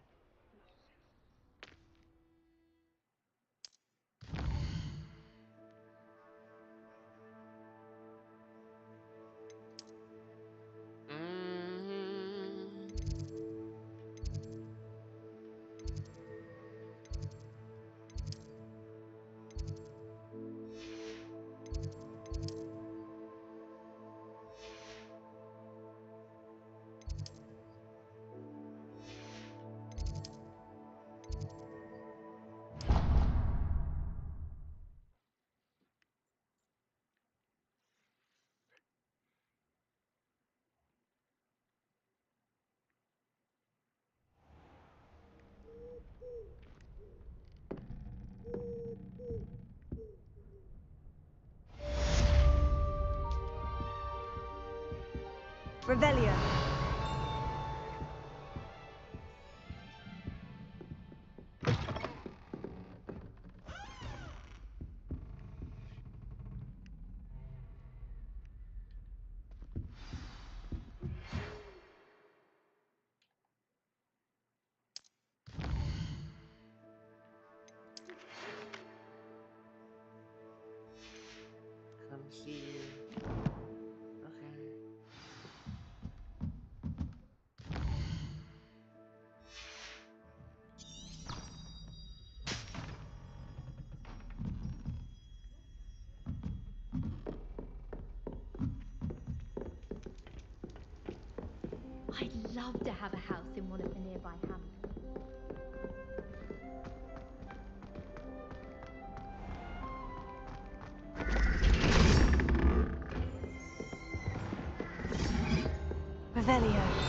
Revelio. Come see you. Okay. I'd love to have a house in one of the nearby hamlets. Revelio.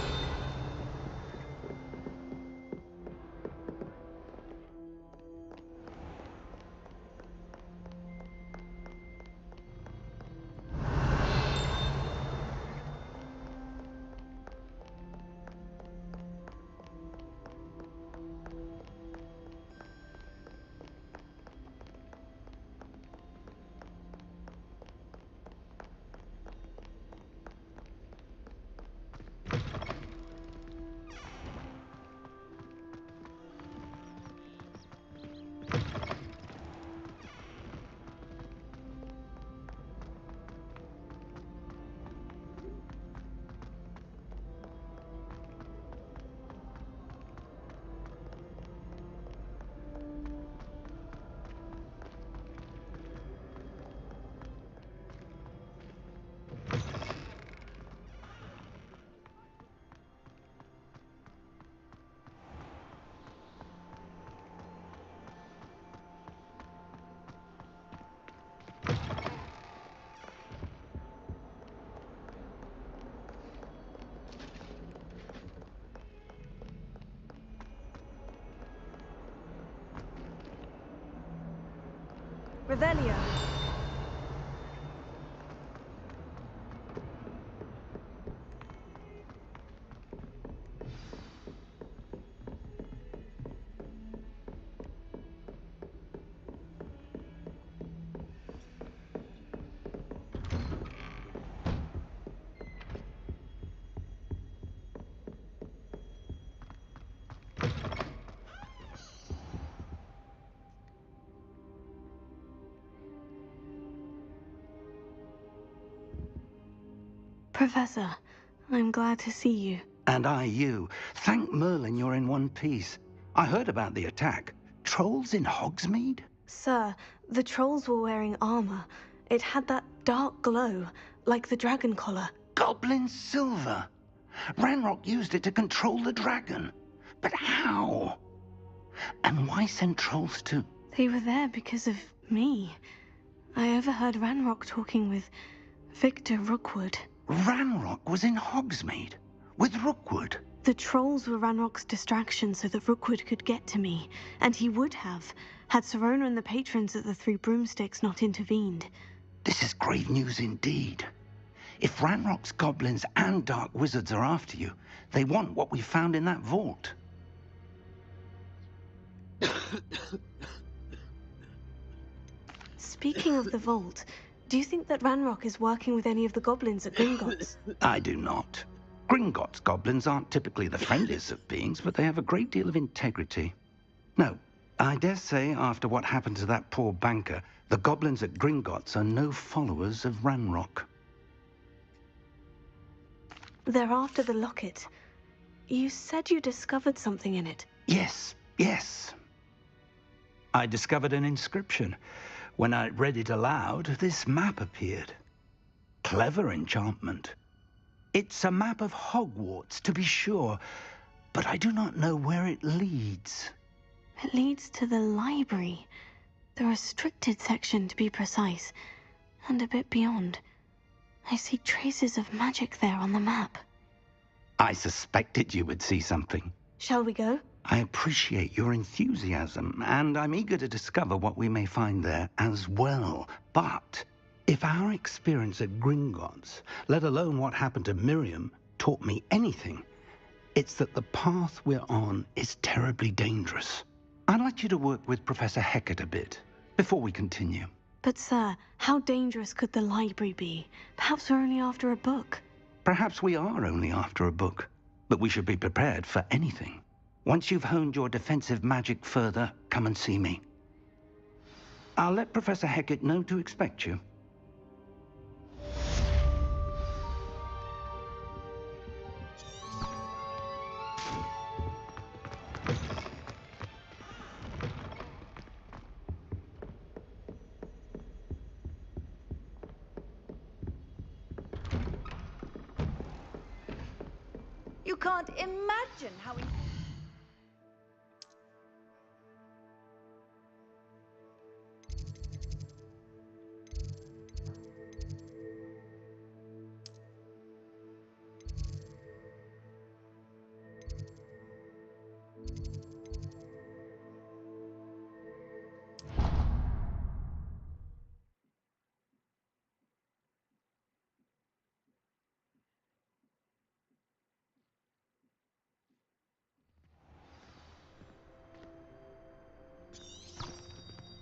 Revelio. Professor, I'm glad to see you. And I you. Thank Merlin you're in one piece. I heard about the attack. Trolls in Hogsmeade? Sir, the trolls were wearing armor. It had that dark glow, like the dragon collar. Goblin silver. Ranrock used it to control the dragon. But how? And why send trolls to... They were there because of me. I overheard Ranrock talking with Victor Rookwood. Ranrock was in Hogsmeade with Rookwood. The trolls were Ranrock's distraction so that Rookwood could get to me, and he would have, had Sirona and the patrons at the Three Broomsticks not intervened. This is grave news indeed. If Ranrock's goblins and dark wizards are after you, they want what we found in that vault. Speaking of the vault, do you think that Ranrock is working with any of the goblins at Gringotts? I do not. Gringotts goblins aren't typically the friendliest of beings, but they have a great deal of integrity. No, I dare say after what happened to that poor banker, the goblins at Gringotts are no followers of Ranrock. They're after the locket. You said you discovered something in it. Yes, yes. I discovered an inscription. When I read it aloud, this map appeared. Clever enchantment. It's a map of Hogwarts, to be sure, but I do not know where it leads. It leads to the library. The restricted section, to be precise. And a bit beyond. I see traces of magic there on the map. I suspected you would see something. Shall we go? I appreciate your enthusiasm, and I'm eager to discover what we may find there as well. But if our experience at Gringotts, let alone what happened to Miriam, taught me anything, it's that the path we're on is terribly dangerous. I'd like you to work with Professor Hecat a bit before we continue. But sir, how dangerous could the library be? Perhaps we're only after a book. Perhaps we are only after a book, but we should be prepared for anything. Once you've honed your defensive magic further, come and see me. I'll let Professor Hecat know to expect you. You can't imagine how...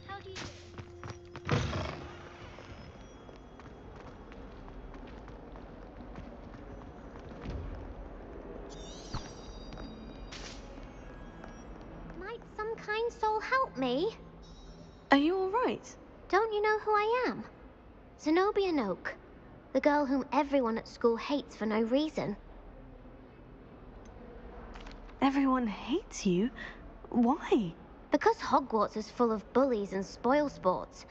How do you do? Might some kind soul help me? Are you all right? Don't you know who I am? Zenobia Noak, the girl whom everyone at school hates for no reason. Everyone hates you? Why? Because Hogwarts is full of bullies and spoilsports.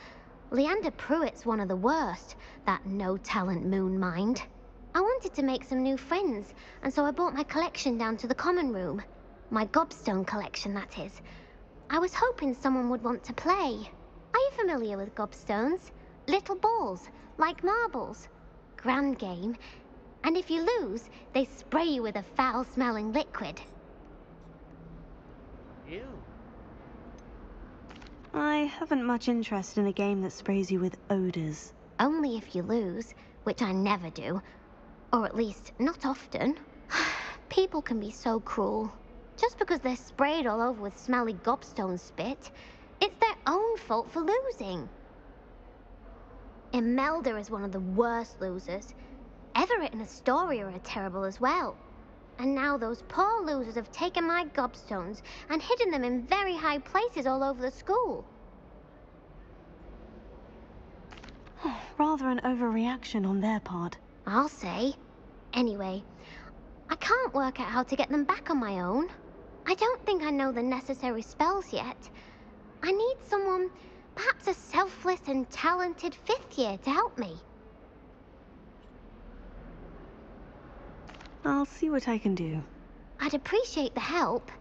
Leander Pruitt's one of the worst, that no-talent moon mind. I wanted to make some new friends, and so I brought my collection down to the common room. My gobstone collection, that is. I was hoping someone would want to play. Are you familiar with gobstones? Little balls, like marbles. Grand game. And if you lose, they spray you with a foul-smelling liquid. Ew. I haven't much interest in a game that sprays you with odors. Only if you lose, which I never do. Or at least, not often. People can be so cruel. Just because they're sprayed all over with smelly gobstone spit, it's their own fault for losing. Imelda is one of the worst losers. Everett and Astoria are terrible as well. And now those poor losers have taken my gobstones and hidden them in very high places all over the school. Rather an overreaction on their part. I'll say. Anyway, I can't work out how to get them back on my own. I don't think I know the necessary spells yet. I need someone, perhaps a selfless and talented fifth year to help me. I'll see what I can do. I'd appreciate the help.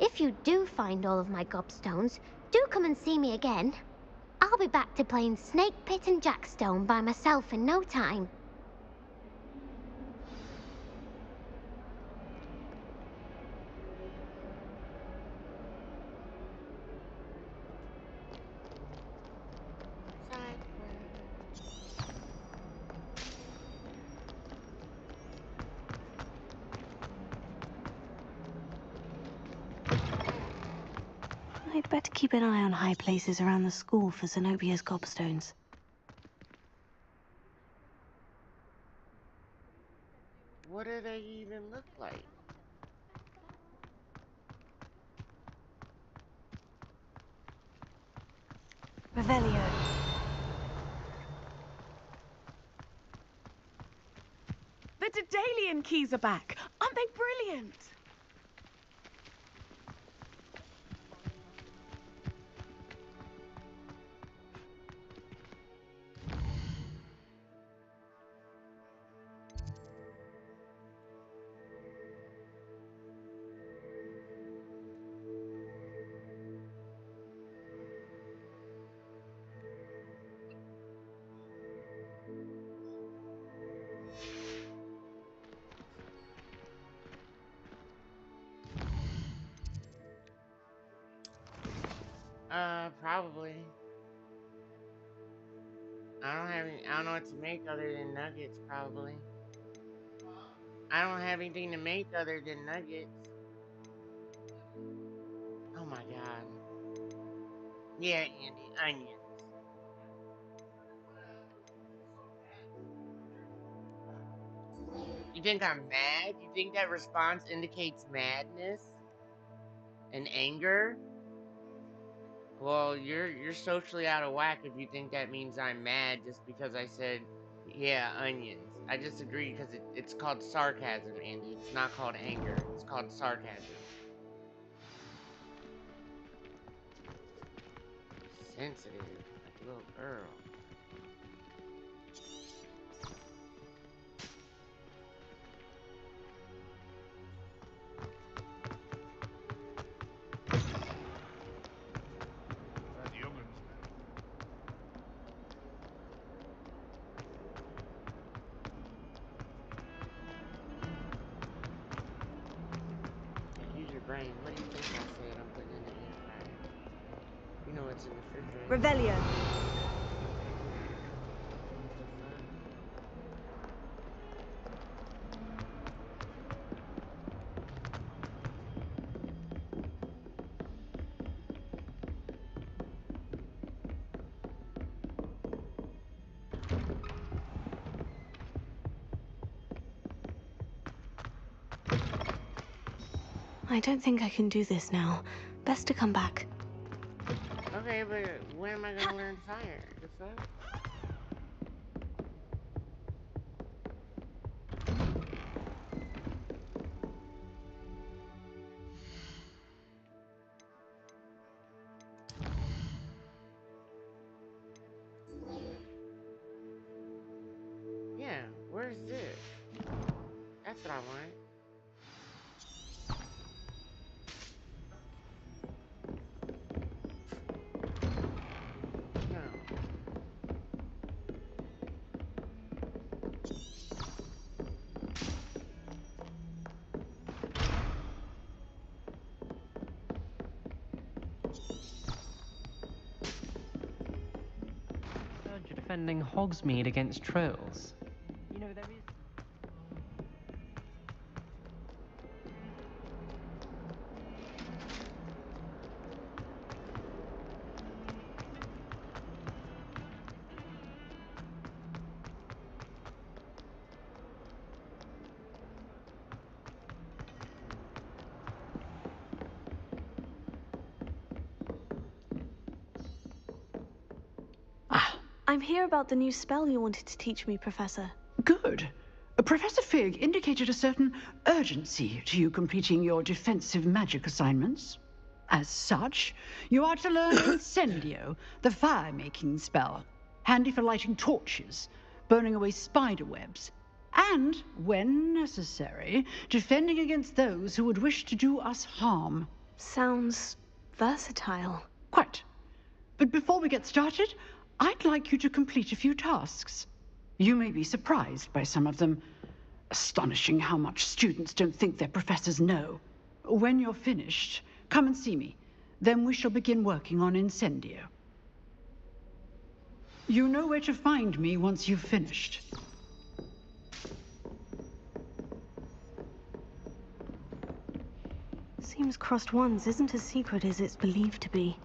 If you do find all of my gobstones, do come and see me again. I'll be back to playing Snake Pit and Jackstone by myself in no time. I'd better keep an eye on high places around the school for Zenobia's gobstones. What do they even look like? Revelio. The Daedalian keys are back. Aren't they brilliant? Probably. I don't know what to make other than nuggets, probably. I don't have anything to make other than nuggets. Oh my god. Yeah, Andy, onions. You think I'm mad? You think that response indicates madness and anger? Well, you're socially out of whack if you think that means I'm mad just because I said, yeah, onions. I disagree because it's called sarcasm, Andy. It's not called anger. It's called sarcasm. Sensitive, like a little girl. Brain, what do you think I said? I'm putting in the air fryer. You know what's in the refrigerator. Revelio. I don't think I can do this now. Best to come back. Okay, but when am I gonna learn fire? The fuck? Yeah, where's this? That's what I want. You're defending Hogsmeade against trolls. You know, there is... I'm here about the new spell you wanted to teach me, Professor. Good. Professor Fig indicated a certain urgency to you completing your defensive magic assignments. As such, you are to learn Incendio, the fire-making spell, handy for lighting torches, burning away spider webs, and, when necessary, defending against those who would wish to do us harm. Sounds versatile. Quite. But before we get started, I'd like you to complete a few tasks. You may be surprised by some of them. Astonishing how much students don't think their professors know. When you're finished, come and see me. Then we shall begin working on Incendio. You know where to find me once you've finished. Seems crossed wands isn't as secret as it's believed to be.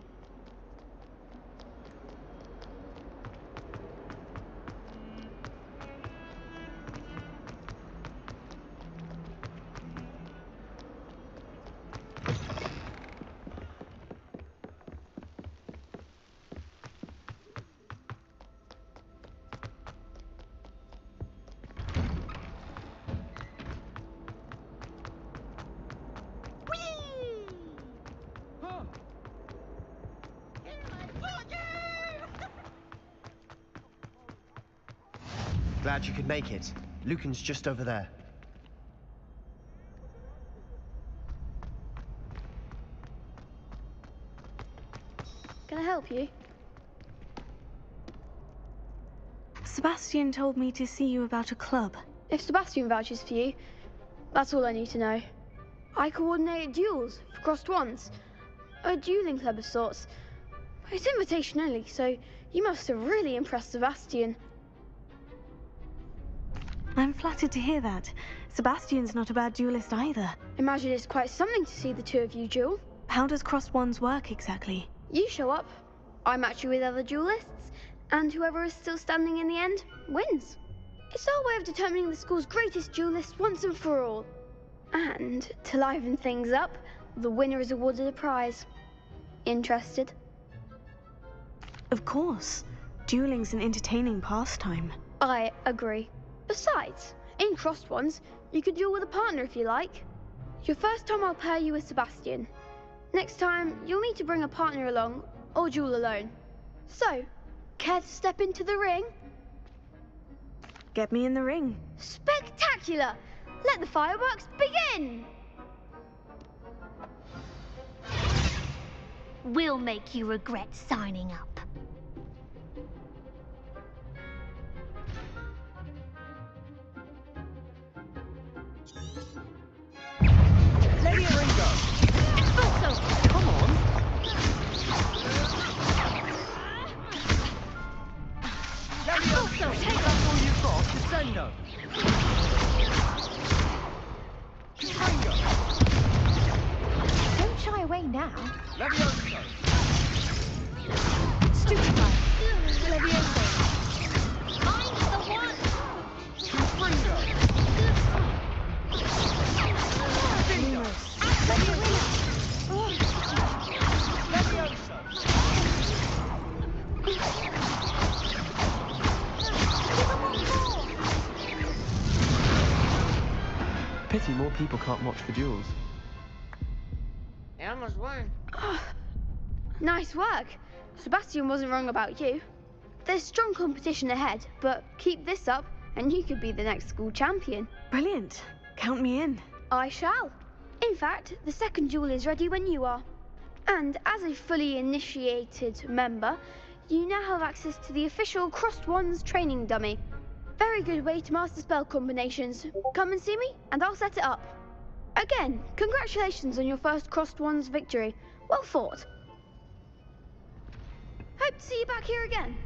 Glad you could make it. Lucan's just over there. Can I help you? Sebastian told me to see you about a club. If Sebastian vouches for you, that's all I need to know. I coordinate duels for crossed wands. A dueling club of sorts. It's invitation only, so you must have really impressed Sebastian. I'm flattered to hear that. Sebastian's not a bad duelist either. Imagine it's quite something to see the two of you duel. How does crossed wands work exactly? You show up, I match you with other duelists, and whoever is still standing in the end wins. It's our way of determining the school's greatest duelist once and for all. And to liven things up, the winner is awarded a prize. Interested? Of course. Dueling's an entertaining pastime. I agree. Besides, in crossed wands, you could duel with a partner if you like. Your first time I'll pair you with Sebastian. Next time, you'll need to bring a partner along, or duel alone. So, care to step into the ring? Get me in the ring. Spectacular! Let the fireworks begin! We'll make you regret signing up. Come on. Levioso, take up all you've got. Descendo. Don't shy away now. Levioso. Stupefy. Levioso. I'm the one. Springo. Pity more people can't watch the duels. They almost won. Nice work. Sebastian wasn't wrong about you. There's strong competition ahead, but keep this up and you could be the next school champion. Brilliant. Count me in. I shall. In fact, the second duel is ready when you are. And as a fully initiated member, you now have access to the official Crossed Wands training dummy. Very good way to master spell combinations. Come and see me, and I'll set it up. Again, congratulations on your first Crossed Wands victory. Well fought. Hope to see you back here again.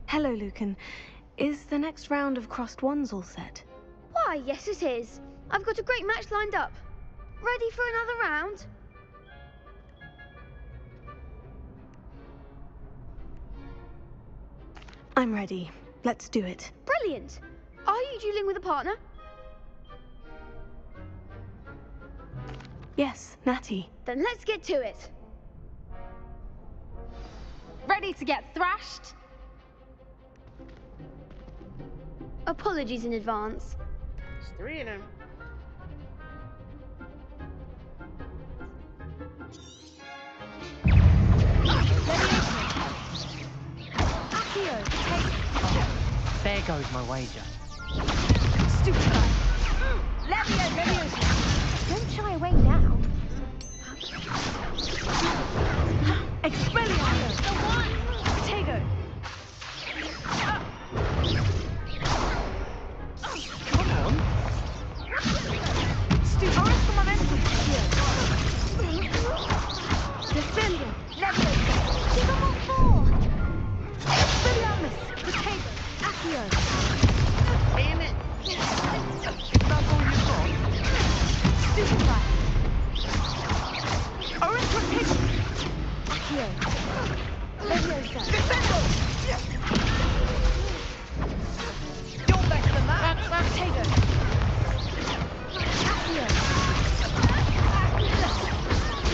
Hello, Lucan. Is the next round of crossed wands all set? Why, yes it is. I've got a great match lined up. Ready for another round? I'm ready. Let's do it. Brilliant. Are you dueling with a partner? Yes, Natty. Then let's get to it. Ready to get thrashed? Apologies in advance. There's 3 of them. There goes my wager. Stupid. Levioso. Don't shy away now. Expelliarmus. The one. Tego. Come on. Stupid. Ahora como ven. Defendo. Damn it. If that's all you've got. Stupefy. Here. Leviosa. You're better than that. Potato.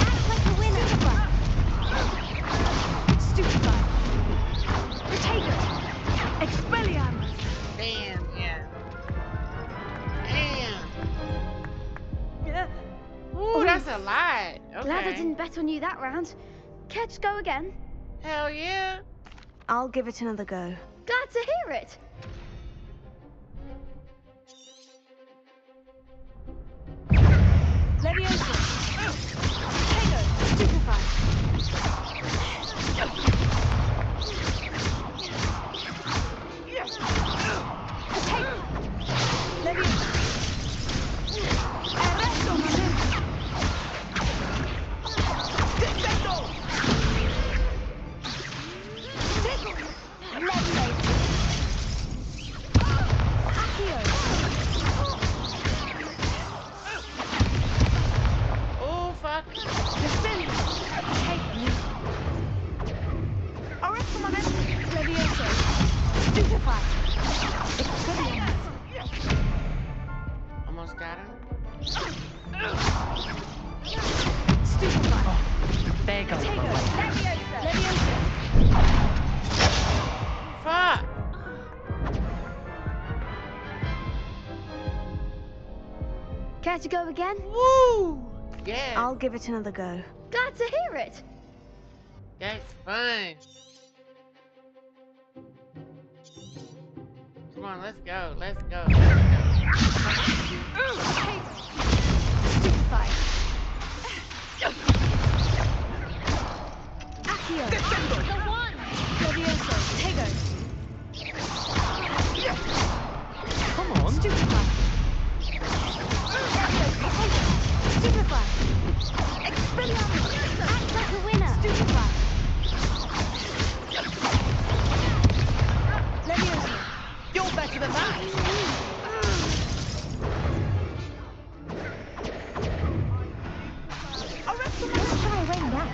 Act like a winner. Stupefy. Potato. Expelliarmus. Damn, yeah. Damn. Ooh, that's a lot. Okay. Glad I didn't bet on you that round. Care to go again? Hell yeah. I'll give it another go. Glad to hear it. Leviosa. Potato. Stupefy. Potato. Leviosa. Arresto momento. Defendo. Seco. Leviosa. Accio. Oh, fuck. Defendo. Potato. Arresto momento. Leviosa. Stupefy. Expelliarmus. Almost got him. Stupefy. There goes Potato. my way. Leviosa. Fuck. Care to go again? Woo. Yeah. I'll give it another go. Glad to hear it. That's fun. Come on, let's go. Let's go. Stupefy. Accio. The one. Leviosa. Potato. Come on. Stupefy. Stupefy. Expelliarmus. Act like a winner. Stupefy. Leviosa. You're better than that. Arresto momento. Try away now.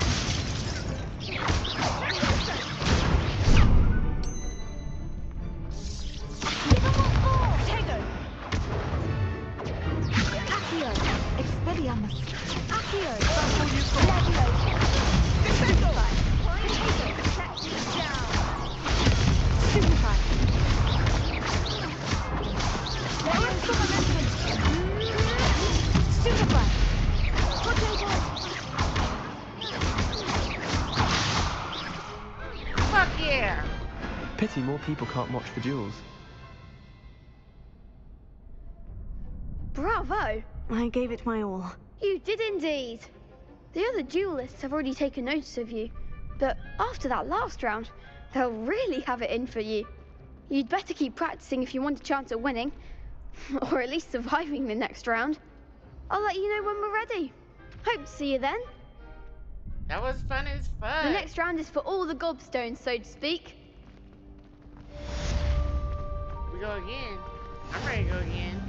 Give him what for. Potato. Accio. Expelliarmus. Accio. Leviosa. Defendo. Potato. Stupefy. Arresto momento. Stupefy. Potato. Fuck yeah. Pity more people can't watch the duels. Bravo. I gave it my all. You did indeed. The other duelists have already taken notice of you, but after that last round, they'll really have it in for you. You'd better keep practicing if you want a chance at winning, or at least surviving the next round. I'll let you know when we're ready. Hope to see you then. That was fun as fuck. The next round is for all the gobstones, so to speak. We go again. I'm ready to go again.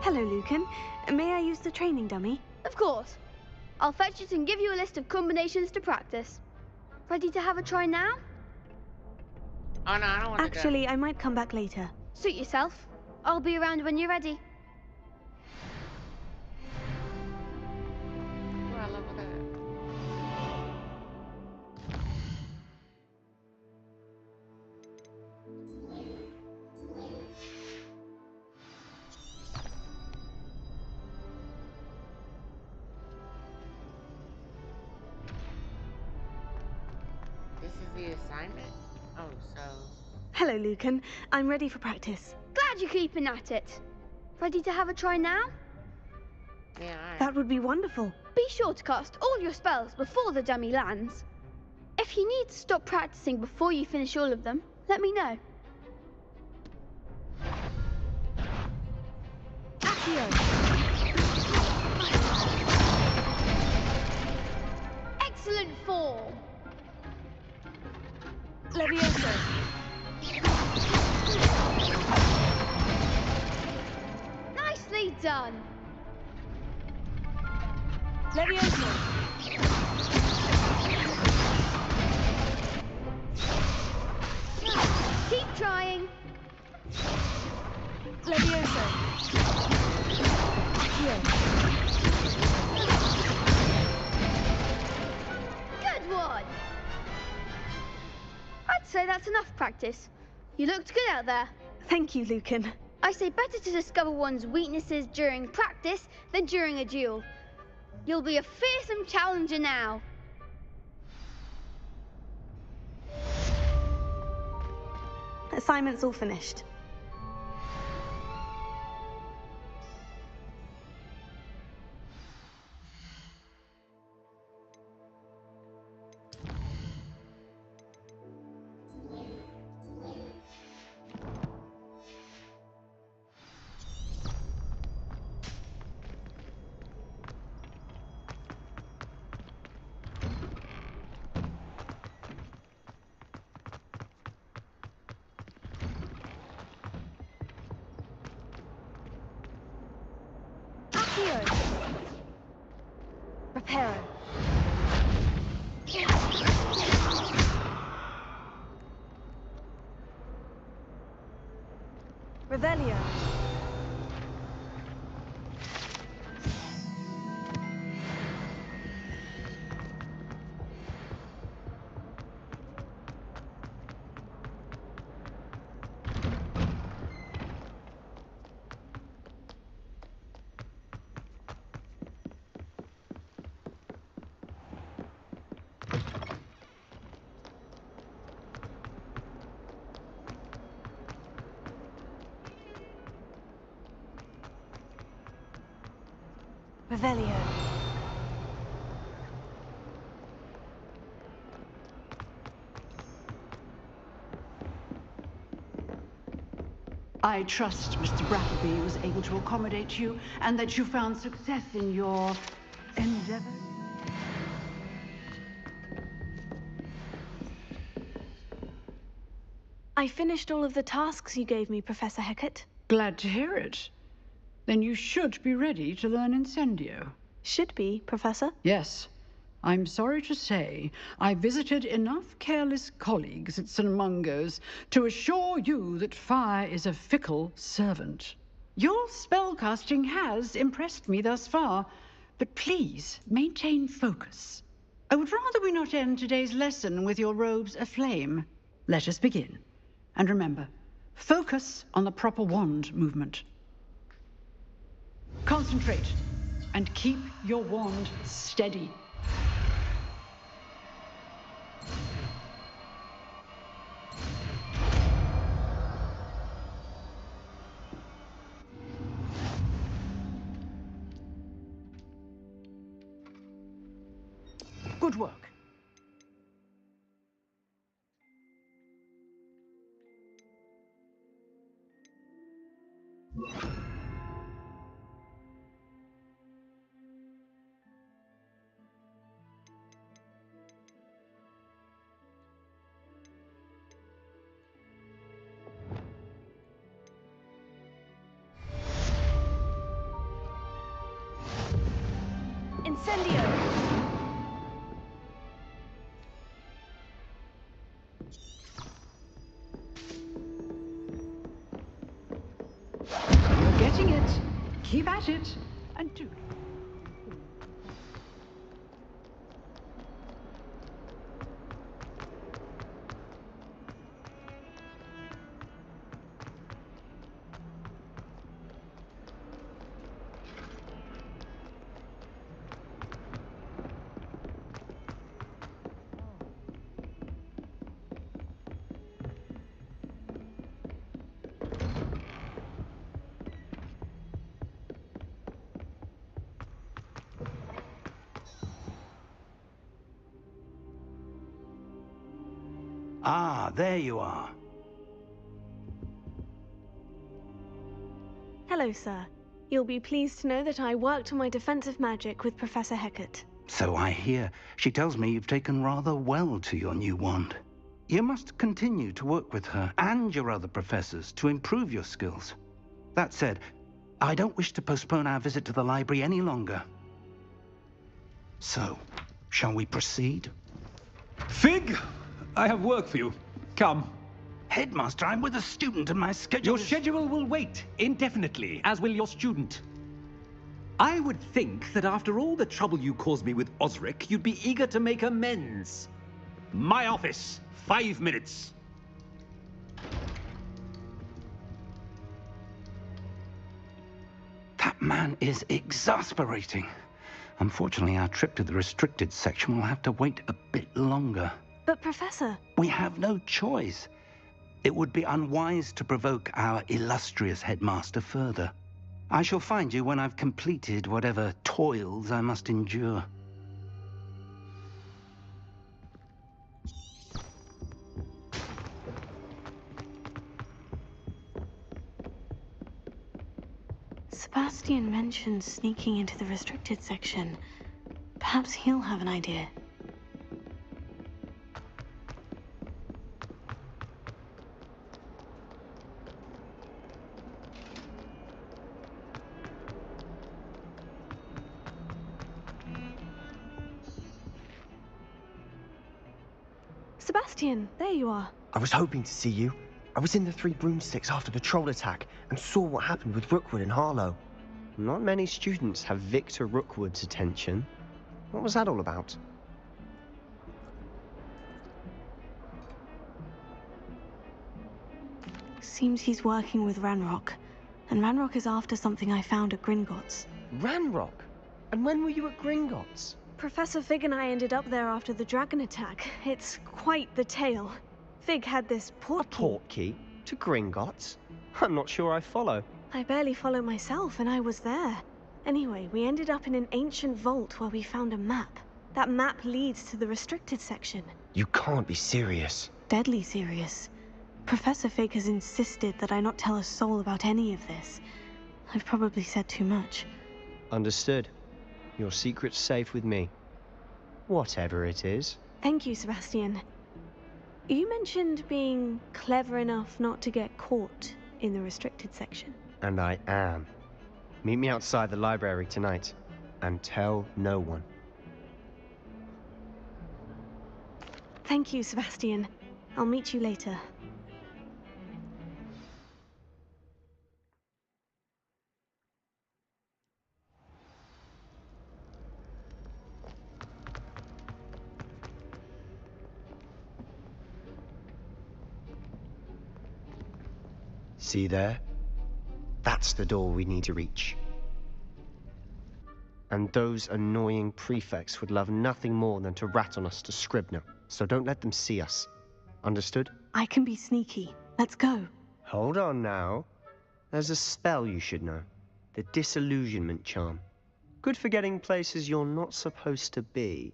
Hello, Lucan. May I use the training dummy? Of course. I'll fetch it and give you a list of combinations to practice. Ready to have a try now? Oh no, I don't want to Actually, I might come back later. Suit yourself. I'll be around when you're ready. Oh, I love that. This is the assignment? Oh, so... Hello, Lucan. I'm ready for practice. Glad you're keeping at it. Ready to have a try now? Yeah, alright. That would be wonderful. Be sure to cast all your spells before the dummy lands. If you need to stop practicing before you finish all of them, let me know. Accio. Excellent form. Leviosa. done. Levioso. Keep trying. Levioso. Accio. Good one. I'd say that's enough practice. You looked good out there. Thank you, Lucan. I say better to discover one's weaknesses during practice than during a duel. You'll be a fearsome challenger now. Assignment's all finished. Reparo. Revelio. Revelio. I trust Mr. Brattleby was able to accommodate you and that you found success in your endeavors. I finished all of the tasks you gave me, Professor Hecat. Glad to hear it. Then you should be ready to learn Incendio. Should be, Professor? Yes. I'm sorry to say, I visited enough careless colleagues at St. Mungo's to assure you that fire is a fickle servant. Your spellcasting has impressed me thus far, but please maintain focus. I would rather we not end today's lesson with your robes aflame. Let us begin. And remember, focus on the proper wand movement. Concentrate and keep your wand steady. Good work. Incendio! You're getting it. Keep at it. And do. Ah, there you are. Hello, sir. You'll be pleased to know that I worked on my defensive magic with Professor Hecat. So I hear. She tells me you've taken rather well to your new wand. You must continue to work with her and your other professors to improve your skills. That said, I don't wish to postpone our visit to the library any longer. So, shall we proceed? Fig, I have work for you. Come. Headmaster, I'm with a student and my schedule Your schedule will wait indefinitely, as will your student. I would think that after all the trouble you caused me with Osric, you'd be eager to make amends. My office, 5 minutes. That man is exasperating. Unfortunately, our trip to the restricted section will have to wait a bit longer. But Professor... We have no choice. It would be unwise to provoke our illustrious headmaster further. I shall find you when I've completed whatever toils I must endure. Sebastian mentioned sneaking into the restricted section. Perhaps he'll have an idea. Sebastian, there you are. I was hoping to see you. I was in the Three Broomsticks after the troll attack and saw what happened with Rookwood and Harlow. Not many students have Victor Rookwood's attention. What was that all about? Seems he's working with Ranrock. And Ranrock is after something I found at Gringotts. Ranrock? And when were you at Gringotts? Professor Fig and I ended up there after the dragon attack. It's quite the tale. Fig had this portkey. A portkey? To Gringotts? I'm not sure I follow. I barely follow myself, and I was there. Anyway, we ended up in an ancient vault where we found a map. That map leads to the restricted section. You can't be serious. Deadly serious. Professor Fig has insisted that I not tell a soul about any of this. I've probably said too much. Understood. Your secret's safe with me. Whatever it is. Thank you, Sebastian. You mentioned being clever enough not to get caught in the restricted section. And I am. Meet me outside the library tonight. And tell no one. Thank you, Sebastian. I'll meet you later. See there? That's the door we need to reach. And those annoying prefects would love nothing more than to rat on us to Scribner, so don't let them see us. Understood? I can be sneaky. Let's go. Hold on now. There's a spell you should know. The Disillusionment Charm. Good for getting places you're not supposed to be.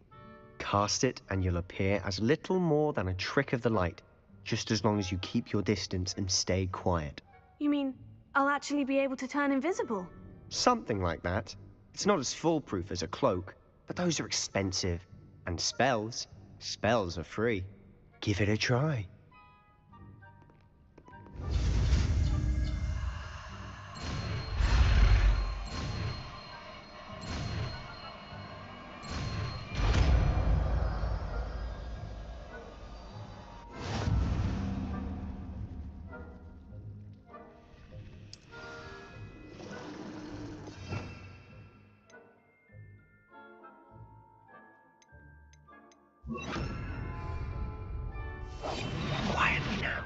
Cast it and you'll appear as little more than a trick of the light, just as long as you keep your distance and stay quiet. You mean I'll actually be able to turn invisible? Something like that. It's not as foolproof as a cloak, but those are expensive. And spells are free. Give it a try. Quietly now.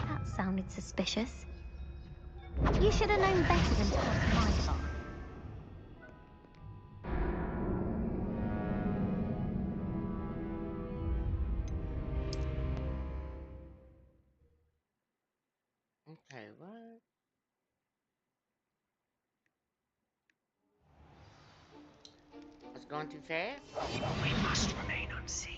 That sounded suspicious. You should have known better than to cross my path. Okay, what? It's going too fast? We must remain unseen.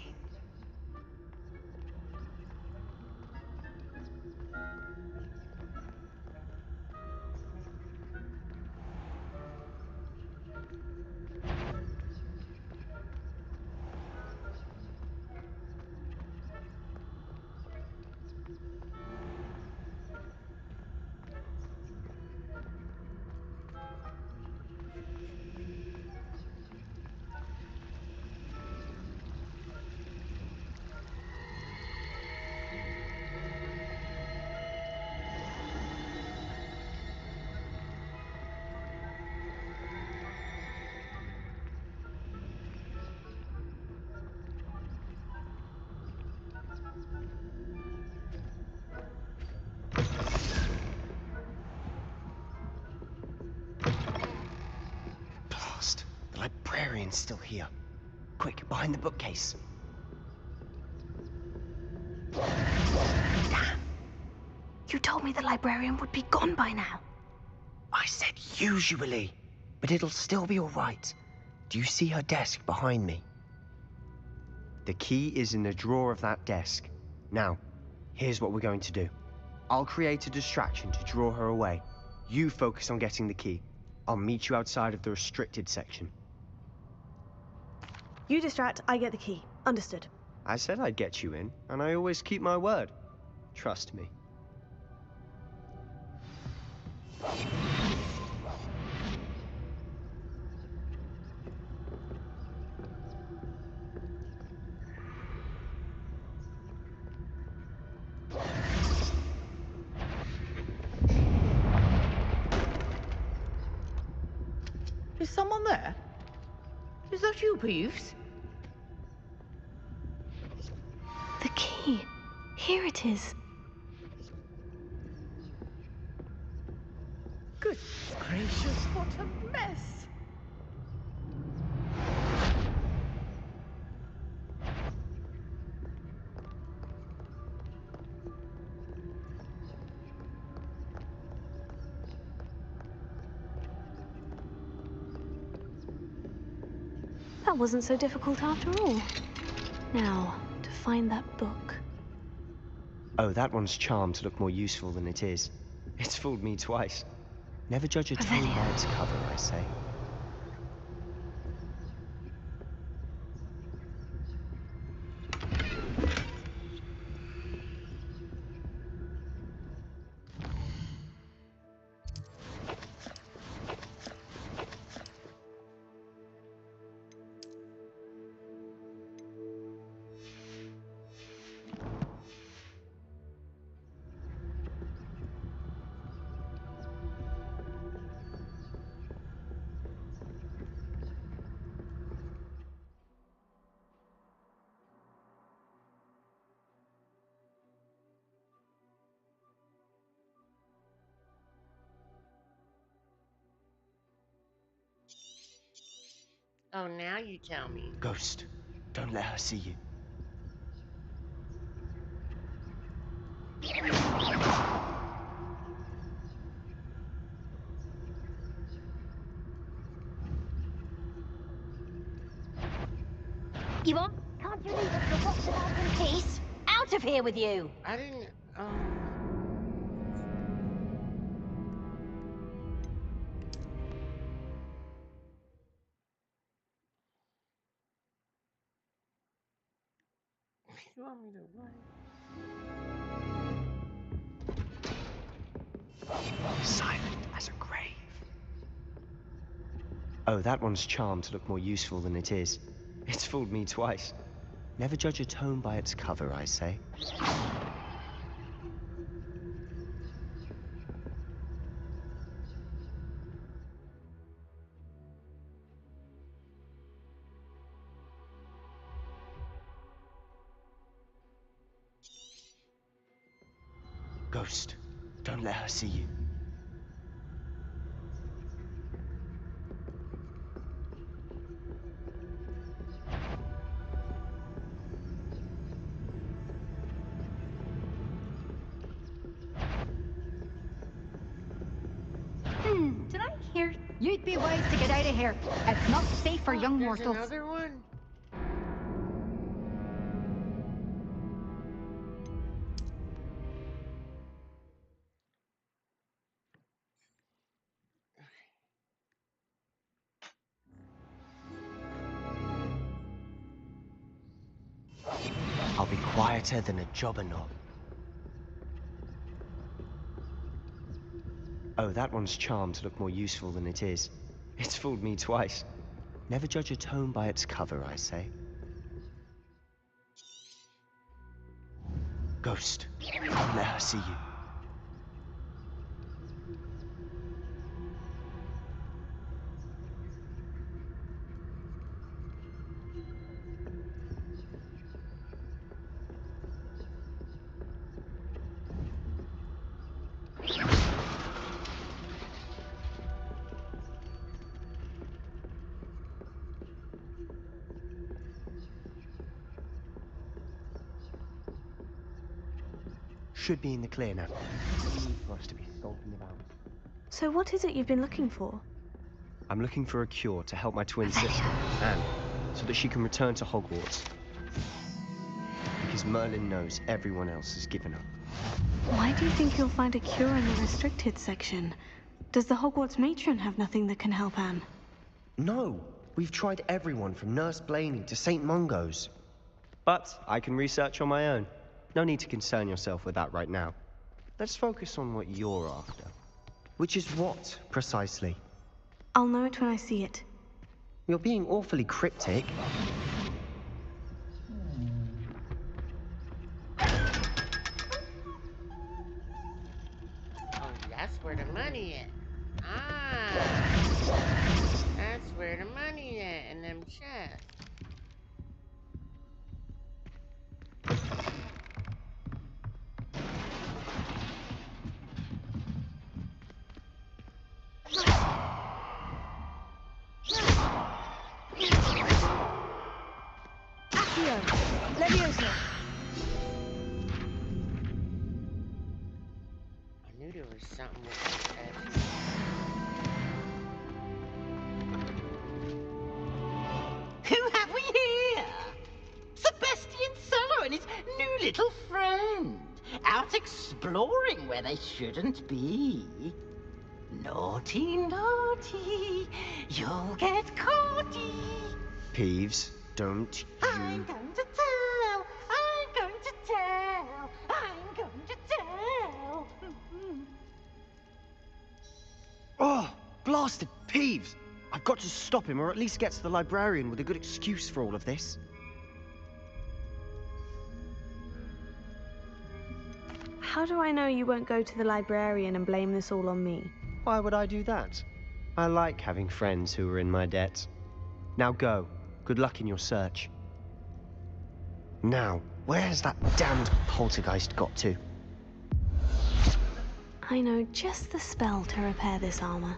librarian's still here. Quick, behind the bookcase. Damn. You told me the librarian would be gone by now. I said usually, but it'll still be all right. Do you see her desk behind me? The key is in the drawer of that desk. Now, here's what we're going to do. I'll create a distraction to draw her away. You focus on getting the key. I'll meet you outside of the restricted section. You distract, I get the key. Understood. I said I'd get you in, and I always keep my word. Trust me. Is someone there? Is that you, Peeves? The key. Here it is. Goodness gracious, what a mess! That wasn't so difficult after all. Now, to find that book. Oh, that one's charmed to look more useful than it is. It's fooled me twice. Never judge a tome by its cover, I say. Oh, now you tell me. Ghost, don't let her see you. You what? Can't you leave us the box about in peace? Out of here with you! I didn't. You want me to what? Silent as a grave. Oh, that one's charmed to look more useful than it is. It's fooled me twice. Never judge a tome by its cover, I say. Ghost, don't let her see you. Did I hear? You'd be wise to get out of here. It's not safe for young There's mortals. another one. I'll be quieter than a jobberknob. Oh, that one's charmed to look more useful than it is. It's fooled me twice. Never judge a tome by its cover, I say. Ghost, don't let her see you. should be in the clear now. No need for us to be skulking about. So what is it you've been looking for? I'm looking for a cure to help my twin sister, Anne, so that she can return to Hogwarts. Because Merlin knows everyone else has given up. Why do you think you'll find a cure in the restricted section? Does the Hogwarts matron have nothing that can help Anne? No, we've tried everyone from Nurse Blaney to St. Mungo's. But I can research on my own. No need to concern yourself with that right now. Let's focus on what you're after. Which is what, precisely? I'll know it when I see it. You're being awfully cryptic. Oh, that's where the money at. Ah, that's where the money at in them chests. Leviosa. I knew there was something with that chest. Who have we here? Sebastian Cello and his new little friend. Out exploring where they shouldn't be. Naughty, naughty. You'll get caughty. Peeves, don't you... I'm going to tell. I'm going to tell. I'm going to tell. Oh, blasted Peeves! I've got to stop him, or at least get to the librarian with a good excuse for all of this. How do I know you won't go to the librarian and blame this all on me? Why would I do that? I like having friends who are in my debt. Now go. Good luck in your search. Now, where has that damned poltergeist got to? I know just the spell to repair this armor.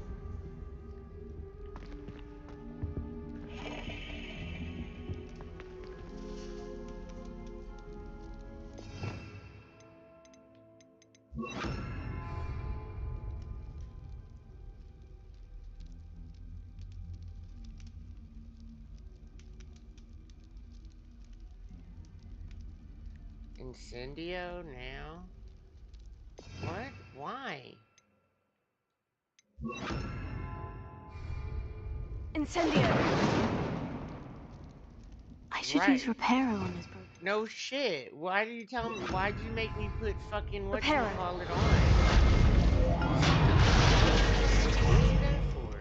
Incendio now? What? Why? Incendio! I should use Reparo on this broken. No shit. Why do you tell me? Why'd you make me put fucking what you Reparo. call it on? What you that for?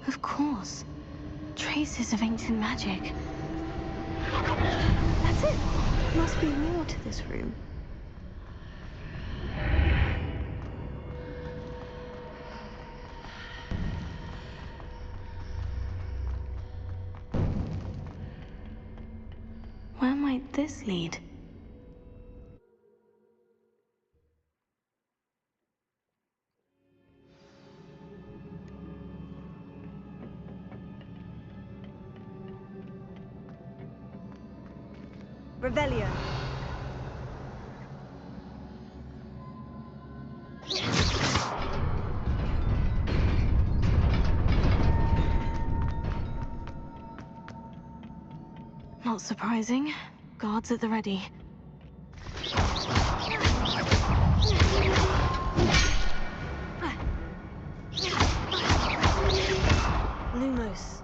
Of course. Traces of ancient magic. That's it. Must be more to this room. Where might this lead? Revelio. Not surprising. Guards at the ready. Lumos.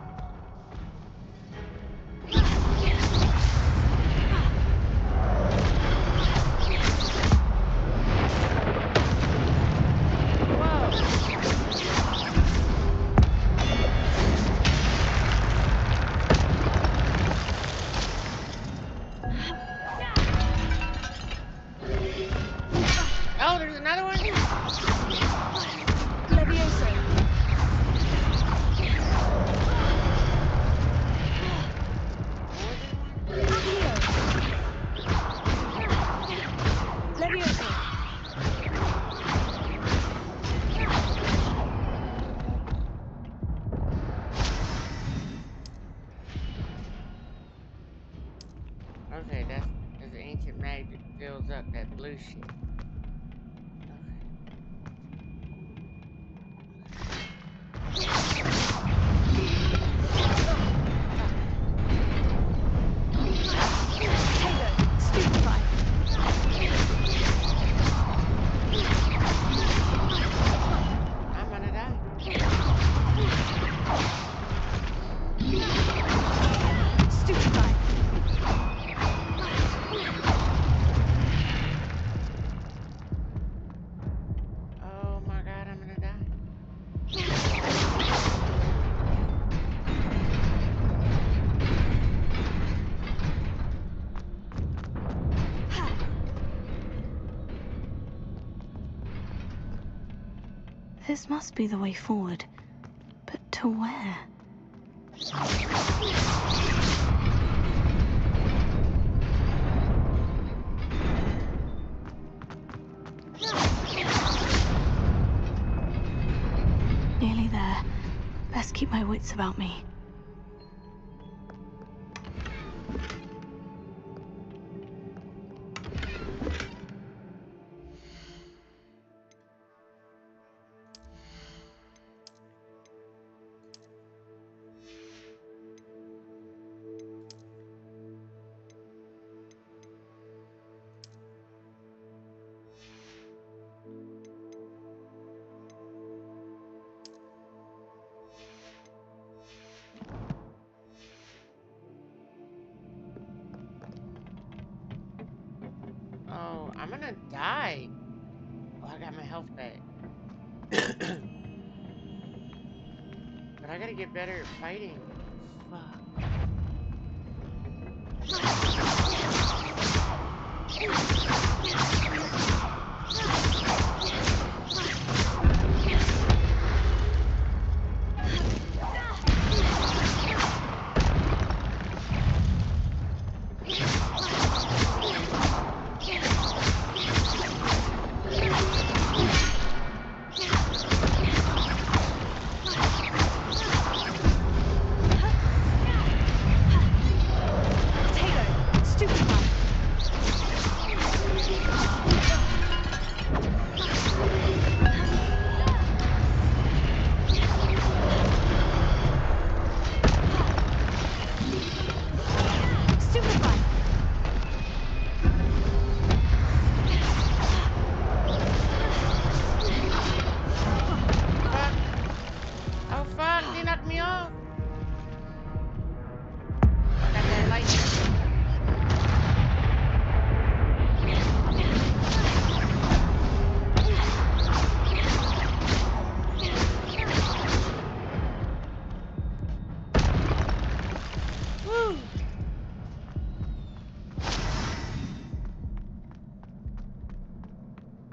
Levioso. Levioso. Okay, that's the ancient mag that fills up that blue shit. I'm gonna die. Stupefy. Oh my god, I'm gonna die. This must be the way forward. But to where? Nearly there. Best keep my wits about me. Oh, I'm gonna die. Oh, I got my health back. But I gotta get better at fighting. Fuck. Oh fuck, they knocked me off. I got that lightning. Woo!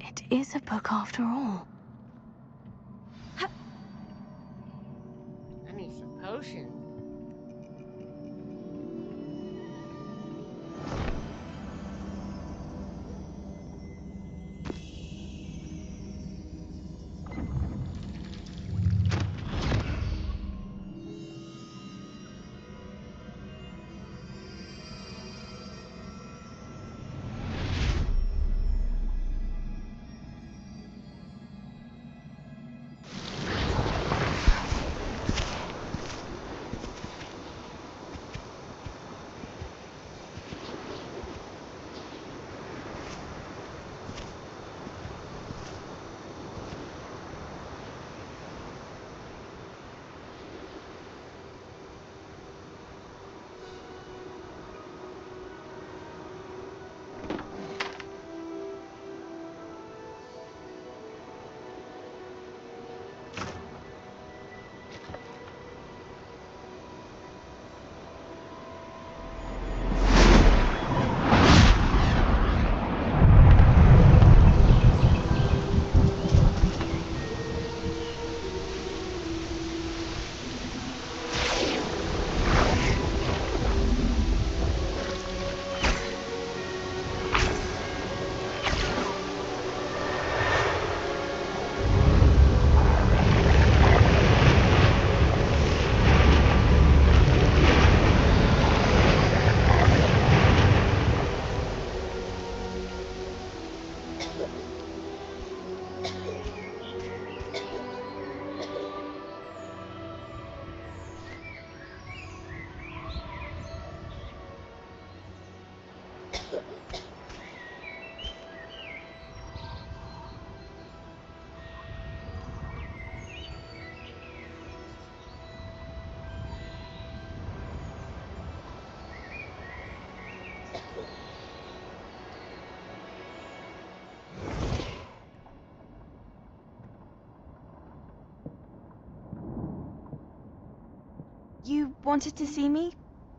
It is a book after all. I need some potions. You wanted to see me?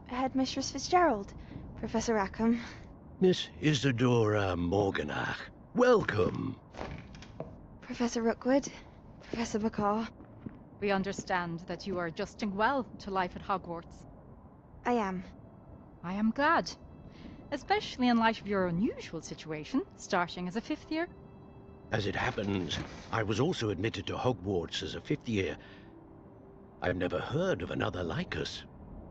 Headmistress Fitzgerald, Professor Rackham. Miss Isadora Morganach, welcome. Professor Rookwood, Professor Bakar. We understand that you are adjusting well to life at Hogwarts. I am. I am glad. Especially in light of your unusual situation, starting as a 5th year. As it happens, I was also admitted to Hogwarts as a 5th year. I've never heard of another like us.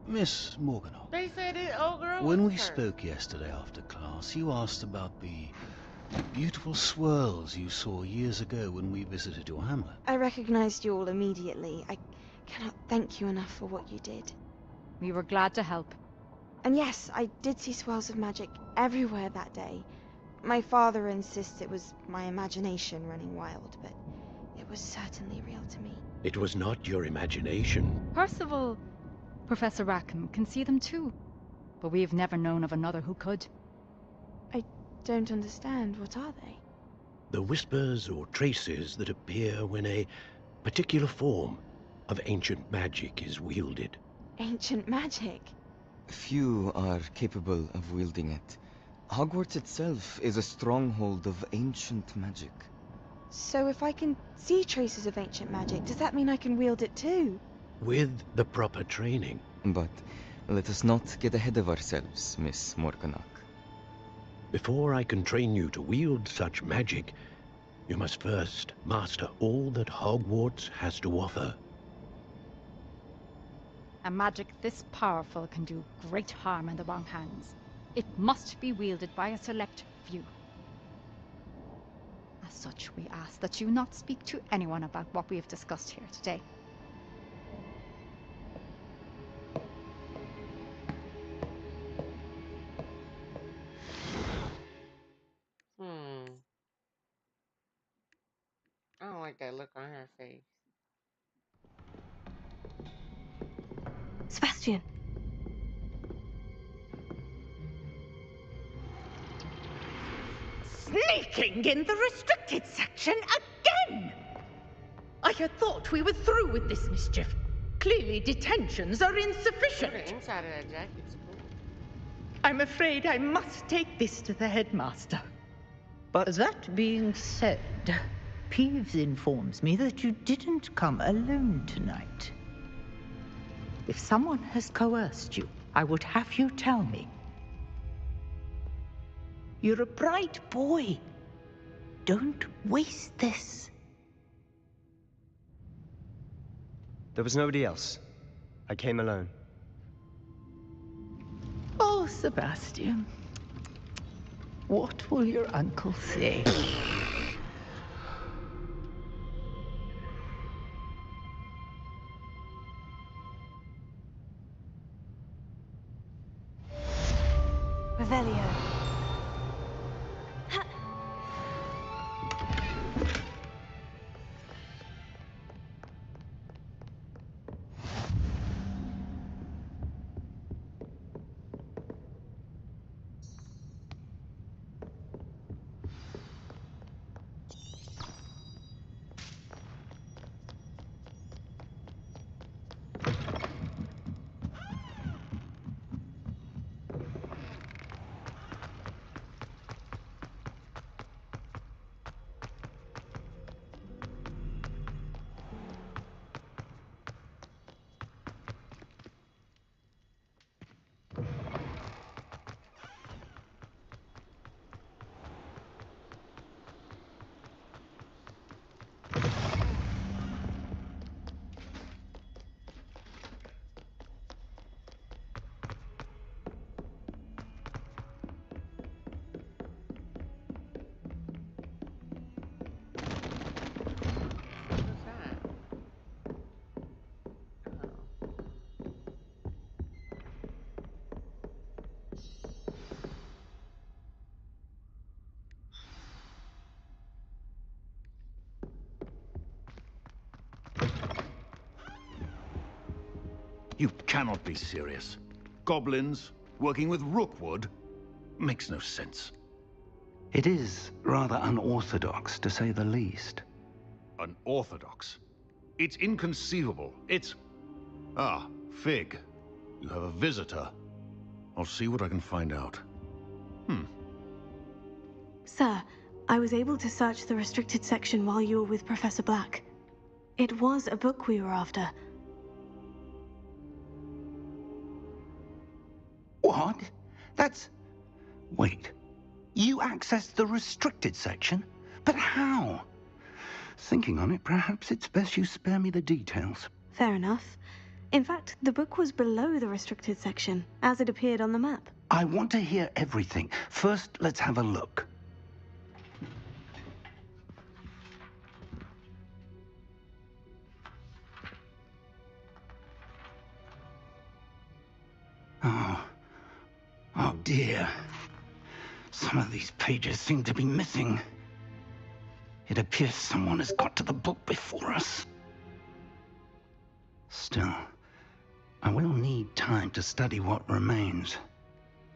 Miss Morganach, They said it, old girl. when was we her. spoke yesterday after class, you asked about the beautiful swirls you saw years ago when we visited your hamlet. I recognized you all immediately. I cannot thank you enough for what you did. We were glad to help. And yes, I did see swirls of magic everywhere that day. My father insists it was my imagination running wild, but it was certainly real to me. It was not your imagination. Percival, Professor Rackham can see them too. But we've never known of another who could. I don't understand. What are they? The whispers or traces that appear when a particular form of ancient magic is wielded. Ancient magic? Few are capable of wielding it. Hogwarts itself is a stronghold of ancient magic. So if I can see traces of ancient magic, does that mean I can wield it too? With the proper training. But let us not get ahead of ourselves, Miss Morganach. Before I can train you to wield such magic, you must first master all that Hogwarts has to offer. A magic this powerful can do great harm in the wrong hands. It must be wielded by a select few. As such, we ask that you not speak to anyone about what we have discussed here today. I don't like that look on her face. Sebastian. Sneaking in the restricted section again! I had thought we were through with this mischief. Clearly detentions are insufficient. The inside of that jacket's cool. I'm afraid I must take this to the headmaster. But that being said, Peeves informs me that you didn't come alone tonight. If someone has coerced you, I would have you tell me. You're a bright boy. Don't waste this. There was nobody else. I came alone. Oh, Sebastian. What will your uncle say? Revelio. You cannot be serious. Goblins working with Rookwood makes no sense. It is rather unorthodox, to say the least. Unorthodox? It's inconceivable. It's... Fig, you have a visitor. I'll see what I can find out. Sir, I was able to search the restricted section while you were with Professor Black. It was a book we were after. What? That's... Wait. You accessed the restricted section? But how? Thinking on it, perhaps it's best you spare me the details. Fair enough. In fact, the book was below the restricted section, as it appeared on the map. I want to hear everything. First, let's have a look. Oh dear. Some of these pages seem to be missing. It appears someone has got to the book before us. Still, I will need time to study what remains.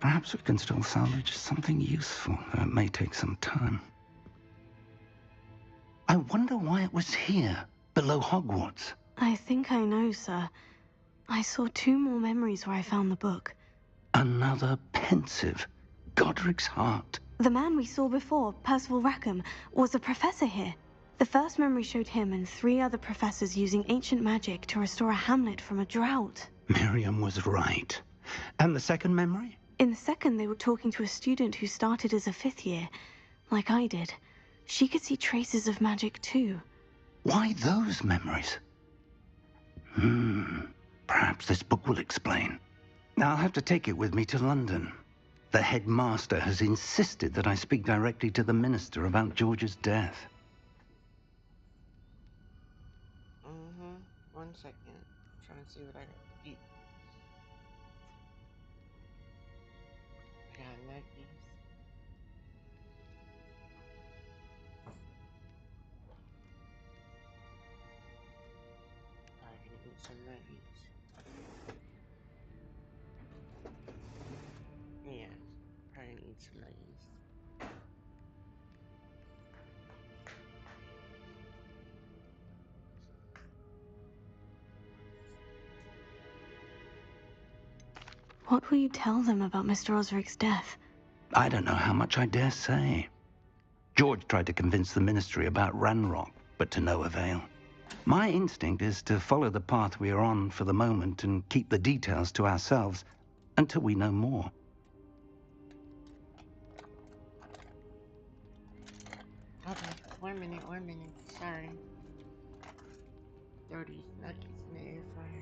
Perhaps we can still salvage something useful, though it may take some time. I wonder why it was here, below Hogwarts. I think I know, sir. I saw 2 more memories where I found the book. Another pensive. Godric's heart. The man we saw before, Percival Rackham, was a professor here. The first memory showed him and 3 other professors using ancient magic to restore a hamlet from a drought. Miriam was right. And the second memory? In the second, they were talking to a student who started as a 5th year, like I did. She could see traces of magic too. Why those memories? Perhaps this book will explain. I'll have to take it with me to London. The headmaster has insisted that I speak directly to the minister about George's death. 1 second. I'm trying to see what I got to eat. I got nuggies. I'm gonna eat some nuggies. Yeah, probably gonna eat some nuggies. What will you tell them about Mr. Osric's death? I don't know how much I dare say. George tried to convince the ministry about Ranrock, but to no avail. My instinct is to follow the path we are on for the moment and keep the details to ourselves until we know more. Okay, 1 minute. Sorry. Throw these nuggets in the air fryer.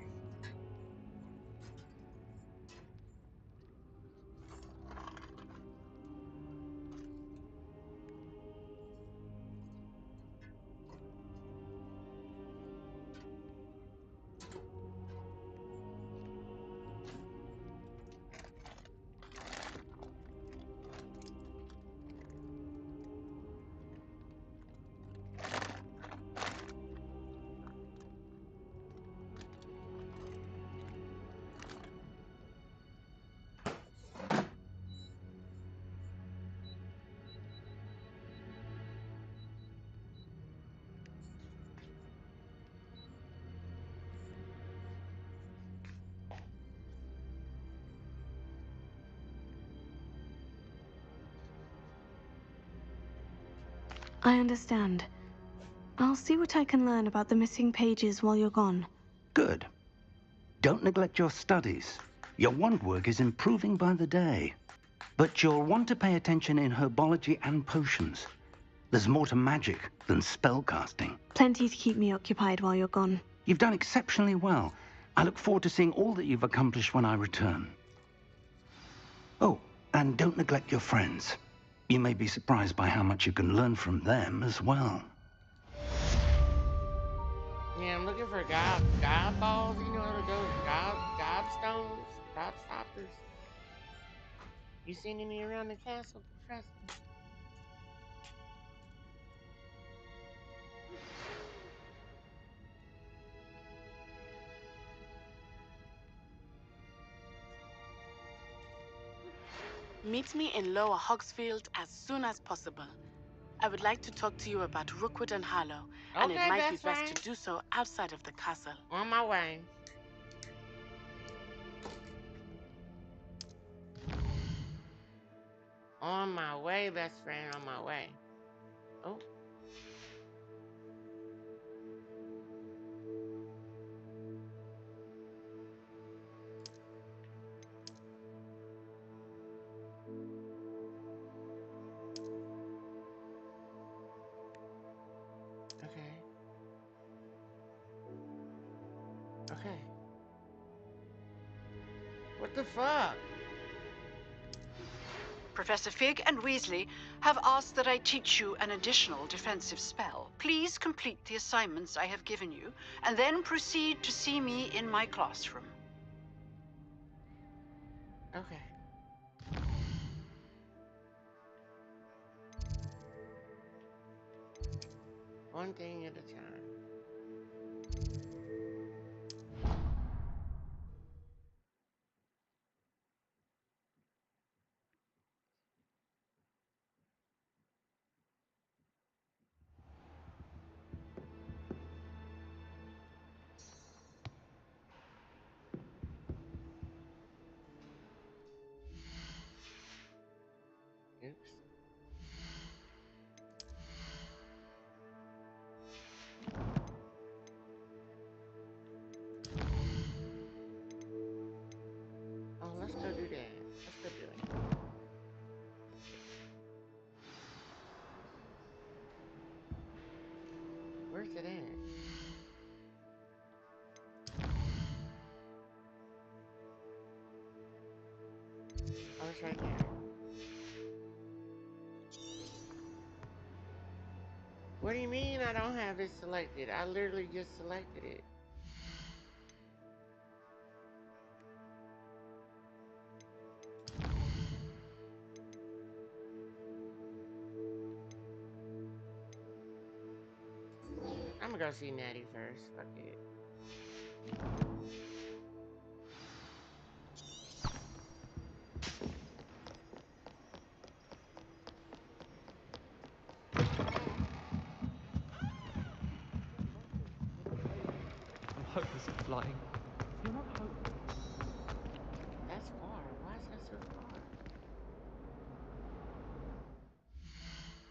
I understand. I'll see what I can learn about the missing pages while you're gone. Good. Don't neglect your studies. Your wand work is improving by the day. But you'll want to pay attention in herbology and potions. There's more to magic than spellcasting. Plenty to keep me occupied while you're gone. You've done exceptionally well. I look forward to seeing all that you've accomplished when I return. Oh, and don't neglect your friends. You may be surprised by how much you can learn from them as well. Yeah, I'm looking for god balls, you know how to go, god stones, god stoppers. You seen any around the castle, Professor? Meet me in Lower Hogsfield as soon as possible. I would like to talk to you about Rookwood and Harlow, and it Okay, might be that's best fine. to do so outside of the castle. On my way. On my way, best friend, on my way. Oh. Okay. Okay. What the fuck? Professor Fig and Weasley have asked that I teach you an additional defensive spell. Please complete the assignments I have given you, and then proceed to see me in my classroom. Okay. One thing at a time. Oops. Oh, let's go do that. Let's go do it. Where's it at? Oh, it's right there. What do you mean I don't have it selected? I literally just selected it. I'm gonna go see Natty first. Fuck it. I'm hopeless at flying. You're not hopeless. That's far. Why is that so far?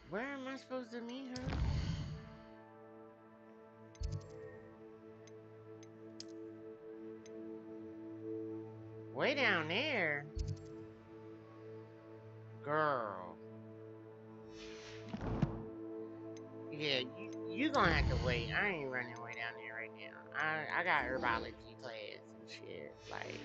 Where am I supposed to meet her? Way down there. Girl. Yeah, you gonna have to wait. I ain't running way down there right now. I got herbology class and shit. Like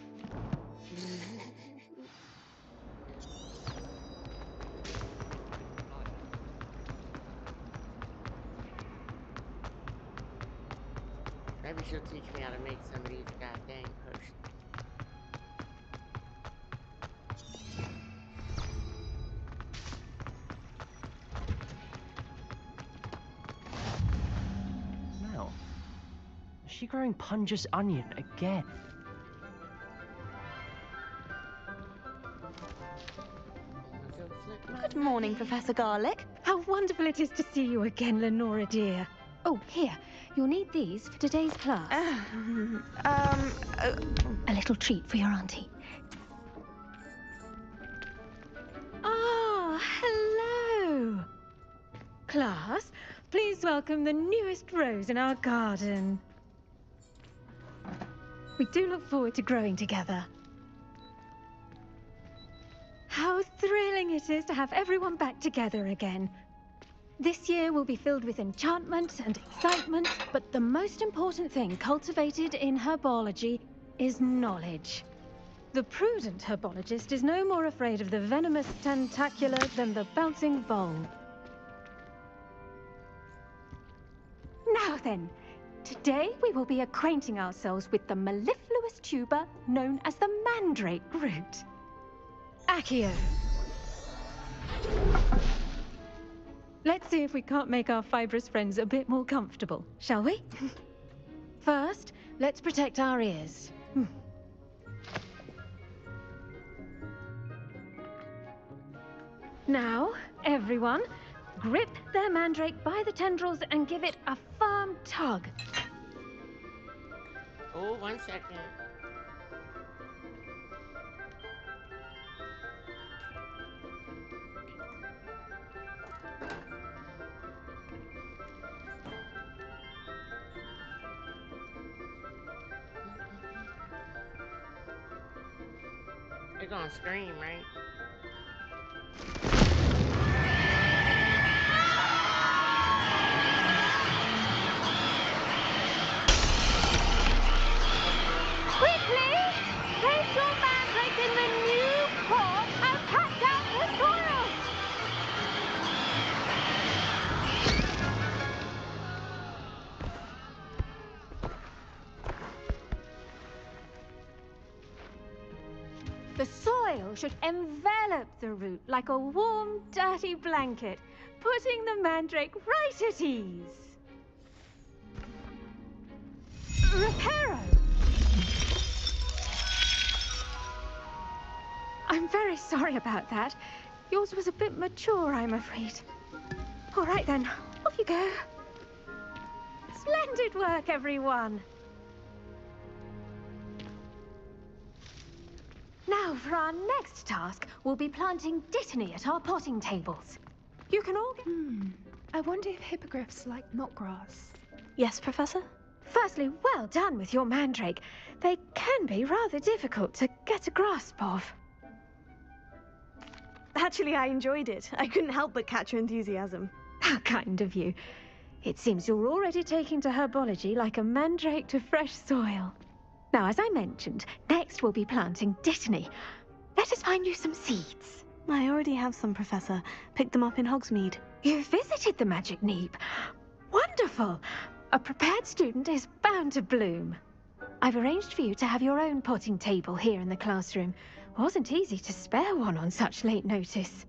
maybe she'll teach me how to make some of these goddamn potions. Mel, is she growing Punja's onion again? Good morning, Professor Garlick. How wonderful it is to see you again, Lenora dear. Oh, here. You'll need these for today's class. A little treat for your auntie. Ah, hello. Class, please welcome the newest rose in our garden. We do look forward to growing together. How thrilling it is to have everyone back together again. This year will be filled with enchantment and excitement, but the most important thing cultivated in herbology is knowledge. The prudent herbologist is no more afraid of the venomous tentacula than the bouncing vole. Now then, today we will be acquainting ourselves with the mellifluous tuber known as the mandrake root. Accio. Let's see if we can't make our fibrous friends a bit more comfortable, shall we? First, let's protect our ears. Now, everyone, grip their mandrake by the tendrils and give it a firm tug. Oh, 1 second. They're gonna scream, right? Quickly! Place your mandrake in the new pot and cut down the soil! The soil should envelop the root like a warm, dirty blanket, putting the mandrake right at ease. Reparo! I'm very sorry about that. Yours was a bit mature, I'm afraid. All right then, off you go. Splendid work, everyone. Now, for our next task, we'll be planting dittany at our potting tables. You can all get... I wonder if hippogriffs like knotgrass. Yes, Professor? Firstly, well done with your mandrake. They can be rather difficult to get a grasp of. Actually, I enjoyed it. I couldn't help but catch your enthusiasm. How kind of you. It seems you're already taking to herbology like a mandrake to fresh soil. Now, as I mentioned, next we'll be planting dittany. Let us find you some seeds. I already have some, Professor. Picked them up in Hogsmeade. You visited the Magic Neep. Wonderful! A prepared student is bound to bloom. I've arranged for you to have your own potting table here in the classroom. Wasn't easy to spare one on such late notice.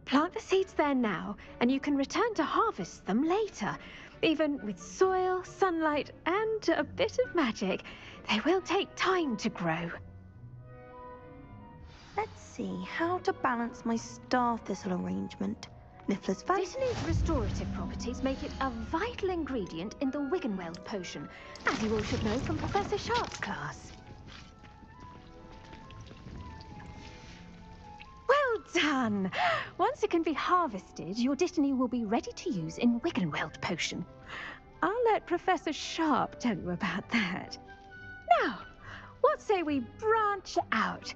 Plant the seeds there now, and you can return to harvest them later. Even with soil, sunlight, and a bit of magic, they will take time to grow. Let's see how to balance my star thistle arrangement. Niffler's Valley. Dittany's restorative properties make it a vital ingredient in the Wiggenweld potion, as you all should know from Professor Sharp's class. Well done! Once it can be harvested, your dittany will be ready to use in Wiggenweld potion. I'll let Professor Sharp tell you about that. Now, what say we branch out?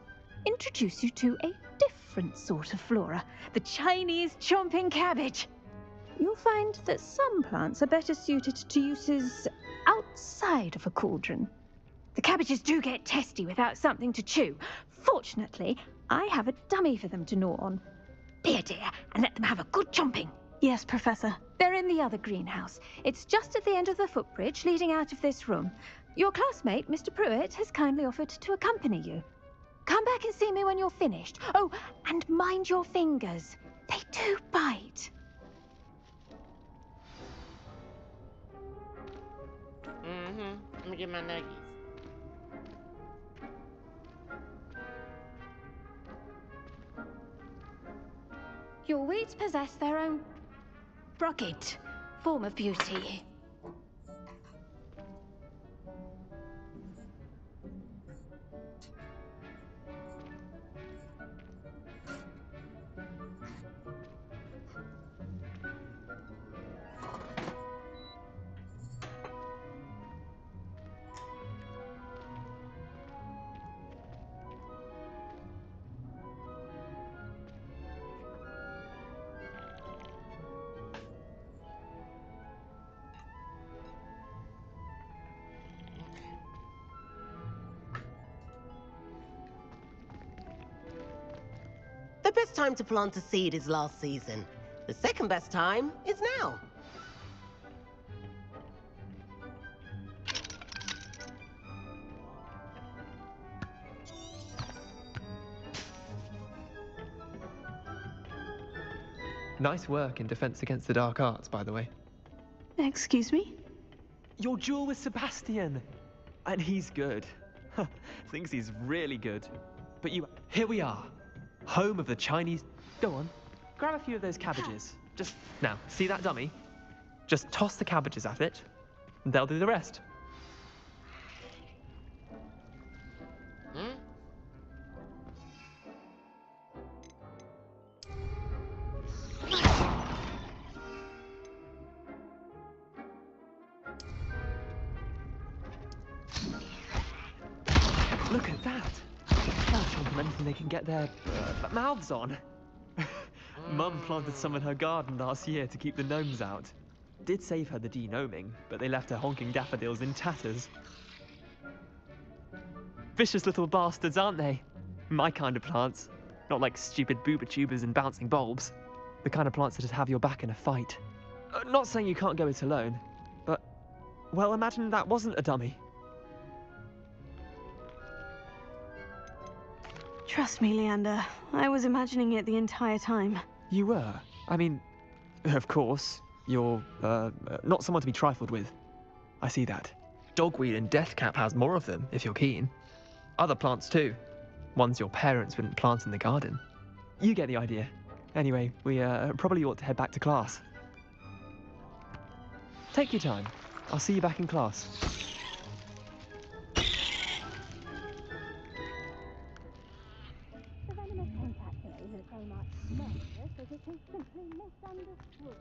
Introduce you to a different sort of flora, the Chinese chomping cabbage. You'll find that some plants are better suited to uses outside of a cauldron. The cabbages do get testy without something to chew. Fortunately, I have a dummy for them to gnaw on. Be a dear and let them have a good chomping. Yes, Professor. They're in the other greenhouse. It's just at the end of the footbridge leading out of this room. Your classmate, Mr. Pruitt, has kindly offered to accompany you. Come back and see me when you're finished. Oh, and mind your fingers. They do bite. Let me get my nuggies. Your weeds possess their own rugged form of beauty. The best time to plant a seed is last season. The second best time is now. Nice work in Defense Against the Dark Arts, by the way. Excuse me? Your duel with Sebastian! And he's good. Thinks he's really good. But here we are. Home of the Chinese... Go on, grab a few of those cabbages. Just, now, see that dummy? Just toss the cabbages at it, and they'll do the rest. Look at that! That's plants onto anything they can get their mouths on. Mum planted some in her garden last year to keep the gnomes out. Did save her the denoming, but they left her honking daffodils in tatters. Vicious little bastards, aren't they? My kind of plants. Not like stupid booba tubers and bouncing bulbs. The kind of plants that just have your back in a fight. Not saying you can't go it alone, but, well, imagine that wasn't a dummy. Trust me, Leander. I was imagining it the entire time. You were? I mean, of course, you're, not someone to be trifled with. I see that. Dogweed and deathcap has more of them, if you're keen. Other plants too. Ones your parents wouldn't plant in the garden. You get the idea. Anyway, we probably ought to head back to class. Take your time. I'll see you back in class. The venomous contact today is so much murderous that it is simply misunderstood.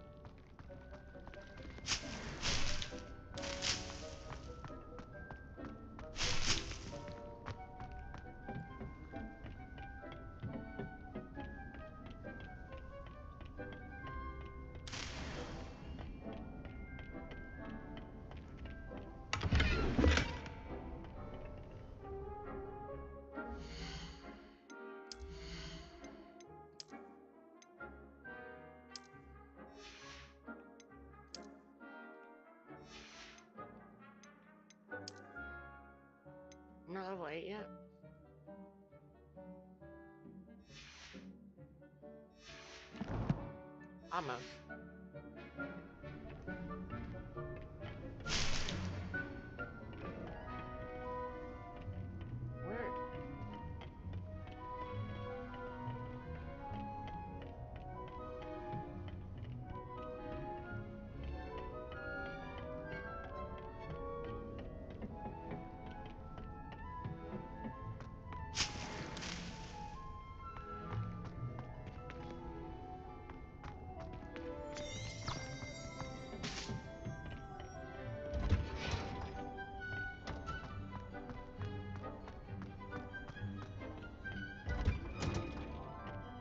No, wait, yeah. Almost. Where?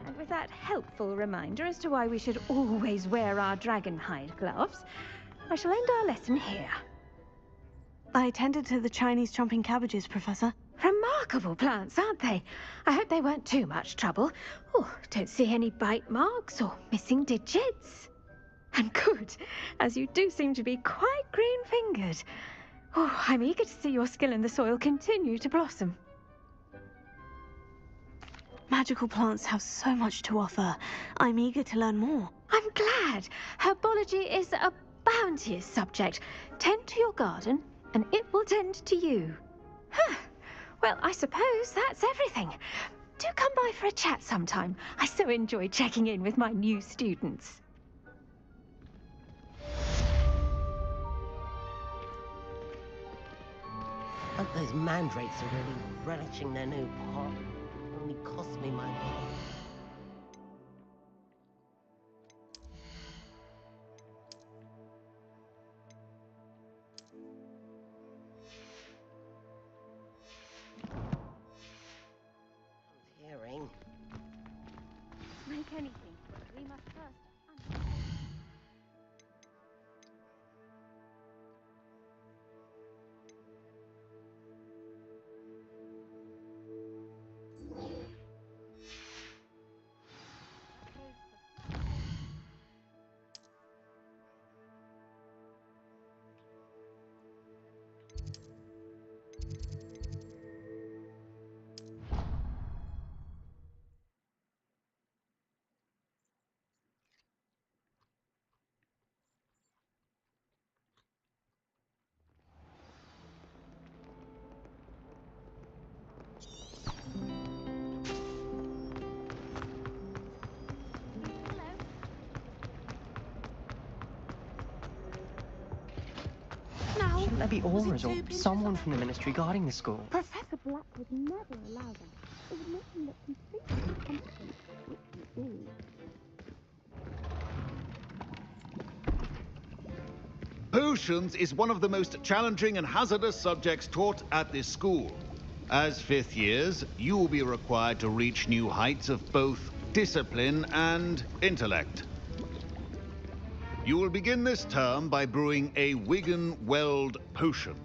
And with that helpful reminder as to why we should always wear our dragonhide gloves, I shall end our lesson here. I tended to the Chinese chomping cabbages, Professor. Remarkable plants, aren't they? I hope they weren't too much trouble. Oh, don't see any bite marks or missing digits. And good, as you do seem to be quite green-fingered. Oh, I'm eager to see your skill in the soil continue to blossom. Magical plants have so much to offer. I'm eager to learn more. I'm glad. Herbology is a bounteous subject. Tend to your garden, and it will tend to you. Huh. Well, I suppose that's everything. Do come by for a chat sometime. I so enjoy checking in with my new students. But those mandrakes are really relishing their new pot. Only cost me my life. Hearing. Make anything, but we must first. Shouldn't there be auras or someone from the ministry guarding the school? Professor Black would never allow that. It would make him look completely incompetent, which he is. Potions is one of the most challenging and hazardous subjects taught at this school. As fifth years, you will be required to reach new heights of both discipline and intellect. You will begin this term by brewing a Wigan-Weld potion.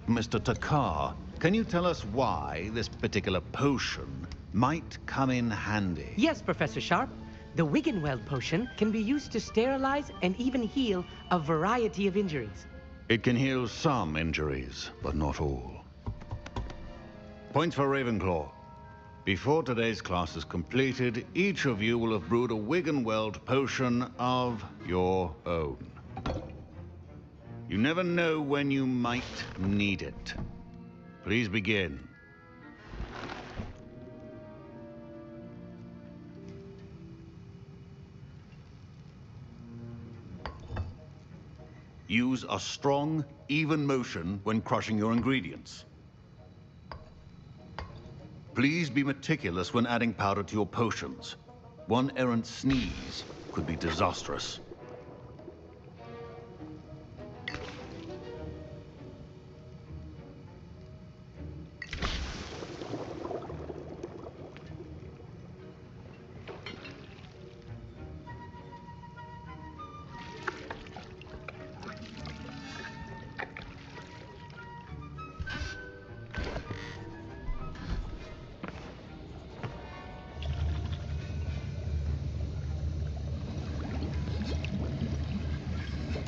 Mr. Takar, can you tell us why this particular potion might come in handy? Yes, Professor Sharp. The Wigan-Weld potion can be used to sterilize and even heal a variety of injuries. It can heal some injuries, but not all. Points for Ravenclaw. Before today's class is completed, each of you will have brewed a Wigan-Weld potion of your own. You never know when you might need it. Please begin. Use a strong, even motion when crushing your ingredients. Please be meticulous when adding powder to your potions. One errant sneeze could be disastrous.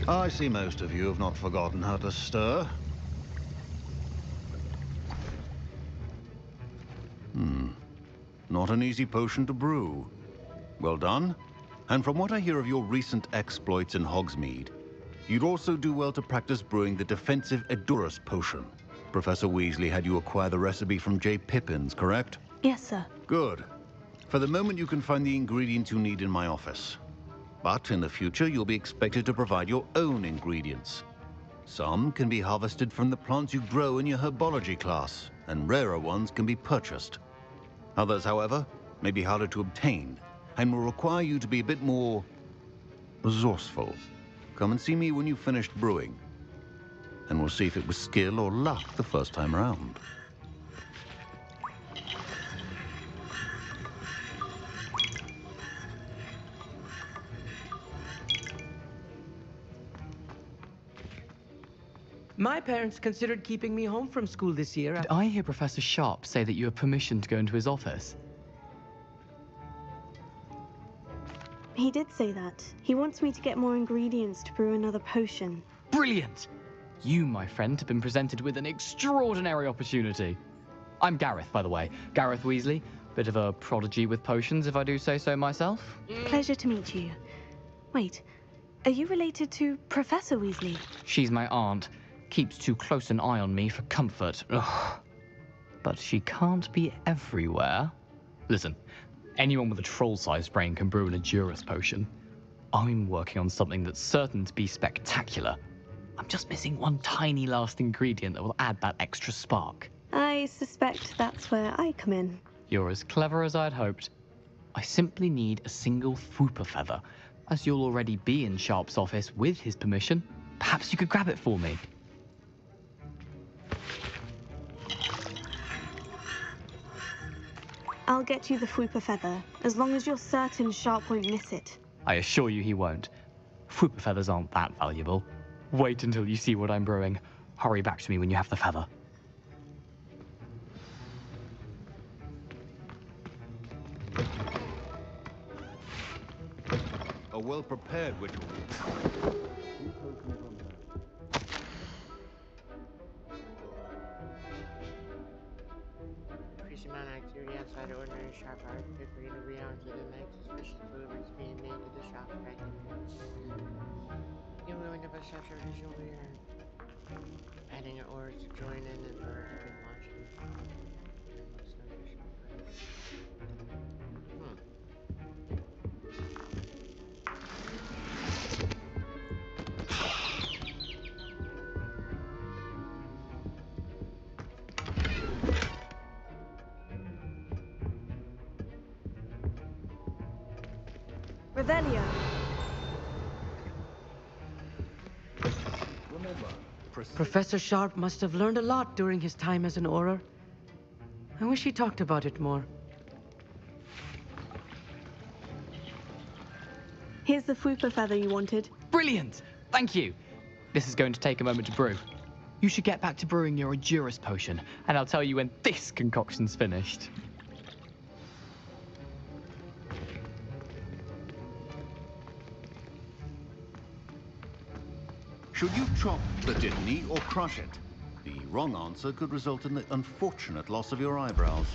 I see most of you have not forgotten how to stir. Not an easy potion to brew. Well done. And from what I hear of your recent exploits in Hogsmeade, you'd also do well to practice brewing the defensive Edurus potion. Professor Weasley had you acquire the recipe from J. Pippins, correct? Yes, sir. Good. For the moment, you can find the ingredients you need in my office. But in the future, you'll be expected to provide your own ingredients. Some can be harvested from the plants you grow in your herbology class, and rarer ones can be purchased. Others, however, may be harder to obtain, and will require you to be a bit more resourceful. Come and see me when you've finished brewing, and we'll see if it was skill or luck the first time around. My parents considered keeping me home from school this year. Did I hear Professor Sharp say that you have permission to go into his office? He did say that. He wants me to get more ingredients to brew another potion. Brilliant! You, my friend, have been presented with an extraordinary opportunity. I'm Gareth, by the way. Gareth Weasley. Bit of a prodigy with potions, if I do say so myself. Pleasure to meet you. Wait, are you related to Professor Weasley? She's my aunt. Keeps too close an eye on me for comfort. Ugh. But she can't be everywhere. Listen, anyone with a troll-sized brain can brew an Edurus potion. I'm working on something that's certain to be spectacular. I'm just missing one tiny last ingredient that will add that extra spark. I suspect that's where I come in. You're as clever as I'd hoped. I simply need a single Fwooper feather. As you'll already be in Sharp's office with his permission, perhaps you could grab it for me. I'll get you the Fwooper feather, as long as you're certain Sharp won't miss it. I assure you he won't. Fwooper feathers aren't that valuable. Wait until you see what I'm brewing. Hurry back to me when you have the feather. A well-prepared ritual. Increasing amount of activity outside the ordinary shop hours, particularly in the wee hours of the night, suspicious deliveries being made to the shop right now. You will end up a shop service over here. Adding orders to join in and orders to be watching. Revelio. Professor Sharp must have learned a lot during his time as an Auror. I wish he talked about it more. Here's the fupa feather you wanted. Brilliant! Thank you. This is going to take a moment to brew. You should get back to brewing your Endurus potion, and I'll tell you when this concoction's finished. Should you chop the dittany or crush it? The wrong answer could result in the unfortunate loss of your eyebrows.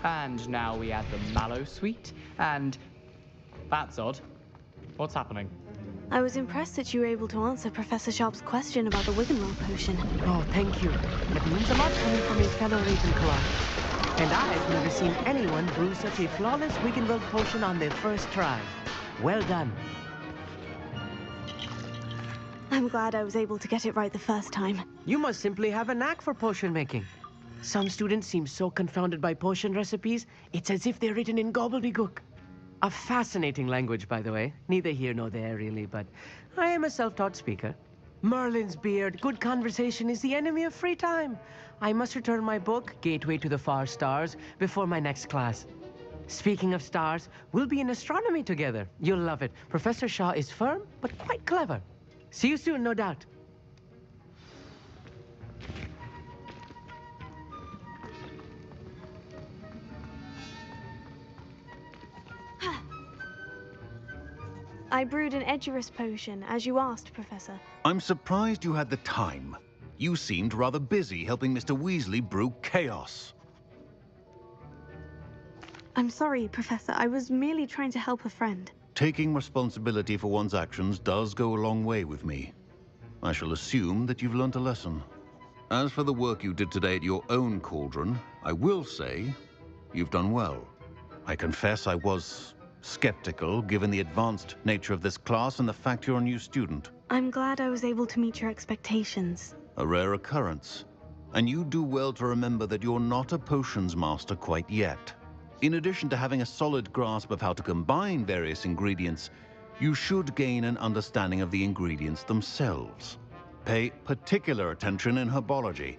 And now we add the mallow sweet, and... That's odd. What's happening? I was impressed that you were able to answer Professor Sharp's question about the Wiggenweld potion. Oh, thank you. It means a lot coming from a fellow Ravenclaw. And I've never seen anyone brew such a flawless Wiggenweld potion on their first try. Well done. I'm glad I was able to get it right the first time. You must simply have a knack for potion making. Some students seem so confounded by potion recipes, it's as if they're written in gobbledygook. A fascinating language, by the way. Neither here nor there, really, but I am a self-taught speaker. Merlin's beard, good conversation is the enemy of free time. I must return my book, Gateway to the Far Stars, before my next class. Speaking of stars, we'll be in astronomy together. You'll love it. Professor Shaw is firm, but quite clever. See you soon, no doubt. I brewed an Edurus potion, as you asked, Professor. I'm surprised you had the time. You seemed rather busy helping Mr. Weasley brew chaos. I'm sorry, Professor. I was merely trying to help a friend. Taking responsibility for one's actions does go a long way with me. I shall assume that you've learnt a lesson. As for the work you did today at your own cauldron, I will say you've done well. I confess I was skeptical, given the advanced nature of this class and the fact you're a new student. I'm glad I was able to meet your expectations. A rare occurrence. And you do well to remember that you're not a potions master quite yet. In addition to having a solid grasp of how to combine various ingredients, you should gain an understanding of the ingredients themselves. Pay particular attention in herbology.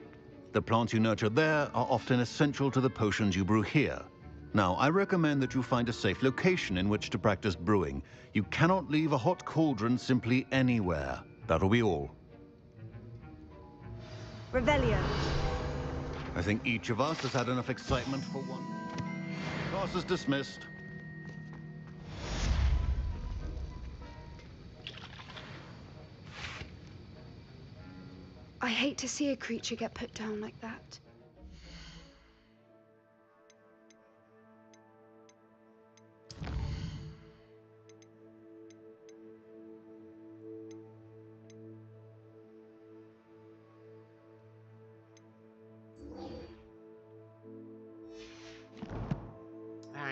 The plants you nurture there are often essential to the potions you brew here. Now, I recommend that you find a safe location in which to practice brewing. You cannot leave a hot cauldron simply anywhere. That'll be all. Revelio. I think each of us has had enough excitement for one. Class is dismissed. I hate to see a creature get put down like that.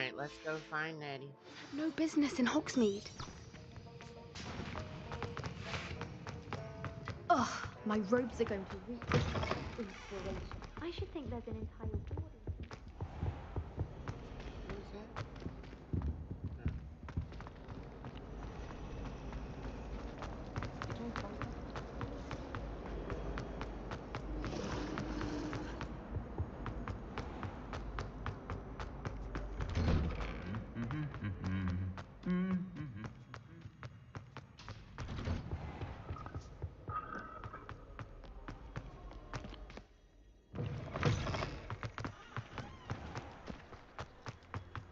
right, let's go find Nettie. No business in Hogsmeade. Ugh, my robes are going to reach inspiration. I should think there's an entire boarding. Who's that?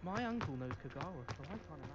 My uncle knows Kagawa, so I can't imagine.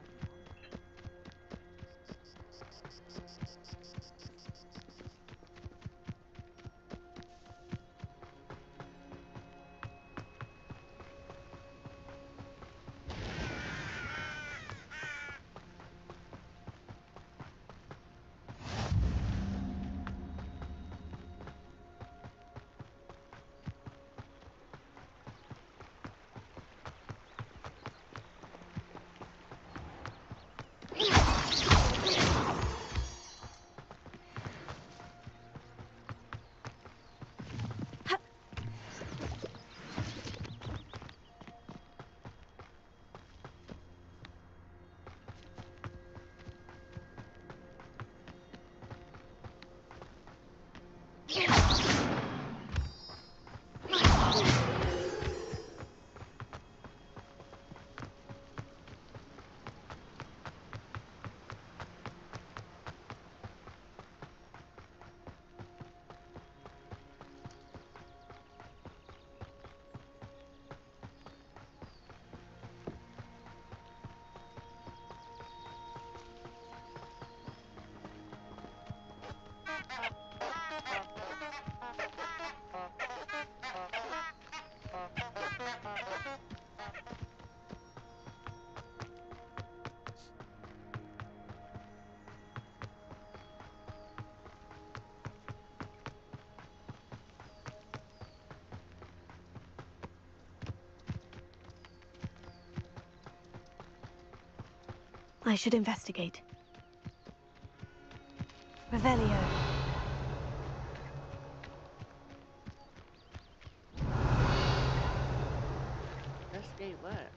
I should investigate. Revelio. Investigate what?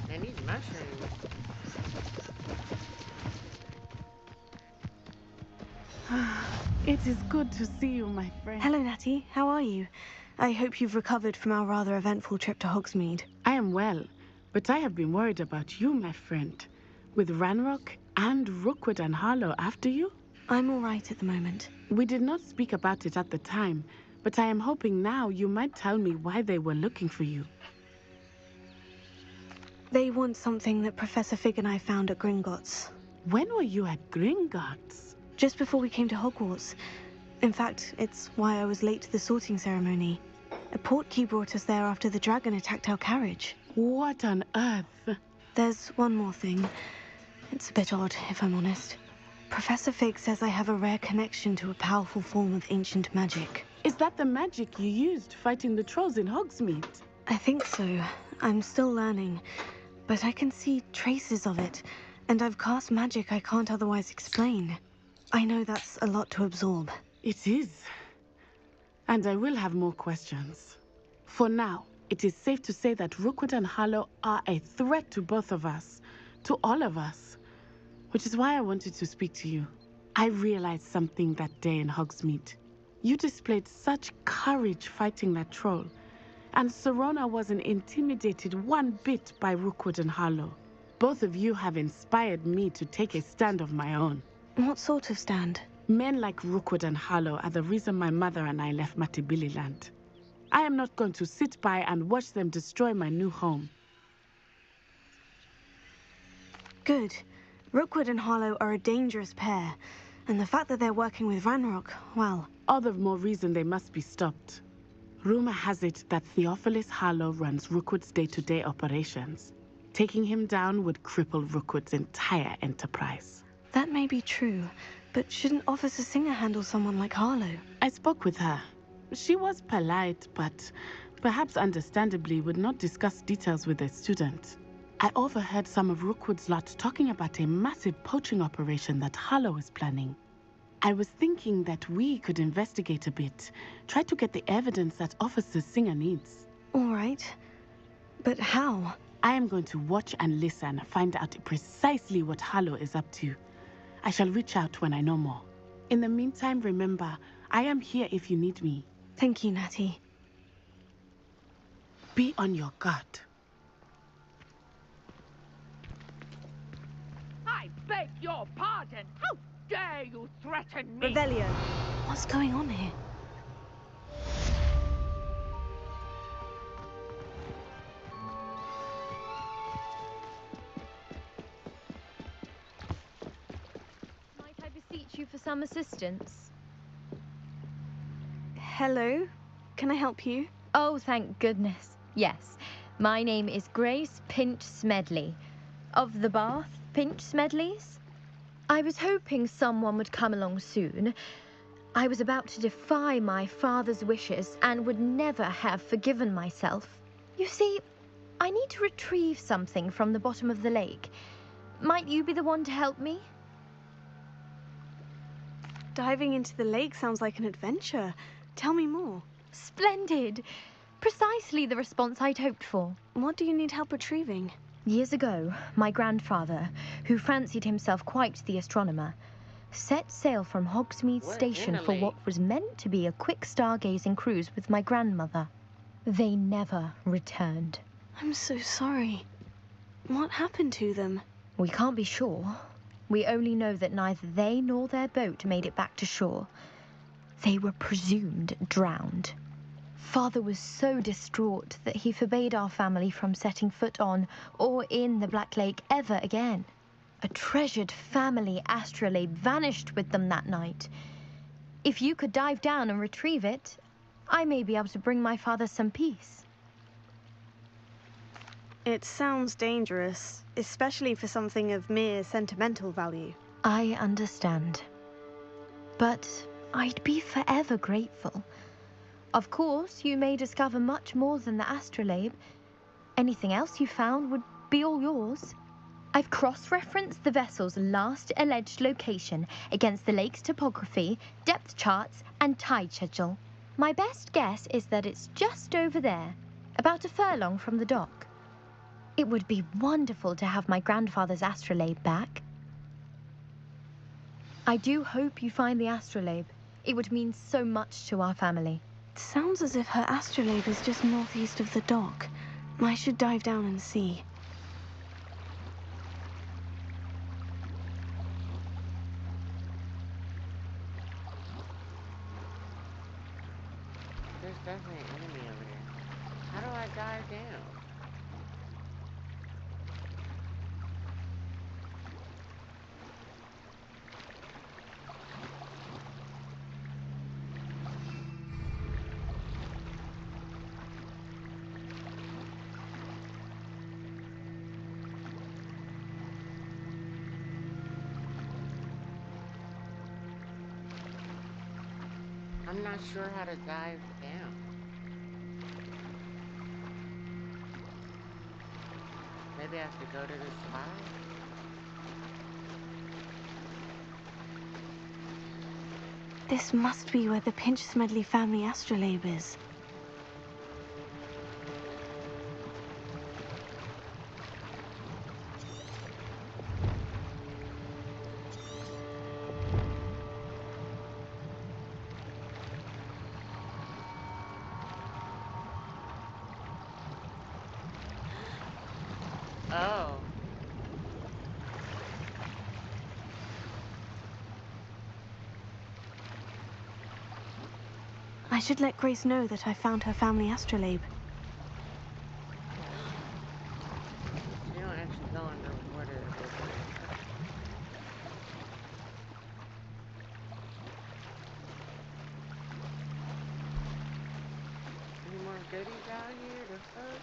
And these mushrooms. It is good to see you, my friend. Hello, Natty. How are you? I hope you've recovered from our rather eventful trip to Hogsmeade. I am well, but I have been worried about you, my friend. With Ranrock and Rookwood and Harlow after you? I'm all right at the moment. We did not speak about it at the time, but I am hoping now you might tell me why they were looking for you. They want something that Professor Fig and I found at Gringotts. When were you at Gringotts? Just before we came to Hogwarts. In fact, it's why I was late to the sorting ceremony. A portkey brought us there after the dragon attacked our carriage. What on earth? There's one more thing. It's a bit odd, if I'm honest. Professor Fig says I have a rare connection to a powerful form of ancient magic. Is that the magic you used fighting the trolls in Hogsmeade? I think so. I'm still learning. But I can see traces of it, and I've cast magic I can't otherwise explain. I know that's a lot to absorb. It is. And I will have more questions. For now, it is safe to say that Rookwood and Harlow are a threat to both of us, to all of us. Which is why I wanted to speak to you. I realized something that day in Hogsmeade. You displayed such courage fighting that troll, and Serona wasn't intimidated one bit by Rookwood and Harlow. Both of you have inspired me to take a stand of my own. What sort of stand? Men like Rookwood and Harlow are the reason my mother and I left Matibili land. I am not going to sit by and watch them destroy my new home. Good. Rookwood and Harlow are a dangerous pair, and the fact that they're working with Ranrock, well... All the more reason they must be stopped. Rumor has it that Theophilus Harlow runs Rookwood's day-to-day operations. Taking him down would cripple Rookwood's entire enterprise. That may be true, but shouldn't Officer Singer handle someone like Harlow? I spoke with her. She was polite, but perhaps understandably would not discuss details with a student. I overheard some of Rookwood's lot talking about a massive poaching operation that Harlow is planning. I was thinking that we could investigate a bit, try to get the evidence that Officer Singer needs. All right. But how? I am going to watch and listen, find out precisely what Harlow is up to. I shall reach out when I know more. In the meantime, remember, I am here if you need me. Thank you, Natty. Be on your guard. I beg your pardon. How dare you threaten me? Revelio. What's going on here? Might I beseech you for some assistance? Hello? Can I help you? Oh, thank goodness. Yes. My name is Grace Pinch Smedley. Of the Bath Pinch Smedleys? I was hoping someone would come along soon. I was about to defy my father's wishes and would never have forgiven myself. You see, I need to retrieve something from the bottom of the lake. Might you be the one to help me? Diving into the lake sounds like an adventure. Tell me more. Splendid! Precisely the response I'd hoped for. What do you need help retrieving? Years ago, my grandfather, who fancied himself quite the astronomer, set sail from Hogsmeade Station for what was meant to be a quick stargazing cruise with my grandmother. They never returned. I'm so sorry. What happened to them? We can't be sure. We only know that neither they nor their boat made it back to shore. They were presumed drowned. Father was so distraught that he forbade our family from setting foot on or in the Black Lake ever again. A treasured family astrolabe vanished with them that night. If you could dive down and retrieve it, I may be able to bring my father some peace. It sounds dangerous, especially for something of mere sentimental value. I understand. But I'd be forever grateful. Of course, you may discover much more than the astrolabe. Anything else you found would be all yours. I've cross-referenced the vessel's last alleged location against the lake's topography, depth charts, and tide schedule. My best guess is that it's just over there, about a furlong from the dock. It would be wonderful to have my grandfather's astrolabe back. I do hope you find the astrolabe. It would mean so much to our family. It sounds as if her astrolabe is just northeast of the dock. I should dive down and see. There's definitely an enemy over there. How do I dive down? I'm not sure how to dive down. Maybe I have to go to this spot? This must be where the Pinch Smedley family astrolabe is. Oh. I should let Grace know that I found her family astrolabe. You don't actually go underwater. Any more goodies out here to fuck?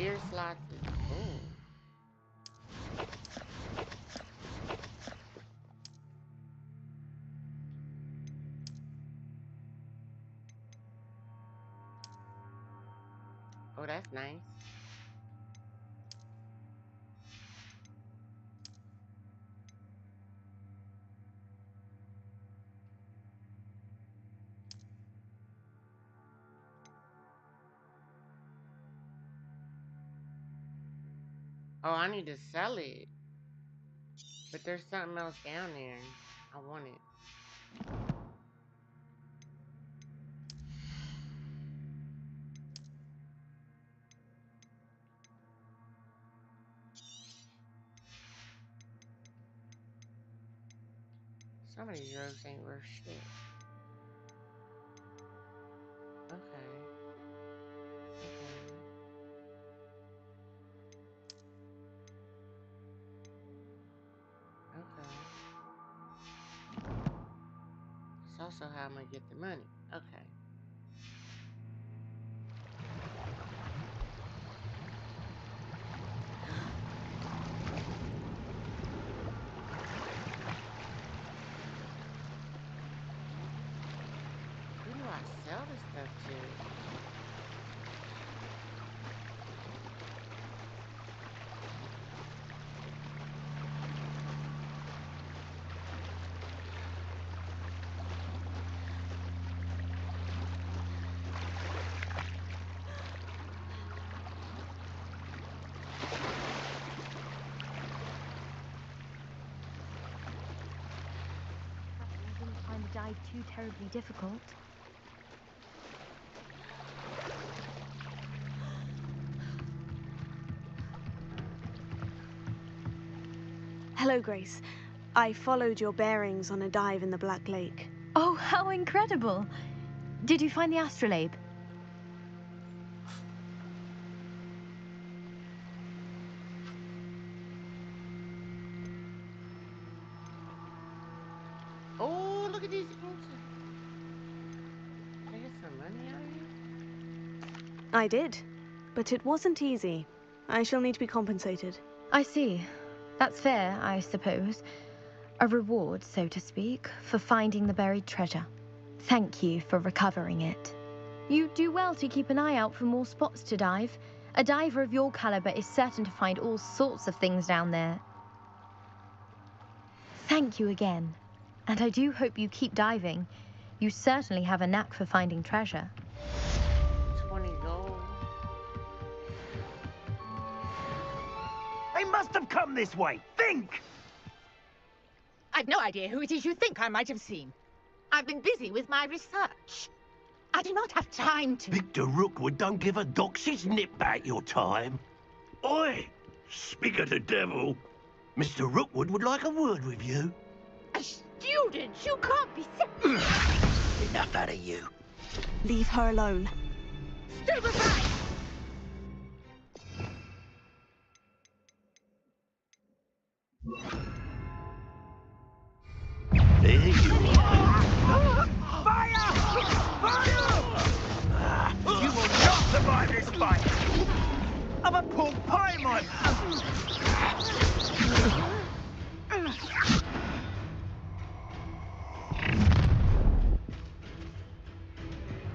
gear slots. Ooh. Oh, that's nice. Oh, I need to sell it. But there's something else down there. I want it. Some of these rogues ain't worth shit. Okay. Okay. It's also how I'm gonna get the money. Okay. Who do I sell this stuff to? I didn't find the dive too terribly difficult. Hello, Grace. I followed your bearings on a dive in the Black Lake. Oh, how incredible! Did you find the astrolabe? Oh, look at these ancient. Can I get some money out of here? I did, but it wasn't easy. I shall need to be compensated. I see. That's fair, I suppose. A reward, so to speak, for finding the buried treasure. Thank you for recovering it. You do well to keep an eye out for more spots to dive. A diver of your caliber is certain to find all sorts of things down there. Thank you again. And I do hope you keep diving. You certainly have a knack for finding treasure. 20 gold. They must have come this way. Think! I've no idea who it is you think I might have seen. I've been busy with my research. I do not have time to... Victor Rookwood don't give a doxy's nip back your time. Oi! Speak of the devil. Mr. Rookwood would like a word with you. A student? You can't be... Enough out of you. Leave her alone. Stupefy! There you are. Fire! Fire! You will not survive this fight! I'm a pork pie, man!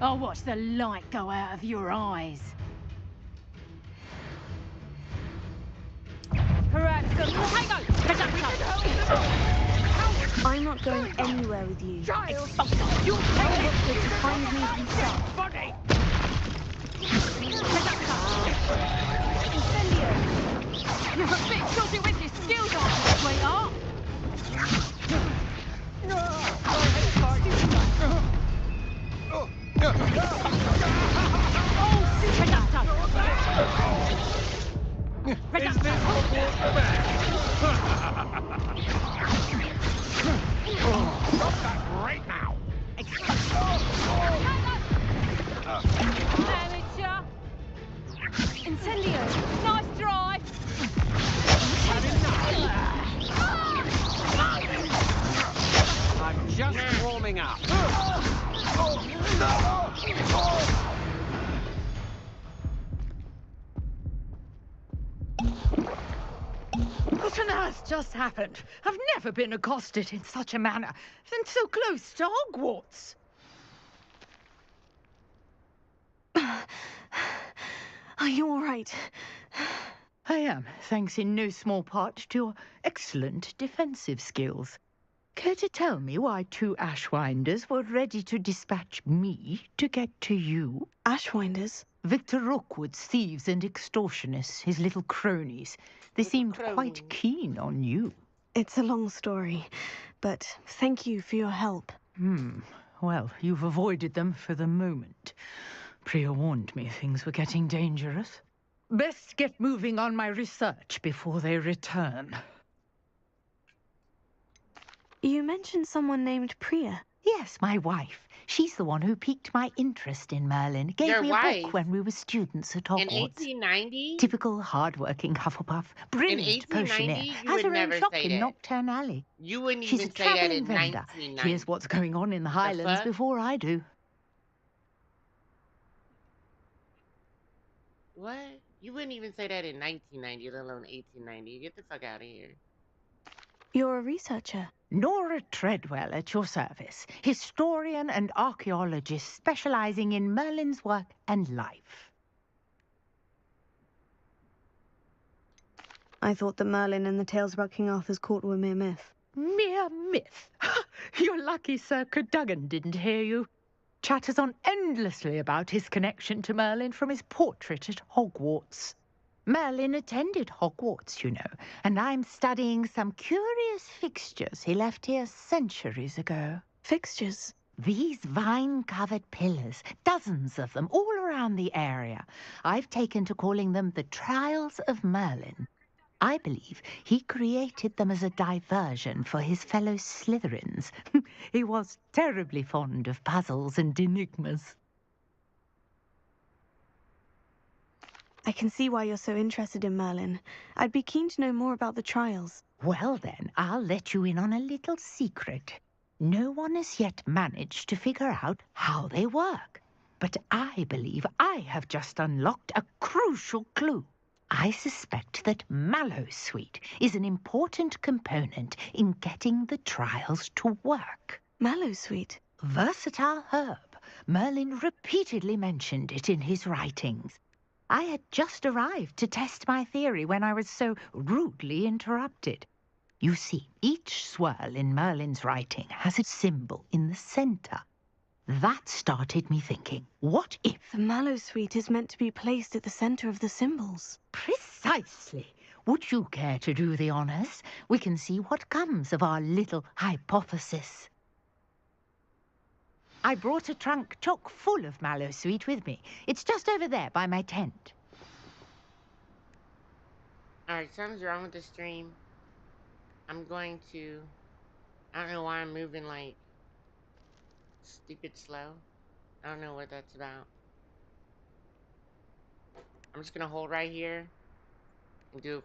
I'll watch the light go out of your eyes. Perhaps the potato! I'm not going anywhere with you. Child! You'll take it! To find me himself. Body! You're a bit shorty with your skills, aren't you, sweetheart? Is this Stop that right now! Amateur! Incendio! Nice try! I'm just warming up. just happened? I've never been accosted in such a manner, and so close to Hogwarts. Are you all right? I am, thanks in no small part to your excellent defensive skills. Care to tell me why 2 Ashwinders were ready to dispatch me to get to you? Ashwinders? Victor Rookwood's thieves and extortionists, his little cronies. They seemed quite keen on you. It's a long story, but thank you for your help. Well, you've avoided them for the moment. Priya warned me things were getting dangerous. Best get moving on my research before they return. You mentioned someone named Priya. Yes, my wife. She's the one who piqued my interest in Merlin. Gave Your me a wife? book when we were students at In Hogwarts. 1890? Typical hard-working Hufflepuff. Brilliant potioneer. 1890, you Has would her own never shop say in that. Nocturne Alley. You wouldn't She's even a say that travelling in vendor. 1990. Here's what's going on in the Highlands fuck? before I do. What? You wouldn't even say that in 1990, let alone 1890. Get the fuck out of here. You're a researcher. Nora Treadwell at your service. Historian and archaeologist specializing in Merlin's work and life. I thought that Merlin and the tales about King Arthur's court were mere myth. Mere myth? You're lucky Sir Cadogan didn't hear you. Chatters on endlessly about his connection to Merlin from his portrait at Hogwarts. Merlin attended Hogwarts, you know, and I'm studying some curious fixtures he left here centuries ago. Fixtures? These vine-covered pillars, dozens of them, all around the area. I've taken to calling them the Trials of Merlin. I believe he created them as a diversion for his fellow Slytherins. He was terribly fond of puzzles and enigmas. I can see why you're so interested in Merlin. I'd be keen to know more about the trials. Well then, I'll let you in on a little secret. No one has yet managed to figure out how they work. But I believe I have just unlocked a crucial clue. I suspect that Mallowsweet is an important component in getting the trials to work. Mallowsweet? Versatile herb. Merlin repeatedly mentioned it in his writings. I had just arrived to test my theory when I was so rudely interrupted. You see, each swirl in Merlin's writing has a symbol in the center. That started me thinking, what if... The Mallowsweet is meant to be placed at the center of the symbols. Precisely. Would you care to do the honors? We can see what comes of our little hypothesis. I brought a trunk chock full of Mallowsweet with me. It's just over there by my tent. Alright, something's wrong with the stream. I'm going to... I don't know why I'm moving like... stupid slow. I don't know what that's about. I'm just gonna hold right here and do a